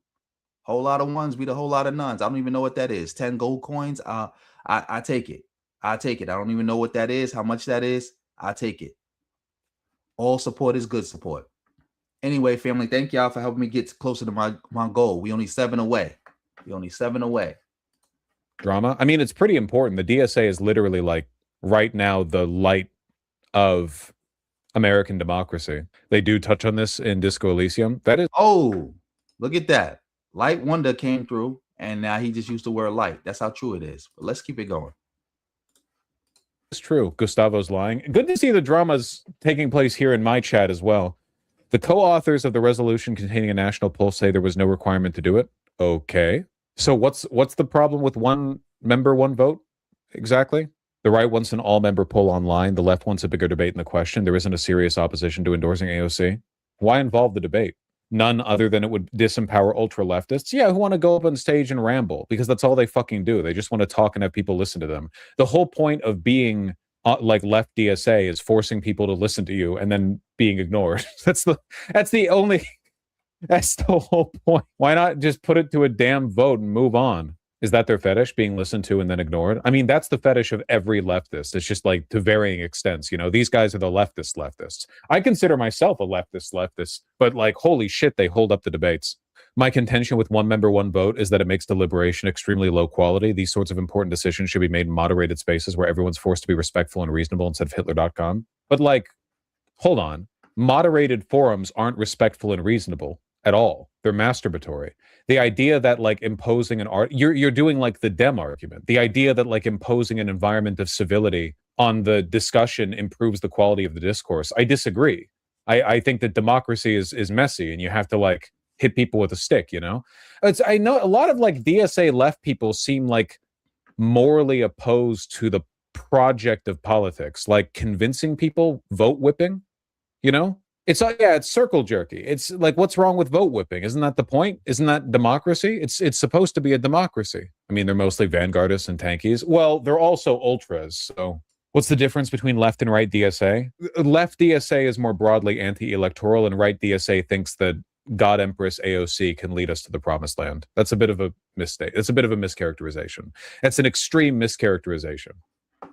Whole lot of ones beat a whole lot of nuns. I don't even know what that is. 10 gold coins. I take it. I take it. I don't even know what that is, how much that is. I take it. All support is good support. Anyway, family, thank y'all for helping me get closer to my goal. We only 7 away. Drama. I mean, it's pretty important. The DSA is literally like right now the light of American democracy. They do touch on this in Disco Elysium. That is. Oh, look at that. Light Wonder came through, and now he just used the word light. That's how true it is. But let's keep it going. It's true. Gustavo's lying. Good to see the dramas taking place here in my chat as well. The co-authors of the resolution containing a national poll say there was no requirement to do it. Okay. So what's the problem with one member, one vote? Exactly. The right wants an all-member poll online. The left wants a bigger debate in the question. There isn't a serious opposition to endorsing AOC. Why involve the debate? None other than it would disempower ultra-leftists. Yeah, who want to go up on stage and ramble because that's all they fucking do. They just want to talk and have people listen to them. The whole point of being like left DSA is forcing people to listen to you and then being ignored. That's the whole point. Why not just put it to a damn vote and move on? Is that their fetish, being listened to and then ignored? I mean, that's the fetish of every leftist. It's just like to varying extents. You know, these guys are the leftists. I consider myself a leftist, but like, holy shit, they hold up the debates. My contention with one member, one vote is that it makes deliberation extremely low quality. These sorts of important decisions should be made in moderated spaces where everyone's forced to be respectful and reasonable instead of Hitler.com. But like, hold on. Moderated forums aren't respectful and reasonable at all. They're masturbatory. The idea that like imposing an art, you're doing like the Dem argument. The idea that like imposing an environment of civility on the discussion improves the quality of the discourse. I disagree. I think that democracy is messy and you have to like hit people with a stick, you know? I know a lot of like DSA left people seem like morally opposed to the project of politics, like convincing people, vote whipping, you know? It's circle jerky. It's like, what's wrong with vote whipping? Isn't that the point? Isn't that democracy? It's supposed to be a democracy. I mean, they're mostly vanguardists and tankies. Well, they're also ultras. So what's the difference between left and right DSA? Left DSA is more broadly anti-electoral, and right DSA thinks that God Empress AOC can lead us to the promised land. That's a bit of a mistake. It's a bit of a mischaracterization. That's an extreme mischaracterization.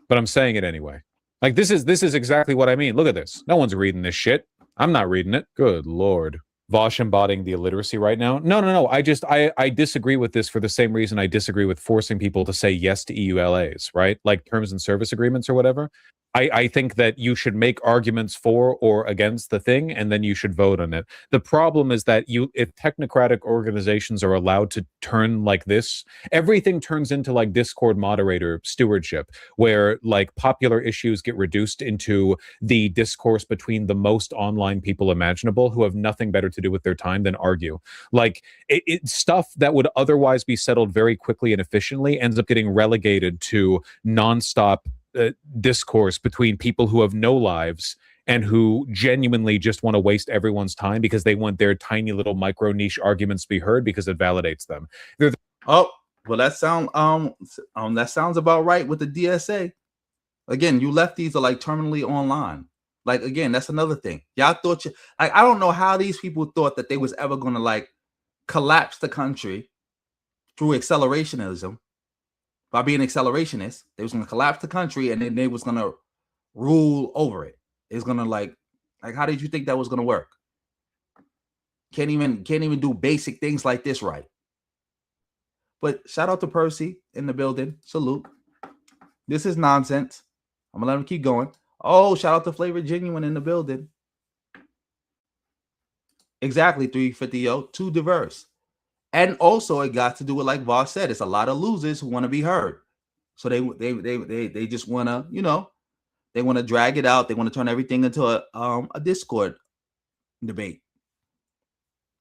But I'm saying it anyway. Like, this is exactly what I mean. Look at this. No one's reading this shit. I'm not reading it. Good Lord. Vosh embodying the illiteracy right now. No. I disagree with this for the same reason I disagree with forcing people to say yes to EULAs, right? Like terms and service agreements or whatever. I think that you should make arguments for or against the thing, and then you should vote on it. The problem is that if technocratic organizations are allowed to turn like this, everything turns into like Discord moderator stewardship, where like popular issues get reduced into the discourse between the most online people imaginable who have nothing better to do with their time than argue. Like stuff that would otherwise be settled very quickly and efficiently ends up getting relegated to nonstop discourse between people who have no lives and who genuinely just want to waste everyone's time because they want their tiny little micro niche arguments to be heard because it validates them. Well, that sounds about right with the DSA. Again, you lefties are like terminally online. Like, again, that's another thing. Y'all thought I don't know how these people thought that they was ever going to like collapse the country through accelerationism by being accelerationists. They was going to collapse the country, and then they was going to rule over it. It's going to like how did you think that was going to work? Can't even do basic things like this right. But shout out to Percy in the building. Salute. This is nonsense. I'm gonna let him keep going. Oh, shout out to Flavor Genuine in the building. Exactly, 350 yo, too diverse. And also it got to do with, like Voss said, it's a lot of losers who want to be heard. So they just wanna, you know, they want to drag it out. They want to turn everything into a Discord debate.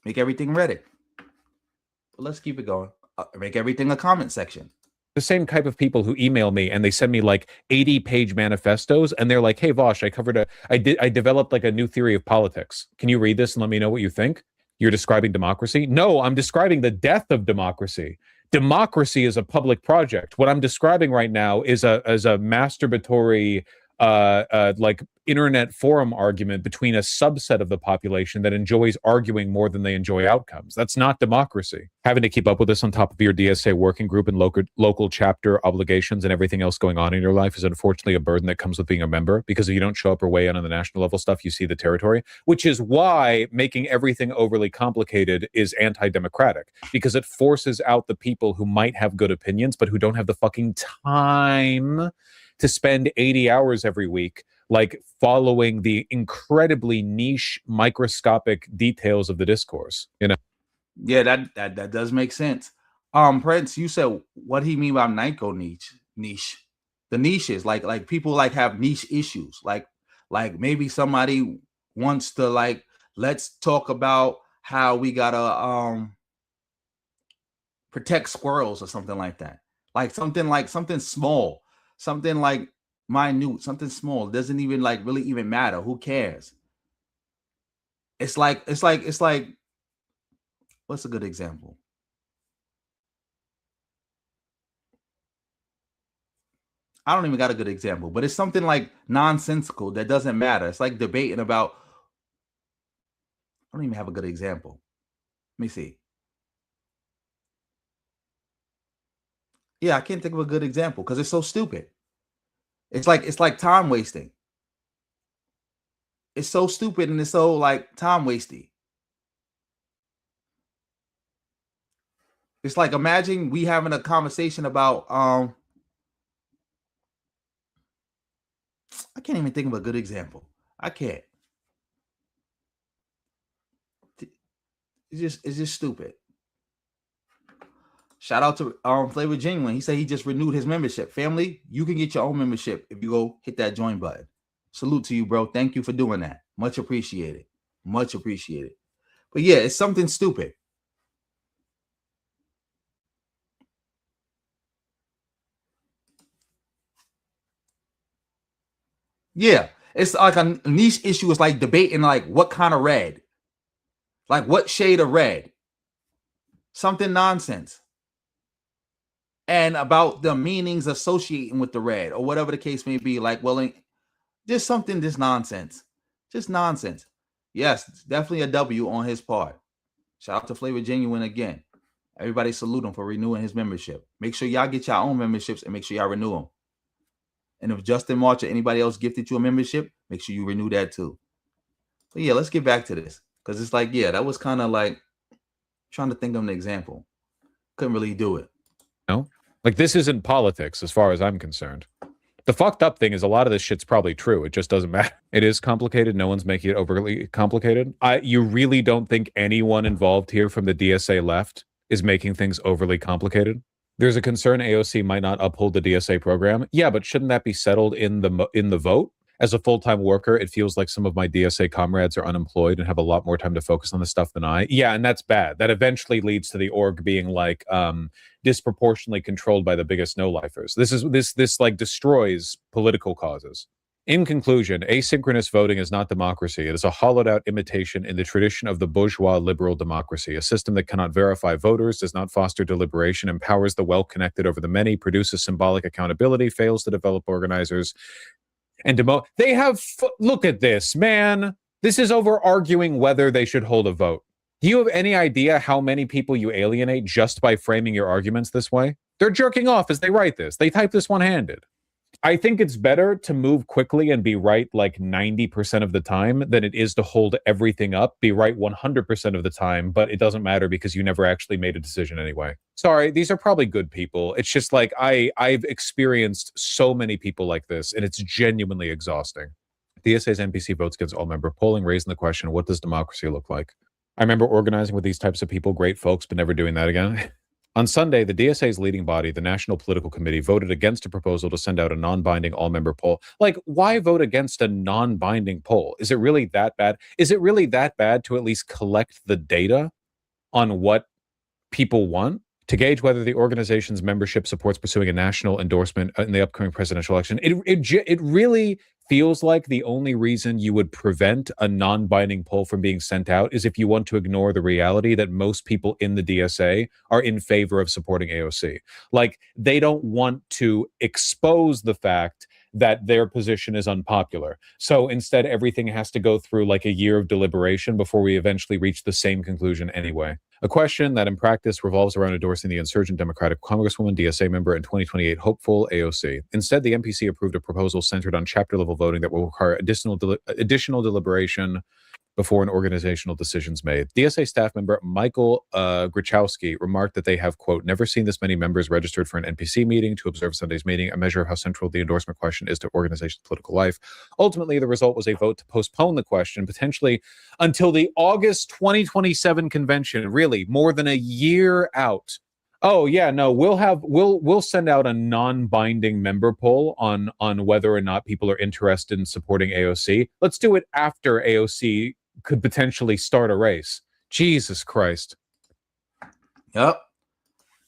Make everything Reddit. But let's keep it going. Make everything a comment section. The same type of people who email me and they send me like 80-page manifestos, and they're like, "Hey Vosh, I developed like a new theory of politics. Can you read this and let me know what you think? You're describing democracy?" No, I'm describing the death of democracy. Democracy is a public project. What I'm describing right now is a masturbatory like internet forum argument between a subset of the population that enjoys arguing more than they enjoy outcomes. That's not democracy. Having to keep up with this on top of your DSA working group and local chapter obligations and everything else going on in your life is unfortunately a burden that comes with being a member, because if you don't show up or weigh in on the national level stuff, you see the territory, which is why making everything overly complicated is anti-democratic, because it forces out the people who might have good opinions but who don't have the fucking time to spend 80 hours every week, like following the incredibly niche, microscopic details of the discourse, you know? Yeah, that does make sense. Prince, you said what he mean by micro niche. The niches, like people like have niche issues. Like maybe somebody wants to like, let's talk about how we gotta protect squirrels or something like that. Like something small. Something like minute, something small, doesn't even like really even matter. Who cares? It's like what's a good example? I don't even got a good example, but it's something like nonsensical that doesn't matter. It's like debating about, I don't even have a good example. Let me see. Yeah, I can't think of a good example because it's so stupid. It's like time wasting. It's so stupid and it's so like time wasting. It's like, imagine we having a conversation about I can't even think of a good example. I can't. It's just stupid. Shout out to Flavor Genuine. He said he just renewed his membership. Family, you can get your own membership if you go hit that join button. Salute to you, bro. Thank you for doing that. Much appreciated. Much appreciated. But yeah, it's something stupid. Yeah, it's like a niche issue. It's like debating like what kind of red, like what shade of red, something nonsense, and about the meanings associating with the red or whatever the case may be. Like, well, just something, just nonsense. Yes, definitely a W on his part. Shout out to Flavor Genuine again. Everybody salute him for renewing his membership. Make sure y'all get your own memberships and make sure y'all renew them. And if Justin March or anybody else gifted you a membership, make sure you renew that too. But yeah, let's get back to this. Because it's like, yeah, that was kind of like trying to think of an example. Couldn't really do it. No? Like, this isn't politics as far as I'm concerned. The fucked up thing is a lot of this shit's probably true. It just doesn't matter. It is complicated. No one's making it overly complicated. You really don't think anyone involved here from the DSA left is making things overly complicated? There's a concern AOC might not uphold the DSA program. Yeah, but shouldn't that be settled in the vote? As a full-time worker, it feels like some of my DSA comrades are unemployed and have a lot more time to focus on this stuff than I. Yeah, and that's bad. That eventually leads to the org being like disproportionately controlled by the biggest no-lifers. This like destroys political causes. In conclusion, asynchronous voting is not democracy. It is a hollowed-out imitation in the tradition of the bourgeois liberal democracy, a system that cannot verify voters, does not foster deliberation, empowers the well-connected over the many, produces symbolic accountability, fails to develop organizers, and they have, look at this, man. This is over arguing whether they should hold a vote. Do you have any idea how many people you alienate just by framing your arguments this way? They're jerking off as they write this. They type this one-handed. I think it's better to move quickly and be right like 90% of the time than it is to hold everything up, be right 100% of the time, but it doesn't matter because you never actually made a decision anyway. Sorry, these are probably good people. It's just like I've experienced so many people like this, and it's genuinely exhausting. DSA's NPC votes against all-member polling, raising the question, what does democracy look like? I remember organizing with these types of people, great folks, but never doing that again. On Sunday, the DSA's leading body, the National Political Committee, voted against a proposal to send out a non-binding all-member poll. Like, why vote against a non-binding poll? Is it really that bad? Is it really that bad to at least collect the data on what people want? To gauge whether the organization's membership supports pursuing a national endorsement in the upcoming presidential election. It really feels like the only reason you would prevent a non-binding poll from being sent out is if you want to ignore the reality that most people in the DSA are in favor of supporting AOC. Like, they don't want to expose the fact that their position is unpopular. So instead, everything has to go through like a year of deliberation before we eventually reach the same conclusion anyway. A question that in practice revolves around endorsing the insurgent Democratic Congresswoman, DSA member, and 2028 hopeful AOC. Instead, the NPC approved a proposal centered on chapter-level voting that will require additional deliberation before an organizational decision's made. DSA staff member Michael Grichowski remarked that they have, quote, never seen this many members registered for an NPC meeting to observe Sunday's meeting, a measure of how central the endorsement question is to organization's political life. Ultimately, the result was a vote to postpone the question, potentially until the August 2027 convention, really more than a year out. Oh yeah, no, we'll send out a non-binding member poll on whether or not people are interested in supporting AOC. Let's do it after AOC could potentially start a race. Jesus Christ. Yep.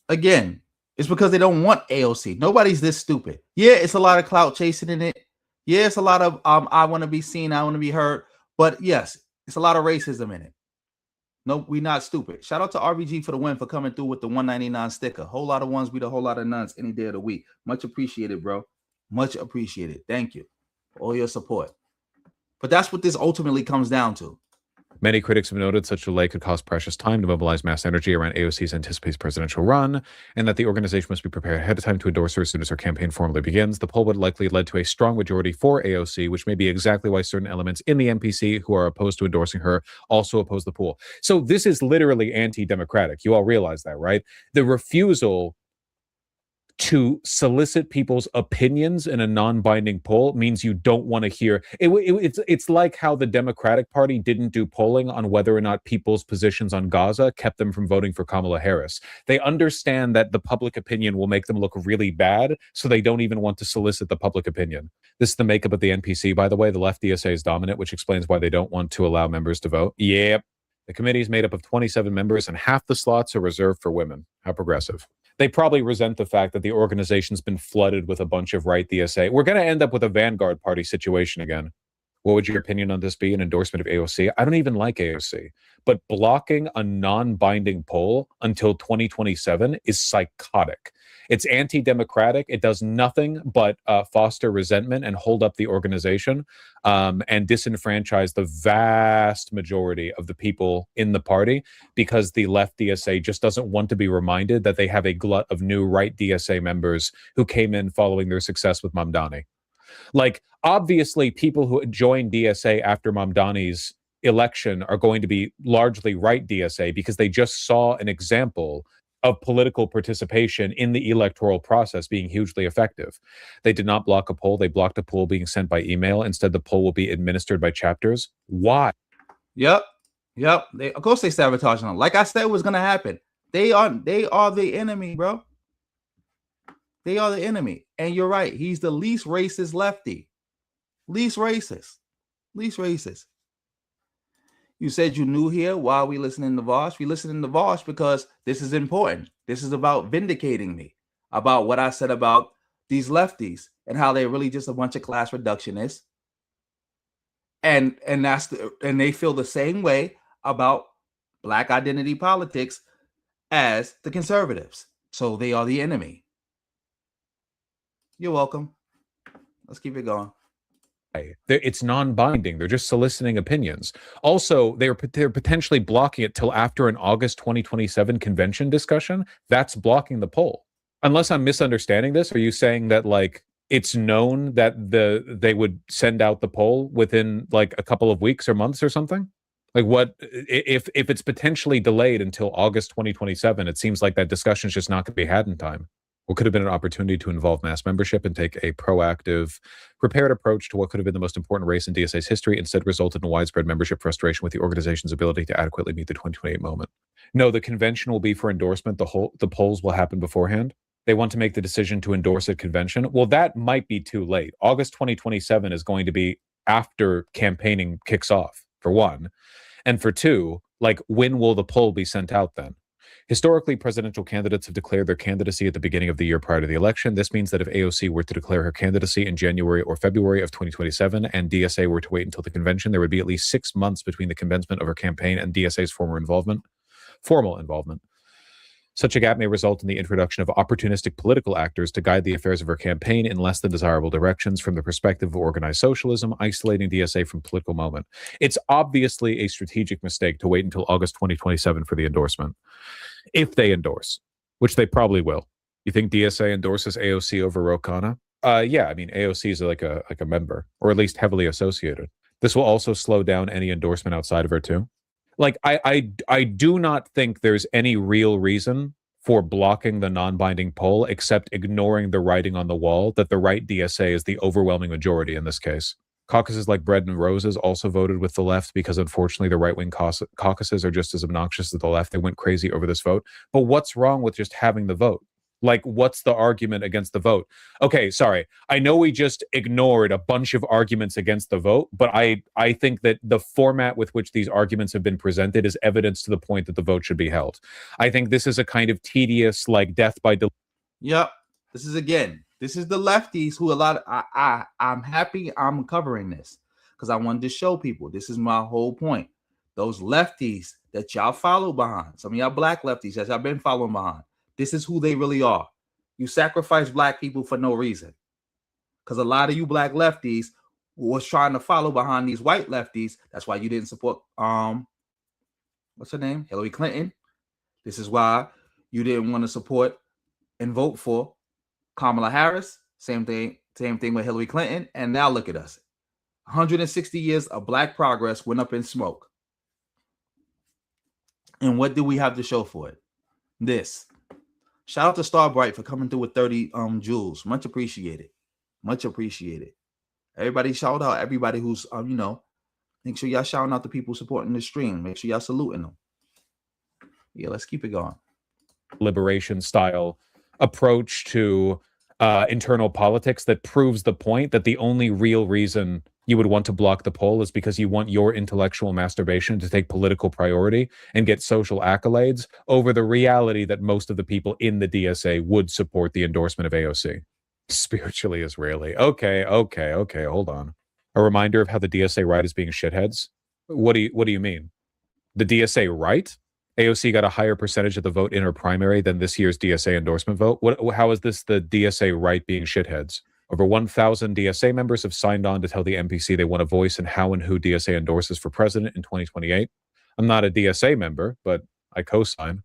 Again, it's because they don't want AOC. Nobody's this stupid. Yeah, it's a lot of clout chasing in it. Yeah, it's a lot of I want to be seen, I want to be heard. But yes, it's a lot of racism in it. No, we're not stupid. Shout out to RBG for the win, for coming through with the 199 sticker. Whole lot of ones beat a whole lot of nuns any day of the week. Much appreciated, bro. Much appreciated. Thank you for all your support. But that's what this ultimately comes down to. Many critics have noted such delay could cost precious time to mobilize mass energy around AOC's anticipated presidential run, and that the organization must be prepared ahead of time to endorse her as soon as her campaign formally begins. The poll would likely lead to a strong majority for AOC, which may be exactly why certain elements in the NPC who are opposed to endorsing her also oppose the poll. So this is literally anti-democratic. You all realize that, right? The refusal to solicit people's opinions in a non-binding poll means you don't want to hear it's like how the Democratic Party didn't do polling on whether or not people's positions on Gaza kept them from voting for Kamala Harris. They understand that the public opinion will make them look really bad, so they don't even want to solicit the public opinion. This is the makeup of the NPC, by the way. The left DSA is dominant, which explains why they don't want to allow members to vote. Yep. The committee is made up of 27 members, and half the slots are reserved for women. How progressive. They probably resent the fact that the organization's been flooded with a bunch of right DSA. We're going to end up with a Vanguard Party situation again. What would your opinion on this be? An endorsement of AOC? I don't even like AOC. But blocking a non-binding poll until 2027 is psychotic. It's anti-democratic. It does nothing but foster resentment and hold up the organization and disenfranchise the vast majority of the people in the party, because the left DSA just doesn't want to be reminded that they have a glut of new right DSA members who came in following their success with Mamdani. Like, obviously, people who joined DSA after Mamdani's election are going to be largely right DSA because they just saw an example of political participation in the electoral process being hugely effective. They did not block a poll. They blocked a poll being sent by email. Instead, the poll will be administered by chapters. Why? Yep. Of course they sabotaging them. Like I said, was going to happen. They are the enemy, bro. They are the enemy. And you're right. He's the least racist lefty. Least racist. You said you knew here. Why are we listening to Vosh? We listening to Vosh because this is important. This is about vindicating me about what I said about these lefties and how they're really just a bunch of class reductionists. And they feel the same way about black identity politics as the conservatives. So they are the enemy. You're welcome. Let's keep it going. It's non-binding. They're just soliciting opinions. Also, they're potentially blocking it till after an August 2027 convention discussion. That's blocking the poll. Unless I'm misunderstanding this, are you saying that like it's known that they would send out the poll within like a couple of weeks or months or something? Like what if it's potentially delayed until August 2027? It seems like that discussion is just not going to be had in time. What could have been an opportunity to involve mass membership and take a proactive, prepared approach to what could have been the most important race in DSA's history instead resulted in widespread membership frustration with the organization's ability to adequately meet the 2028 moment. No, the convention will be for endorsement. The polls will happen beforehand. They want to make the decision to endorse at convention. Well, that might be too late. August 2027 is going to be after campaigning kicks off, for one. And for two, like, when will the poll be sent out then? Historically, presidential candidates have declared their candidacy at the beginning of the year prior to the election. This means that if AOC were to declare her candidacy in January or February of 2027 and DSA were to wait until the convention, there would be at least 6 months between the commencement of her campaign and DSA's formal involvement. Such a gap may result in the introduction of opportunistic political actors to guide the affairs of her campaign in less than desirable directions from the perspective of organized socialism, isolating DSA from political moment. It's obviously a strategic mistake to wait until August 2027 for the endorsement. If they endorse, which they probably will. You think DSA endorses AOC over Ro Khanna? Yeah, I mean, AOC is like a member, or at least heavily associated. This will also slow down any endorsement outside of her too. Like, I do not think there's any real reason for blocking the non-binding poll except ignoring the writing on the wall that the right DSA is the overwhelming majority in this case. Caucuses like Bread and Roses also voted with the left because, unfortunately, the right-wing caucuses are just as obnoxious as the left. They went crazy over this vote. But what's wrong with just having the vote? Like, what's the argument against the vote? Okay, sorry. I know we just ignored a bunch of arguments against the vote, but I think that the format with which these arguments have been presented is evidence to the point that the vote should be held. I think this is a kind of tedious, like, death by... Yep. This is the lefties who I'm happy I'm covering this because I wanted to show people. This is my whole point. Those lefties that y'all follow behind, some of y'all black lefties that y'all been following behind, this is who they really are. You sacrifice black people for no reason. Because a lot of you black lefties was trying to follow behind these white lefties. That's why you didn't support what's her name? Hillary Clinton. This is why you didn't want to support and vote for Kamala Harris. Same thing with Hillary Clinton. And now look at us. 160 years of black progress went up in smoke. And what do we have to show for it? This. Shout out to Starbright for coming through with 30 jewels. Much appreciated. Much appreciated. Everybody shout out everybody who's make sure y'all shouting out the people supporting the stream. Make sure y'all saluting them. Yeah, let's keep it going. Liberation style approach to internal politics that proves the point that the only real reason you would want to block the poll is because you want your intellectual masturbation to take political priority and get social accolades over the reality that most of the people in the DSA would support the endorsement of AOC. Spiritually Israeli. Okay, hold on. A reminder of how the DSA right is being shitheads? What do you mean? The DSA right? AOC got a higher percentage of the vote in her primary than this year's DSA endorsement vote. How is this the DSA right being shitheads? Over 1,000 DSA members have signed on to tell the NPC they want a voice in how and who DSA endorses for president in 2028. I'm not a DSA member, but I co-sign.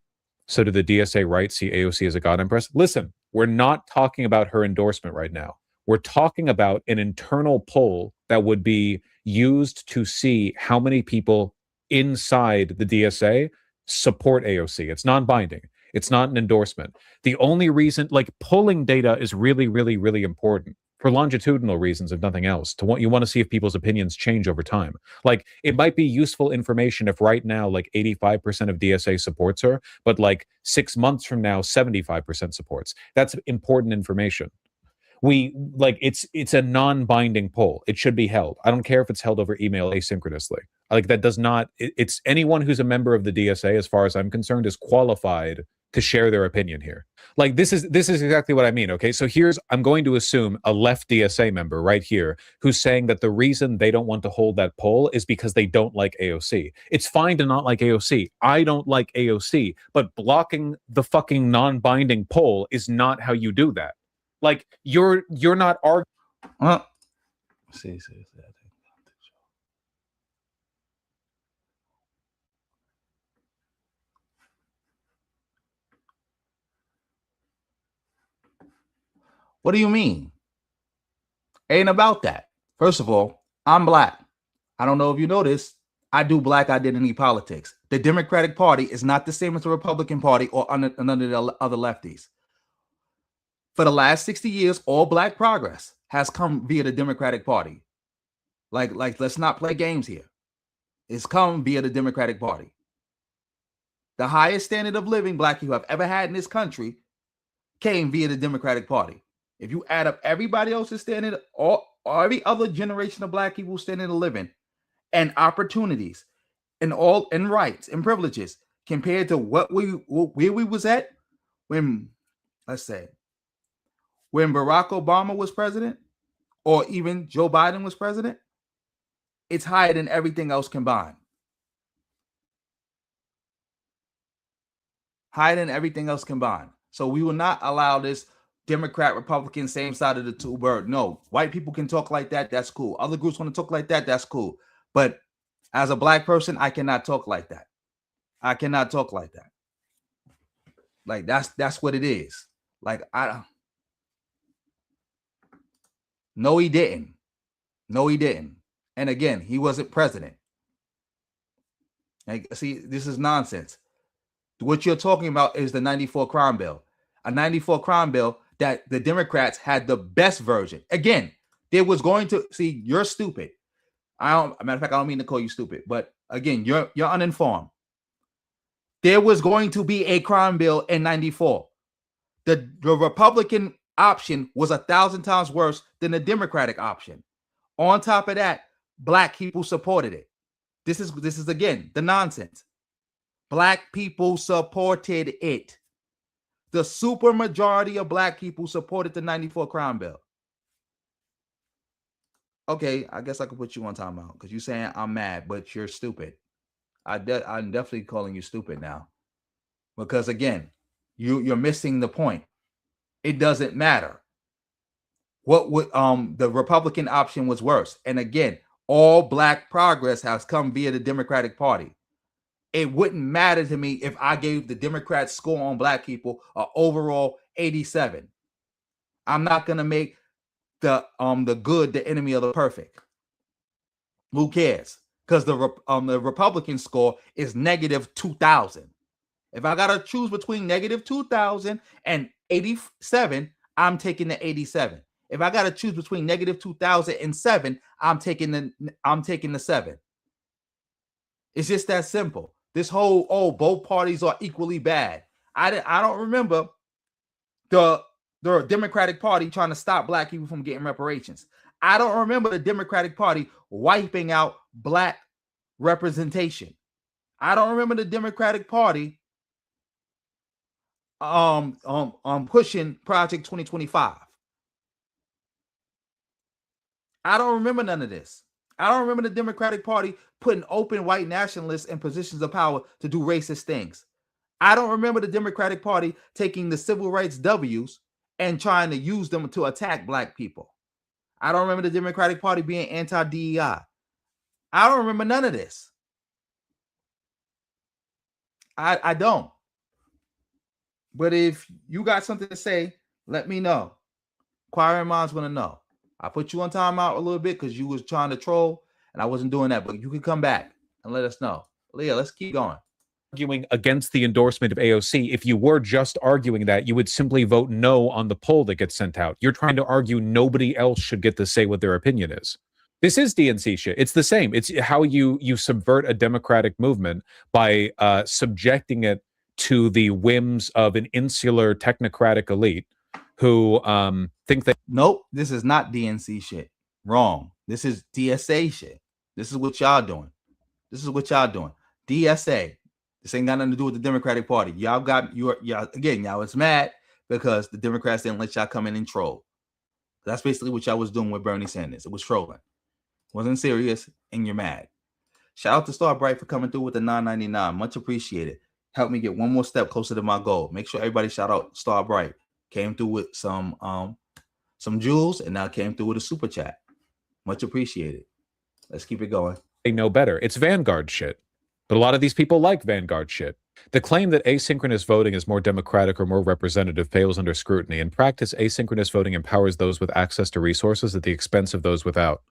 So do the DSA right see AOC as a god empress? Listen, we're not talking about her endorsement right now. We're talking about an internal poll that would be used to see how many people inside the DSA support AOC. It's non-binding. It's not an endorsement. The only reason, like, polling data is really, really, really important for longitudinal reasons, if nothing else. You want to see if people's opinions change over time. Like, it might be useful information if right now, like, 85% of DSA supports her, but like 6 months from now, 75% supports. That's important information. It's a non-binding poll. It should be held. I don't care if it's held over email asynchronously. Like, that does not, it's anyone who's a member of the DSA, as far as I'm concerned, is qualified to share their opinion here. Like, this is exactly what I mean. Okay, so I'm going to assume a left DSA member right here who's saying that the reason they don't want to hold that poll is because they don't like AOC. It's fine to not like AOC. I don't like AOC, but blocking the fucking non-binding poll is not how you do that. Like, you're not arguing. See. What do you mean? Ain't about that. First of all, I'm black. I don't know if you know this. I do black identity politics. The Democratic Party is not the same as the Republican Party or none of the other lefties. For the last 60 years, all black progress has come via the Democratic Party. Like, let's not play games here. It's come via the Democratic Party. The highest standard of living black people have ever had in this country came via the Democratic Party. If you add up everybody else's standard, or every other generation of black people standard of living and opportunities and rights and privileges compared to where we was at when, let's say, when Barack Obama was president or even Joe Biden was president, it's higher than everything else combined. Higher than everything else combined. So we will not allow this Democrat, Republican, same side of the two bird. No, white people can talk like that. That's cool. Other groups want to talk like that. That's cool. But as a black person, I cannot talk like that. I cannot talk like that. Like that's what it is. Like no, he didn't. No, he didn't. And again, he wasn't president. Like, see, this is nonsense. What you're talking about is the 94 crime bill. A 94 crime bill that the Democrats had the best version. Again, there was going to see, you're stupid. Matter of fact, I don't mean to call you stupid, but again, you're uninformed. There was going to be a crime bill in 94. The Republican option was 1,000 times worse than the Democratic option. On top of that, black people supported it. This is again the nonsense. Black people supported it. The super majority of black people supported the 94 crime bill. Okay, I guess I could put you on timeout because you're saying I'm mad, but you're stupid. I'm definitely calling you stupid now. Because again, you're missing the point. It doesn't matter. What would the Republican option was worse. And again, all black progress has come via the Democratic Party. It wouldn't matter to me if I gave the Democrats score on black people an overall 87. I'm not gonna make the good the enemy of the perfect. Who cares? Because the Republican score is negative 2,000. If I gotta choose between negative 2,000 and 87, I'm taking the 87. If I gotta choose between negative 2,000 and 7, I'm taking the 7. It's just that simple. This whole both parties are equally bad. I don't remember the Democratic Party trying to stop black people from getting reparations. I don't remember the Democratic Party wiping out black representation. I don't remember the Democratic Party pushing Project 2025. I don't remember none of this. I don't remember the Democratic Party putting open white nationalists in positions of power to do racist things. I don't remember the Democratic Party taking the civil rights W's and trying to use them to attack black people. I don't remember the Democratic Party being anti-DEI. I don't remember none of this. I don't. But if you got something to say, let me know. Inquiring minds want to know. I put you on timeout a little bit because you was trying to troll, and I wasn't doing that. But you can come back and let us know. Leah, let's keep going. Arguing against the endorsement of AOC. If you were just arguing that, you would simply vote no on the poll that gets sent out. You're trying to argue nobody else should get to say what their opinion is. This is DNC shit. It's the same. It's how you subvert a democratic movement by subjecting it to the whims of an insular technocratic elite who think that. Nope, this is not DNC shit. Wrong. This is DSA shit. This is what y'all doing. DSA. This ain't got nothing to do with the Democratic Party. Y'all was mad because the Democrats didn't let y'all come in and troll. That's basically what y'all was doing with Bernie Sanders. It was trolling. Wasn't serious, and you're mad. Shout out to Starbright for coming through with the $9.99. Much appreciated. Help me get one more step closer to my goal. Make sure everybody shout out Starbright. Came through with some jewels and now came through with a super chat. Much appreciated. Let's keep it going. They know better. It's Vanguard shit. But a lot of these people like Vanguard shit. The claim that asynchronous voting is more democratic or more representative fails under scrutiny. In practice, asynchronous voting empowers those with access to resources at the expense of those without.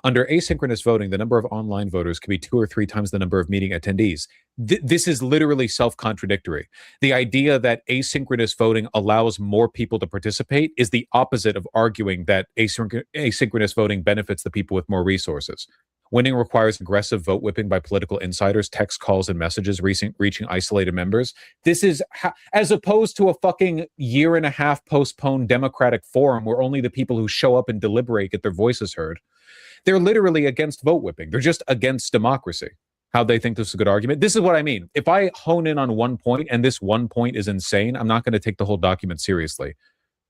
Under asynchronous voting, the number of online voters could be 2 or 3 times the number of meeting attendees. This is literally self-contradictory. The idea that asynchronous voting allows more people to participate is the opposite of arguing that asynchronous voting benefits the people with more resources. Winning requires aggressive vote whipping by political insiders, text calls and messages reaching isolated members. This is as opposed to a fucking year-and-a-half postponed Democratic forum where only the people who show up and deliberate get their voices heard. They're literally against vote whipping. They're just against democracy. How they think this is a good argument. This is what I mean. If I hone in on one point and this one point is insane, I'm not going to take the whole document seriously.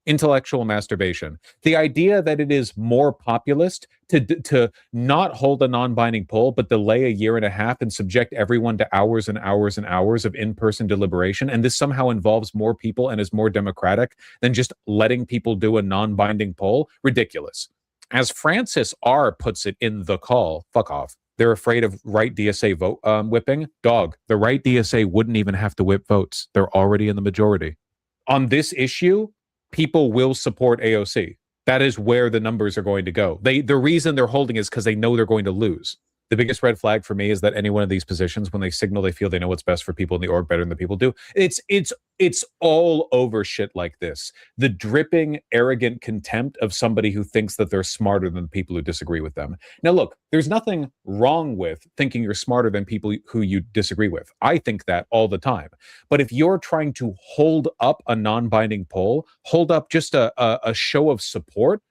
Intellectual masturbation. The idea that it is more populist to not hold a non-binding poll, but delay a year and a half and subject everyone to hours and hours and hours of in-person deliberation, and this somehow involves more people and is more democratic than just letting people do a non-binding poll, ridiculous. As Francis R. puts it in The Call, fuck off. They're afraid of right DSA vote whipping. Dog, the right DSA wouldn't even have to whip votes. They're already in the majority. On this issue, people will support AOC. That is where the numbers are going to go. The reason they're holding is because they know they're going to lose. The biggest red flag for me is that any one of these positions, when they signal they feel they know what's best for people in the org better than the people do, it's all over shit like this. The dripping, arrogant contempt of somebody who thinks that they're smarter than the people who disagree with them. Now, look, there's nothing wrong with thinking you're smarter than people who you disagree with. I think that all the time. But if you're trying to hold up a non-binding poll, hold up just a show of support,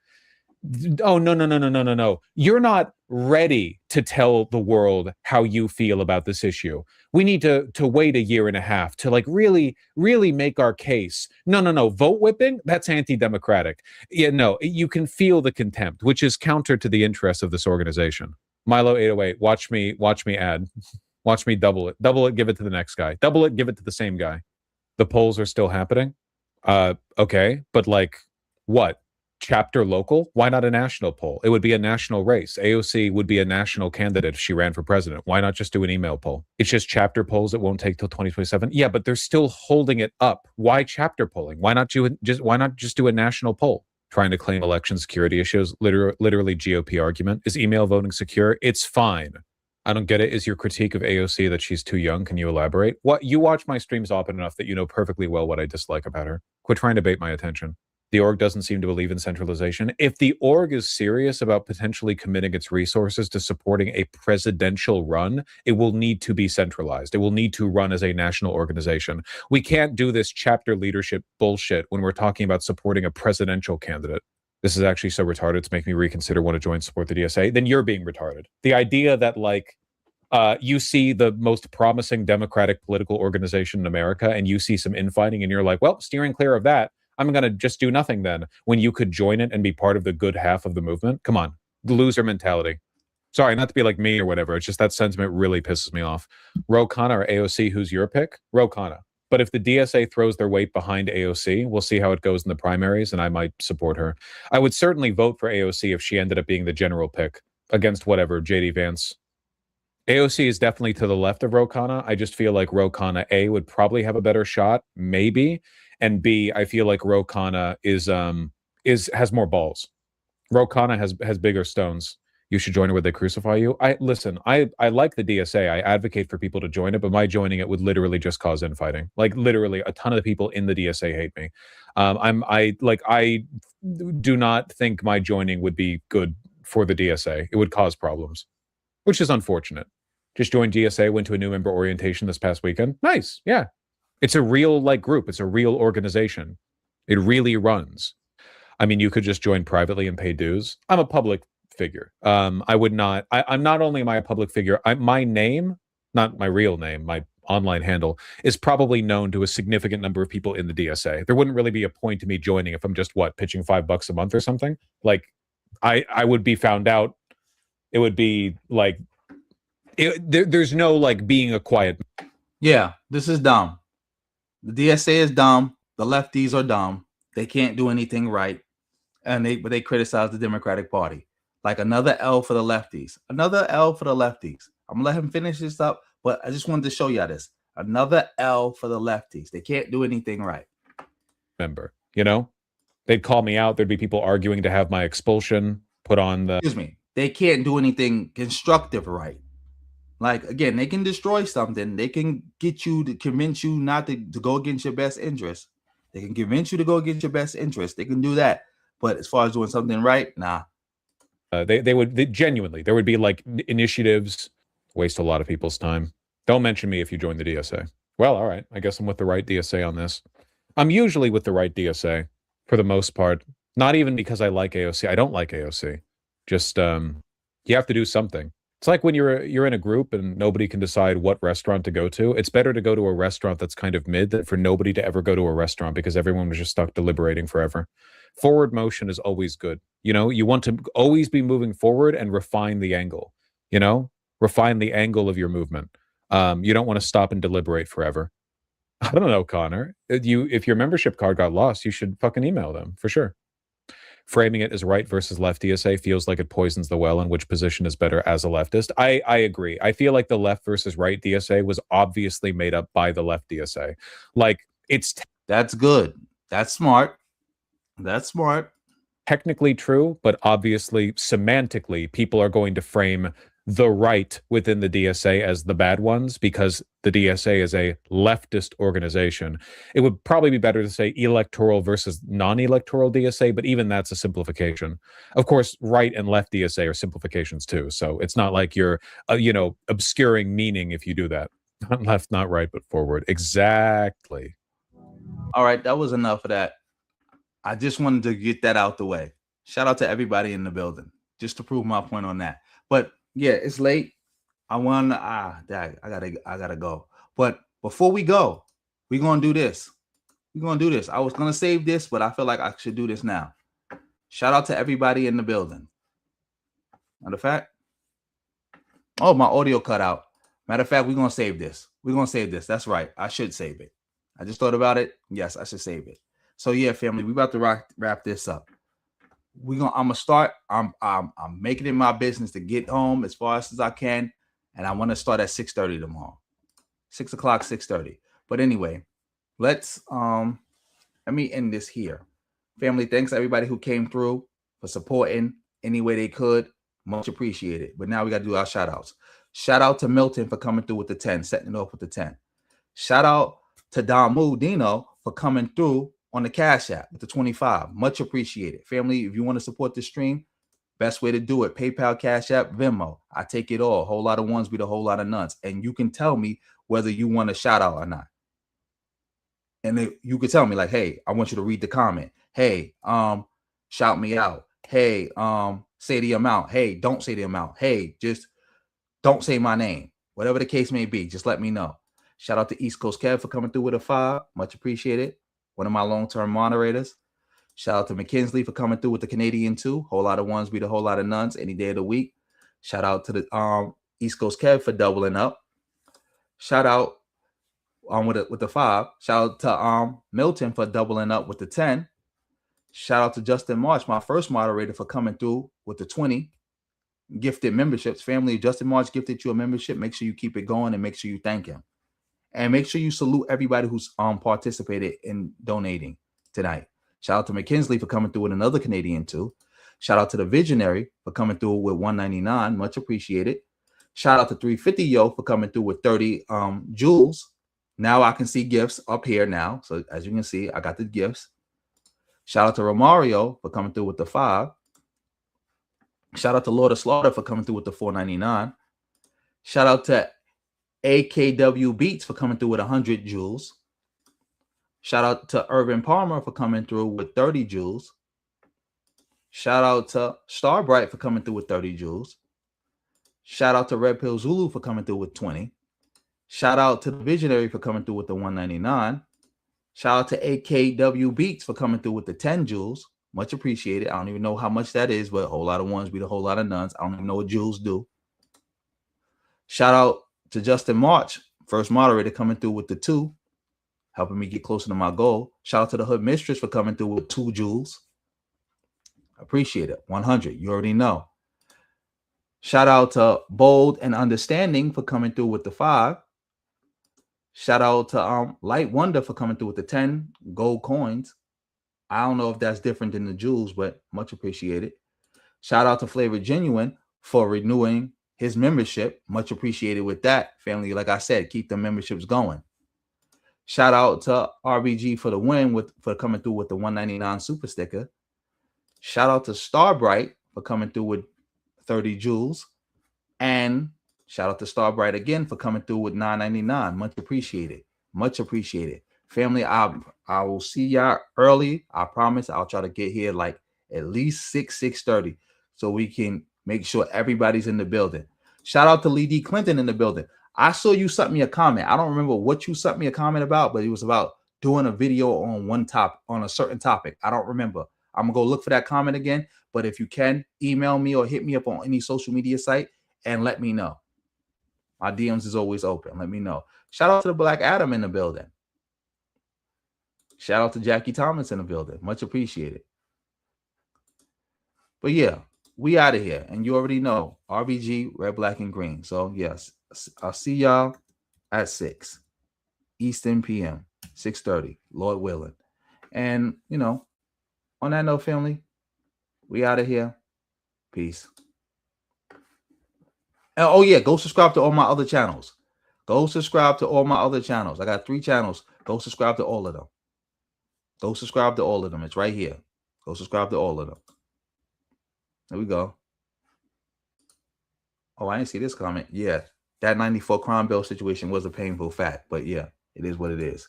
oh, no. You're not ready to tell the world how you feel about this issue. We need to wait a year and a half to like really make our case. No. Vote whipping? That's anti-democratic. Yeah, no, you can feel the contempt, which is counter to the interests of this organization. Milo 808, watch me add. Watch me double it. Double it, give it to the next guy. Double it, give it to the same guy. The polls are still happening? Okay, but like what? Chapter local? Why not a national poll? It would be a national race. AOC would be a national candidate if she ran for president. Why not just do an email poll? It's just chapter polls that won't take till 2027. Yeah, but they're still holding it up. Why chapter polling? Why not just do a national poll? Trying to claim election security issues, literally GOP argument. Is email voting secure? It's fine. I don't get it. Is your critique of AOC that she's too young? Can you elaborate? What? You watch my streams often enough that you know perfectly well what I dislike about her. Quit trying to bait my attention. The org doesn't seem to believe in centralization. If the org is serious about potentially committing its resources to supporting a presidential run, it will need to be centralized. It will need to run as a national organization. We can't do this chapter leadership bullshit when we're talking about supporting a presidential candidate. This is actually so retarded to make me reconsider want to join support the DSA. Then you're being retarded. The idea that like you see the most promising democratic political organization in America and you see some infighting and you're like, well, steering clear of that, I'm going to just do nothing then, when you could join it and be part of the good half of the movement. Come on, the loser mentality. Sorry, not to be like me or whatever. It's just that sentiment really pisses me off. Ro Khanna or AOC, who's your pick? Ro Khanna. But if the DSA throws their weight behind AOC, we'll see how it goes in the primaries, and I might support her. I would certainly vote for AOC if she ended up being the general pick against whatever, JD Vance. AOC is definitely to the left of Ro Khanna. I just feel like Ro Khanna, A, would probably have a better shot, maybe. And B, I feel like Ro Khanna has more balls. Ro Khanna has bigger stones. You should join it where they crucify you. I like the DSA. I advocate for people to join it, but my joining it would literally just cause infighting. Like literally, a ton of the people in the DSA hate me. I do not think my joining would be good for the DSA. It would cause problems, which is unfortunate. Just joined DSA, went to a new member orientation this past weekend. Nice, yeah. It's a real group. It's a real organization. It really runs. I mean, you could just join privately and pay dues. I'm a public figure. I would not. I'm not only am I a public figure. My name, not my real name, my online handle is probably known to a significant number of people in the DSA. There wouldn't really be a point to me joining if I'm just pitching $5 a month or something. Like, I would be found out. It would be like, there's no being a quiet. Yeah, this is dumb. The DSA is dumb. The lefties are dumb. They can't do anything right, and they criticize the Democratic Party. Like another L for the lefties. Another L for the lefties. I'm gonna let him finish this up, but I just wanted to show y'all this. Another L for the lefties. They can't do anything right. Remember, they'd call me out. There'd be people arguing to have my expulsion put on the. Excuse me. They can't do anything constructive right. Like, again, they can destroy something. They can get you to convince you not to go against your best interest. They can convince you to go against your best interest. They can do that. But as far as doing something right, nah. They would genuinely, there would be like initiatives, waste a lot of people's time. Don't mention me if you join the DSA. Well, all right. I guess I'm with the right DSA on this. I'm usually with the right DSA for the most part. Not even because I like AOC. I don't like AOC. Just you have to do something. It's like when you're in a group and nobody can decide what restaurant to go to. It's better to go to a restaurant that's kind of mid than for nobody to ever go to a restaurant because everyone was just stuck deliberating forever. Forward motion is always good. You want to always be moving forward and refine the angle. Refine the angle of your movement. You don't want to stop and deliberate forever. I don't know, Connor. If your membership card got lost, you should fucking email them for sure. Framing it as right versus left DSA feels like it poisons the well, and which position is better as a leftist. I agree. I feel like the left versus right DSA was obviously made up by the left DSA. Like that's good. That's smart. That's smart. Technically true, but obviously semantically, people are going to frame the right within the DSA as the bad ones because the DSA is a leftist organization. It would probably be better to say electoral versus non-electoral DSA, but even that's a simplification. Of course, right and left DSA are simplifications too. So it's not like you're, obscuring meaning if you do that. Not left, not right, but forward. Exactly. All right, that was enough of that. I just wanted to get that out the way. Shout out to everybody in the building, just to prove my point on that. But yeah, it's late. I gotta go. But before we go, we're gonna do this. I was gonna save this, but I feel like I should do this now. Shout out to everybody in the building. Matter of fact, my audio cut out. Matter of fact, we're gonna save this. That's right. I should save it. I just thought about it. Yes, I should save it. So yeah, family, we about to wrap this up. I'm gonna start. I'm making it my business to get home as fast as I can, and I want to start at 6:30 tomorrow. 6 o'clock, 6:30. But anyway, let me end this here. Family, thanks everybody who came through for supporting any way they could. Much appreciated. But now we got to do our shout outs. Shout out to Milton for coming through with the 10, setting it off with the 10. Shout out to Damu Dino for coming through on the Cash App with the 25. Much appreciated. Family, if you want to support the stream, best way to do it, PayPal, Cash App, Venmo. I take it all. A whole lot of ones beat a whole lot of nuns. And you can tell me whether you want a shout out or not. And you could tell me like, hey, I want you to read the comment. Hey, shout me out. Hey, say the amount. Hey, don't say the amount. Hey, just don't say my name. Whatever the case may be, just let me know. Shout out to East Coast Kev for coming through with a 5. Much appreciated. One of my long-term moderators. Shout out to McKinsley for coming through with the Canadian 2. Whole lot of ones beat a whole lot of nuns any day of the week. Shout out to the East Coast Kev for doubling up. Shout out with the 5. Shout out to Milton for doubling up with the 10. Shout out to Justin March, my first moderator, for coming through with the 20 gifted memberships. Family, Justin March gifted you a membership. Make sure you keep it going and make sure you thank him. And make sure you salute everybody who's participated in donating tonight. Shout out to McKinsley for coming through with another Canadian 2. Shout out to the Visionary for coming through with 199. Much appreciated. Shout out to 350 Yo for coming through with 30 jewels. Now I can see gifts up here now. So as you can see, I got the gifts. Shout out to Romario for coming through with the 5. Shout out to Lord of Slaughter for coming through with the 499. Shout out to AKW Beats for coming through with 100 jewels. Shout out to Urban Palmer for coming through with 30 jewels. Shout out to Starbright for coming through with 30 jewels. Shout out to Red Pill Zulu for coming through with 20. Shout out to the Visionary for coming through with the 199. Shout out to AKW Beats for coming through with the 10 jewels. Much appreciated. I don't even know how much that is, but a whole lot of ones beat a whole lot of nuns. I don't even know what jewels do. Shout out to Justin March, first moderator, coming through with the 2, helping me get closer to my goal. Shout out to the Hood Mistress for coming through with 2 jewels. Appreciate it. 100. You already know. Shout out to Bold and Understanding for coming through with the 5. Shout out to Light Wonder for coming through with the 10 gold coins. I don't know if that's different than the jewels, but much appreciated. Shout out to Flavor Genuine for renewing his membership. Much appreciated with that, family. Like I said, keep the memberships going. Shout out to RBG for the win for coming through with the 199 super sticker. Shout out to Starbright for coming through with 30 jewels. And shout out to Starbright again for coming through with $9.99. Much appreciated. Much appreciated. Family, I will see y'all early. I promise I'll try to get here like at least 6:30 so we can make sure everybody's in the building. Shout out to Lee D. Clinton in the building. I saw you sent me a comment. I don't remember what you sent me a comment about, but it was about doing a video on a certain topic. I don't remember. I'm gonna go look for that comment again. But if you can, email me or hit me up on any social media site and let me know. My DMs is always open. Let me know. Shout out to the Black Adam in the building. Shout out to Jackie Thomas in the building. Much appreciated. But yeah, we out of here. And you already know, RBG, red, black, and green. So yes, I'll see y'all at 6 Eastern PM, 6:30, Lord willing. And, you know, on that note, family, we out of here. Peace. And, oh yeah, go subscribe to all my other channels. Go subscribe to all my other channels. I got 3 channels. Go subscribe to all of them. Go subscribe to all of them. It's right here. Go subscribe to all of them. There we go. Oh, I didn't see this comment. Yeah, that 94 crime bill situation was a painful fact, but yeah, it is what it is.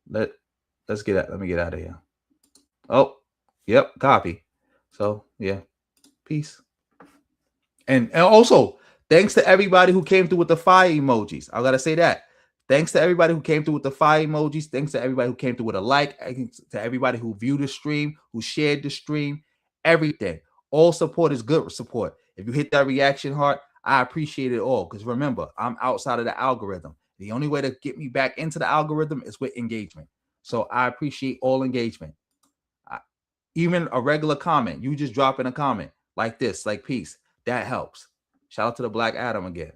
Let me get out of here. Oh, yep, copy. So yeah, peace. And also, thanks to everybody who came through with the fire emojis. I gotta say that. Thanks to everybody who came through with the fire emojis. Thanks to everybody who came through with a like. Thanks to everybody who viewed the stream, who shared the stream, everything. All support is good support. If you hit that reaction heart, I appreciate it all. Because remember, I'm outside of the algorithm. The only way to get me back into the algorithm is with engagement. So I appreciate all engagement. Even a regular comment, you just drop in a comment like this, like peace. That helps. Shout out to the Black Adam again.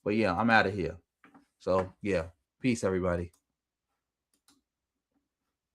But yeah, I'm out of here. So yeah, peace, everybody.